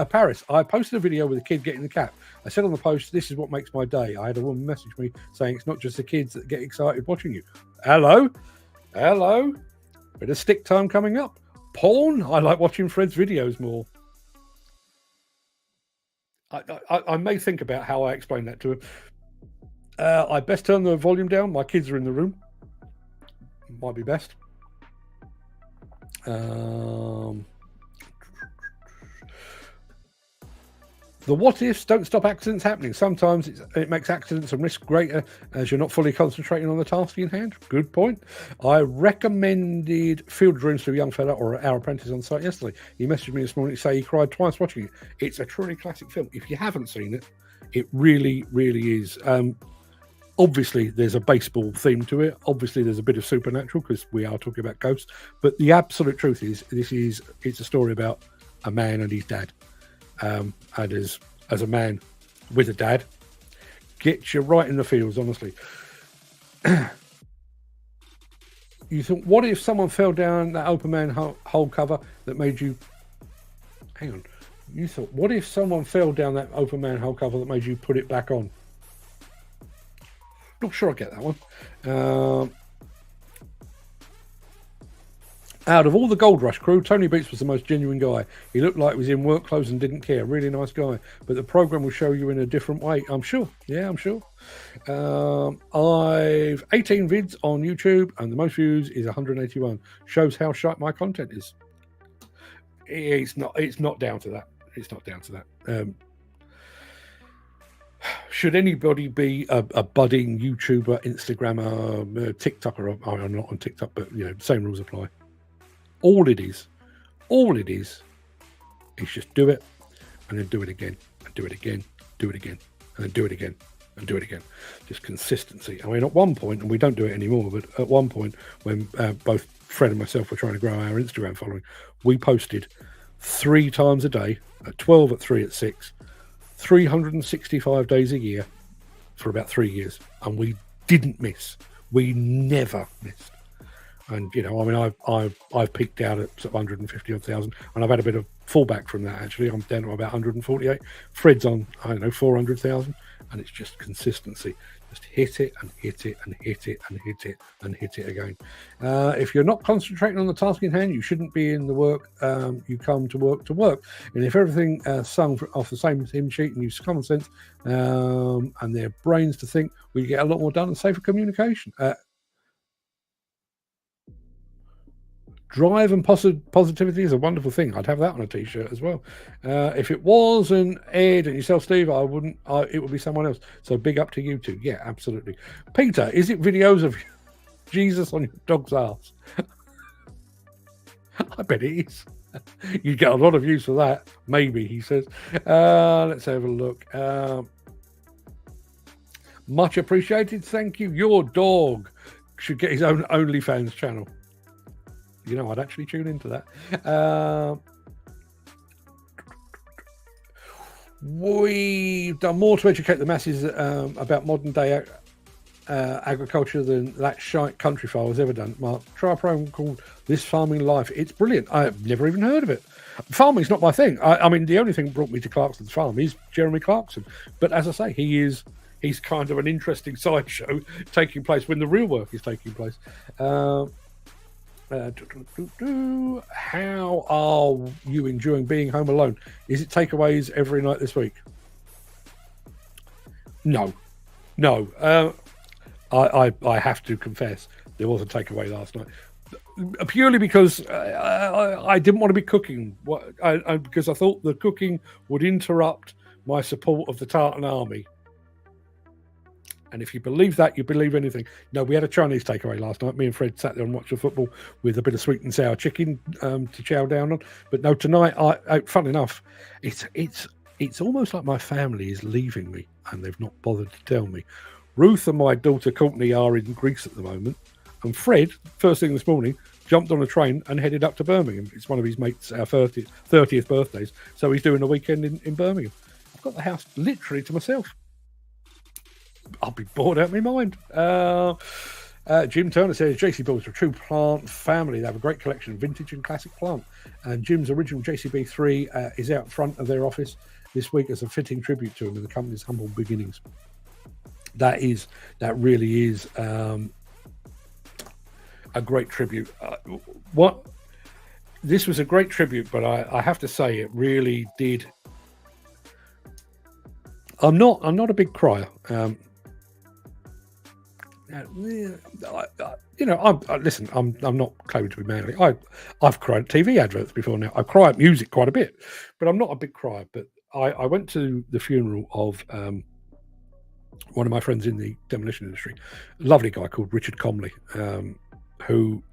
Speaker 2: Paris, I posted a video with a kid getting the cap. I said on the post, "This is what makes my day." I had a woman message me saying it's not just the kids that get excited watching you. Hello? Bit of stick time coming up. Porn? I like watching Fred's videos more. I may think about how I explain that to him. I best turn the volume down. My kids are in the room. Might be best. The what ifs don't stop accidents happening. Sometimes it makes accidents and risk greater as you're not fully concentrating on the task in hand. Good point. I recommended Field of Dreams to a young fella or our apprentice on site yesterday. He messaged me this morning to say he cried twice watching it. It's a truly classic film. If you haven't seen it, it really, really is. Obviously, there's a baseball theme to it. Obviously, there's a bit of supernatural because we are talking about ghosts. But the absolute truth is, it's a story about a man and his dad. And as as a man with a dad. Gets you right in the feels, honestly. You thought, what if someone fell down that open manhole cover that made you... Hang on. You thought, what if someone fell down that open manhole cover that made you put it back on? Not sure I get that one. Out of all the Gold Rush crew, Tony Beats was the most genuine guy. He looked like he was in work clothes and didn't care. Really nice guy. But the program will show you in a different way. I'm sure. Yeah, I'm sure. I've 18 vids on YouTube and the most views is 181. Shows how shite my content is. It's not down to that. It's not down to that. Should anybody be a budding YouTuber, Instagrammer, TikToker? I'm not on TikTok, but same rules apply. All it is just do it and then do it again and do it again, do it again, and then do it again and do it again. Just consistency. I mean, at one point, and we don't do it anymore, but at one point when both Fred and myself were trying to grow our Instagram following, we posted 3 times a day at 12, at 3, at 6, 365 days a year for about 3 years, and we didn't miss. We never missed. And I mean, I've peaked out at 150,000, and I've had a bit of fallback from that. Actually, I'm down to about 148. Fred's on 400,000, and it's just consistency. Just hit it and hit it and hit it and hit it and hit it again. If you're not concentrating on the task in hand, you shouldn't be in the work. You come to work. And if everything sung off the same hymn sheet and use common sense and their brains to think, we get a lot more done and safer communication. Drive and positivity is a wonderful thing. I'd have that on a t-shirt as well. If it wasn't Ed and yourself, Steve, I wouldn't. It would be someone else. So big up to you two. Yeah, absolutely. Peter, is it videos of Jesus on your dog's ass? I bet it is. You get a lot of views for that. Maybe, he says. Let's have a look. Much appreciated. Thank you. Your dog should get his own OnlyFans channel. I'd actually tune into that. We've done more to educate the masses about modern day agriculture than that shite country file has ever done. Mark, try a program called This Farming Life. It's brilliant. I've never even heard of it. Farming's not my thing. I mean, the only thing that brought me to Clarkson's farm is Jeremy Clarkson. But as I say, he's kind of an interesting sideshow taking place when the real work is taking place. How are you enjoying being home alone? Is it takeaways every night this week? No. I have to confess there was a takeaway last night, purely because I didn't want to be cooking. Because I thought the cooking would interrupt my support of the Tartan Army. And if you believe that, you believe anything. No, we had a Chinese takeaway last night. Me and Fred sat there and watched the football with a bit of sweet and sour chicken to chow down on. But no, tonight, fun enough, it's almost like my family is leaving me and they've not bothered to tell me. Ruth and my daughter Courtney are in Greece at the moment. And Fred, first thing this morning, jumped on a train and headed up to Birmingham. It's one of his mates' 30th birthdays. So he's doing a weekend in Birmingham. I've got the house literally to myself. I'll be bored out of my mind. Jim Turner says JC Builds are a true plant family. They have a great collection of vintage and classic plant. And Jim's original JCB3 is out front of their office this week as a fitting tribute to him in the company's humble beginnings. That really is a great tribute. This was a great tribute, but I have to say it really did. I'm not a big crier. Listen, I'm not claiming to be manly. I've cried at TV adverts before now. I cry at music quite a bit, but I'm not a big crier. But I went to the funeral of one of my friends in the demolition industry, a lovely guy called Richard Comley, who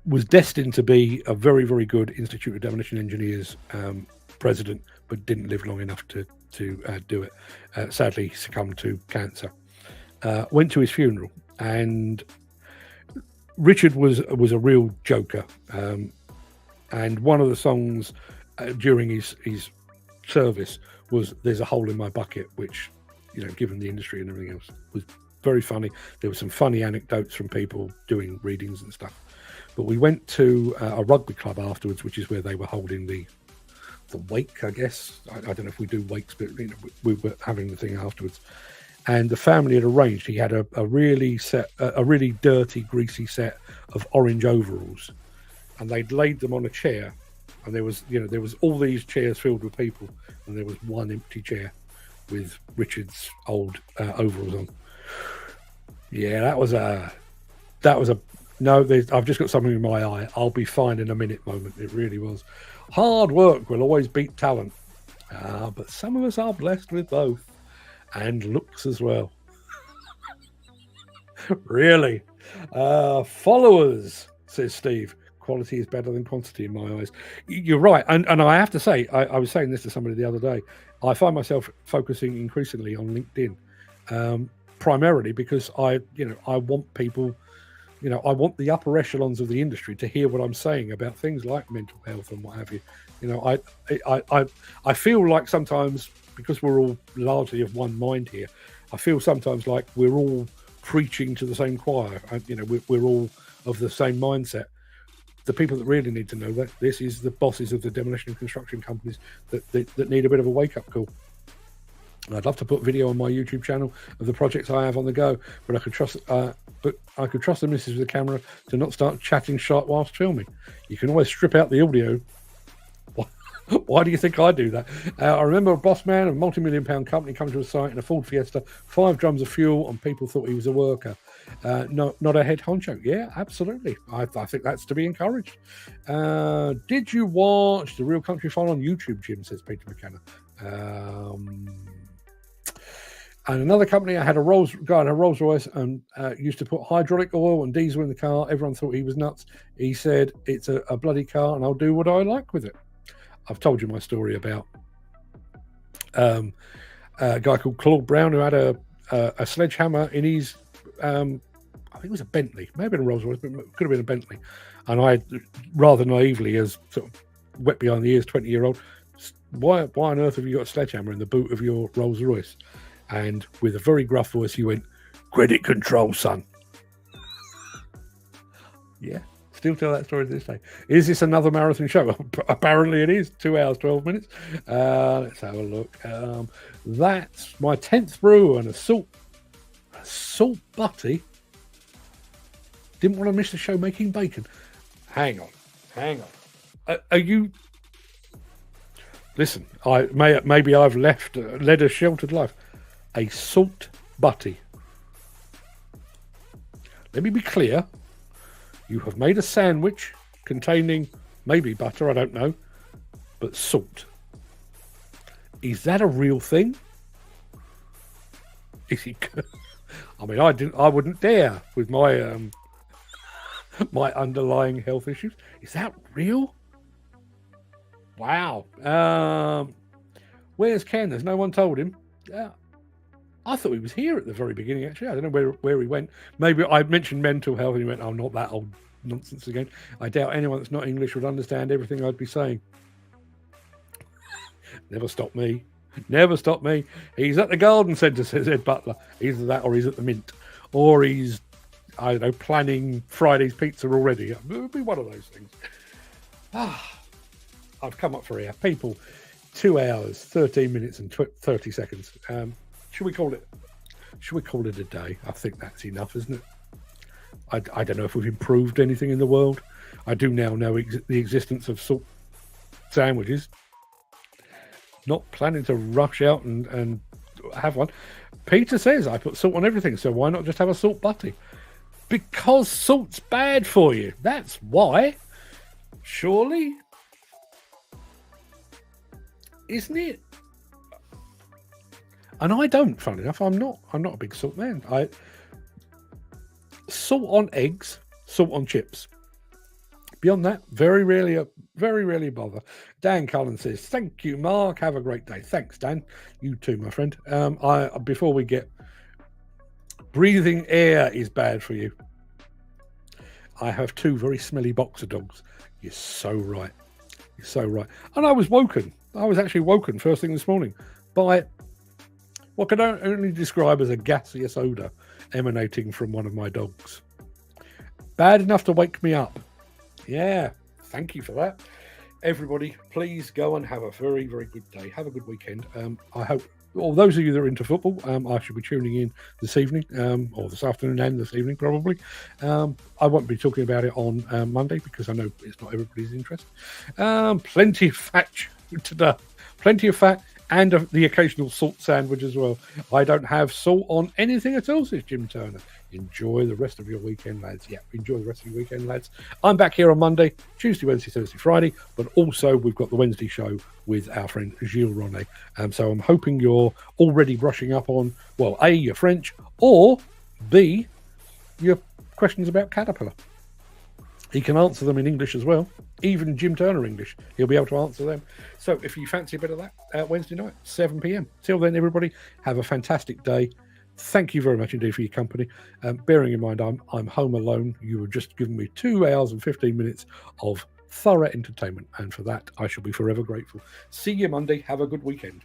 Speaker 2: was destined to be a very, very good Institute of Demolition Engineers president, but didn't live long enough to do it. Sadly, he succumbed to cancer. Went to his funeral, and Richard was a real joker. And one of the songs during his service was there's a hole in my bucket, which, given the industry and everything else, was very funny. There were some funny anecdotes from people doing readings and stuff. But we went to a rugby club afterwards, which is where they were holding the wake, I guess. I don't know if we do wakes, but we were having the thing afterwards. And the family had arranged. He had a really dirty, greasy set of orange overalls, and they'd laid them on a chair. And there was all these chairs filled with people, and there was one empty chair with Richard's old overalls on. Yeah, that was a no. I've just got something in my eye. I'll be fine in a minute moment. It really was. Hard work will always beat talent, but some of us are blessed with both, and looks as well. Really, followers, says Steve. Quality is better than quantity in my eyes. You're right, and I have to say, I was saying this to somebody the other day. I find myself focusing increasingly on LinkedIn, primarily because I want people, I want the upper echelons of the industry to hear what I'm saying about things like mental health and what have you. I feel like sometimes, because we're all largely of one mind here, I feel sometimes like we're all preaching to the same choir. We're all of the same mindset. The people that really need to know that this is the bosses of the demolition and construction companies that need a bit of a wake-up call. I'd love to put video on my YouTube channel of the projects I have on the go, but I could trust the missus with the camera to not start chatting shite whilst filming. You can always strip out the audio. Why do you think I do that? I remember a boss man of a multi-million-pound company come to a site in a Ford Fiesta, 5 drums of fuel, and people thought he was a worker. Not a head honcho. Yeah, absolutely. I think that's to be encouraged. Did you watch The Real Country File on YouTube, Jim, says Peter McKenna. And another company, I had a Rolls Royce and used to put hydraulic oil and diesel in the car. Everyone thought he was nuts. He said, it's a bloody car and I'll do what I like with it. I've told you my story about a guy called Claude Brown who had a sledgehammer in his, I think it was a Bentley, may have been a Rolls Royce, but it could have been a Bentley. And I, rather naively, as sort of wet behind the ears, 20-year-old, why on earth have you got a sledgehammer in the boot of your Rolls Royce? And with a very gruff voice, he went, credit control, son. Yeah. Still tell that story to this day. Is this another marathon show? Apparently it is. 2 hours, 12 minutes. Let's have a look. That's my 10th brew and a salt butty. Didn't want to miss the show making bacon. Hang on. Are you... Listen, maybe I've led a sheltered life. A salt butty. Let me be clear. You have made a sandwich containing maybe butter, I don't know, but salt. Is that a real thing? Is he? I mean, I wouldn't dare with my my underlying health issues. Is that real? Wow. Where's Ken? There's no one told him. Yeah. I thought he was here at the very beginning, actually. I don't know where he went. Maybe I mentioned mental health and he went, oh, not that old nonsense again. I doubt anyone that's not English would understand everything I'd be saying. Never stop me. He's at the garden centre, says Ed Butler. Either that or he's at the Mint. Or he's, I don't know, planning Friday's pizza already. It would be one of those things. I've come up for air. People, 2 hours, 13 minutes and 30 seconds. Should we call it a day? I think that's enough, isn't it? I don't know if we've improved anything in the world. I do now know the existence of salt sandwiches. Not planning to rush out and have one. Peter says I put salt on everything, so why not just have a salt butty? Because salt's bad for you. That's why. Surely. Isn't it? And I don't, funny enough, I'm not a big salt man. Salt on eggs, salt on chips. Beyond that, very rarely bother. Dan Cullen says, thank you, Mark. Have a great day. Thanks, Dan. You too, my friend. Before we get, breathing air is bad for you. I have 2 very smelly boxer dogs. You're so right. And I was woken. I was actually woken first thing this morning by what can only describe as a gaseous odour emanating from one of my dogs. Bad enough to wake me up. Yeah, thank you for that. Everybody, please go and have a very, very good day. Have a good weekend. I hope, or those of you that are into football, I should be tuning in this evening, or this afternoon and this evening probably. I won't be talking about it on Monday because I know it's not everybody's interest. Plenty of fat today. Plenty of fat. And the occasional salt sandwich as well. I don't have salt on anything at all, says Jim Turner. Enjoy the rest of your weekend, lads. Yeah, enjoy the rest of your weekend, lads. I'm back here on Monday, Tuesday, Wednesday, Thursday, Friday, but also we've got the Wednesday show with our friend Gilles Ronnet. So I'm hoping you're already brushing up on, well, A, your French, or B, your questions about Caterpillar. He can answer them in English as well, even Jim Turner English. He'll be able to answer them. So if you fancy a bit of that, Wednesday night, 7 p.m. Till then, everybody, have a fantastic day. Thank you very much indeed for your company. Bearing in mind, I'm home alone. You have just given me 2 hours and 15 minutes of thorough entertainment. And for that, I shall be forever grateful. See you Monday. Have a good weekend.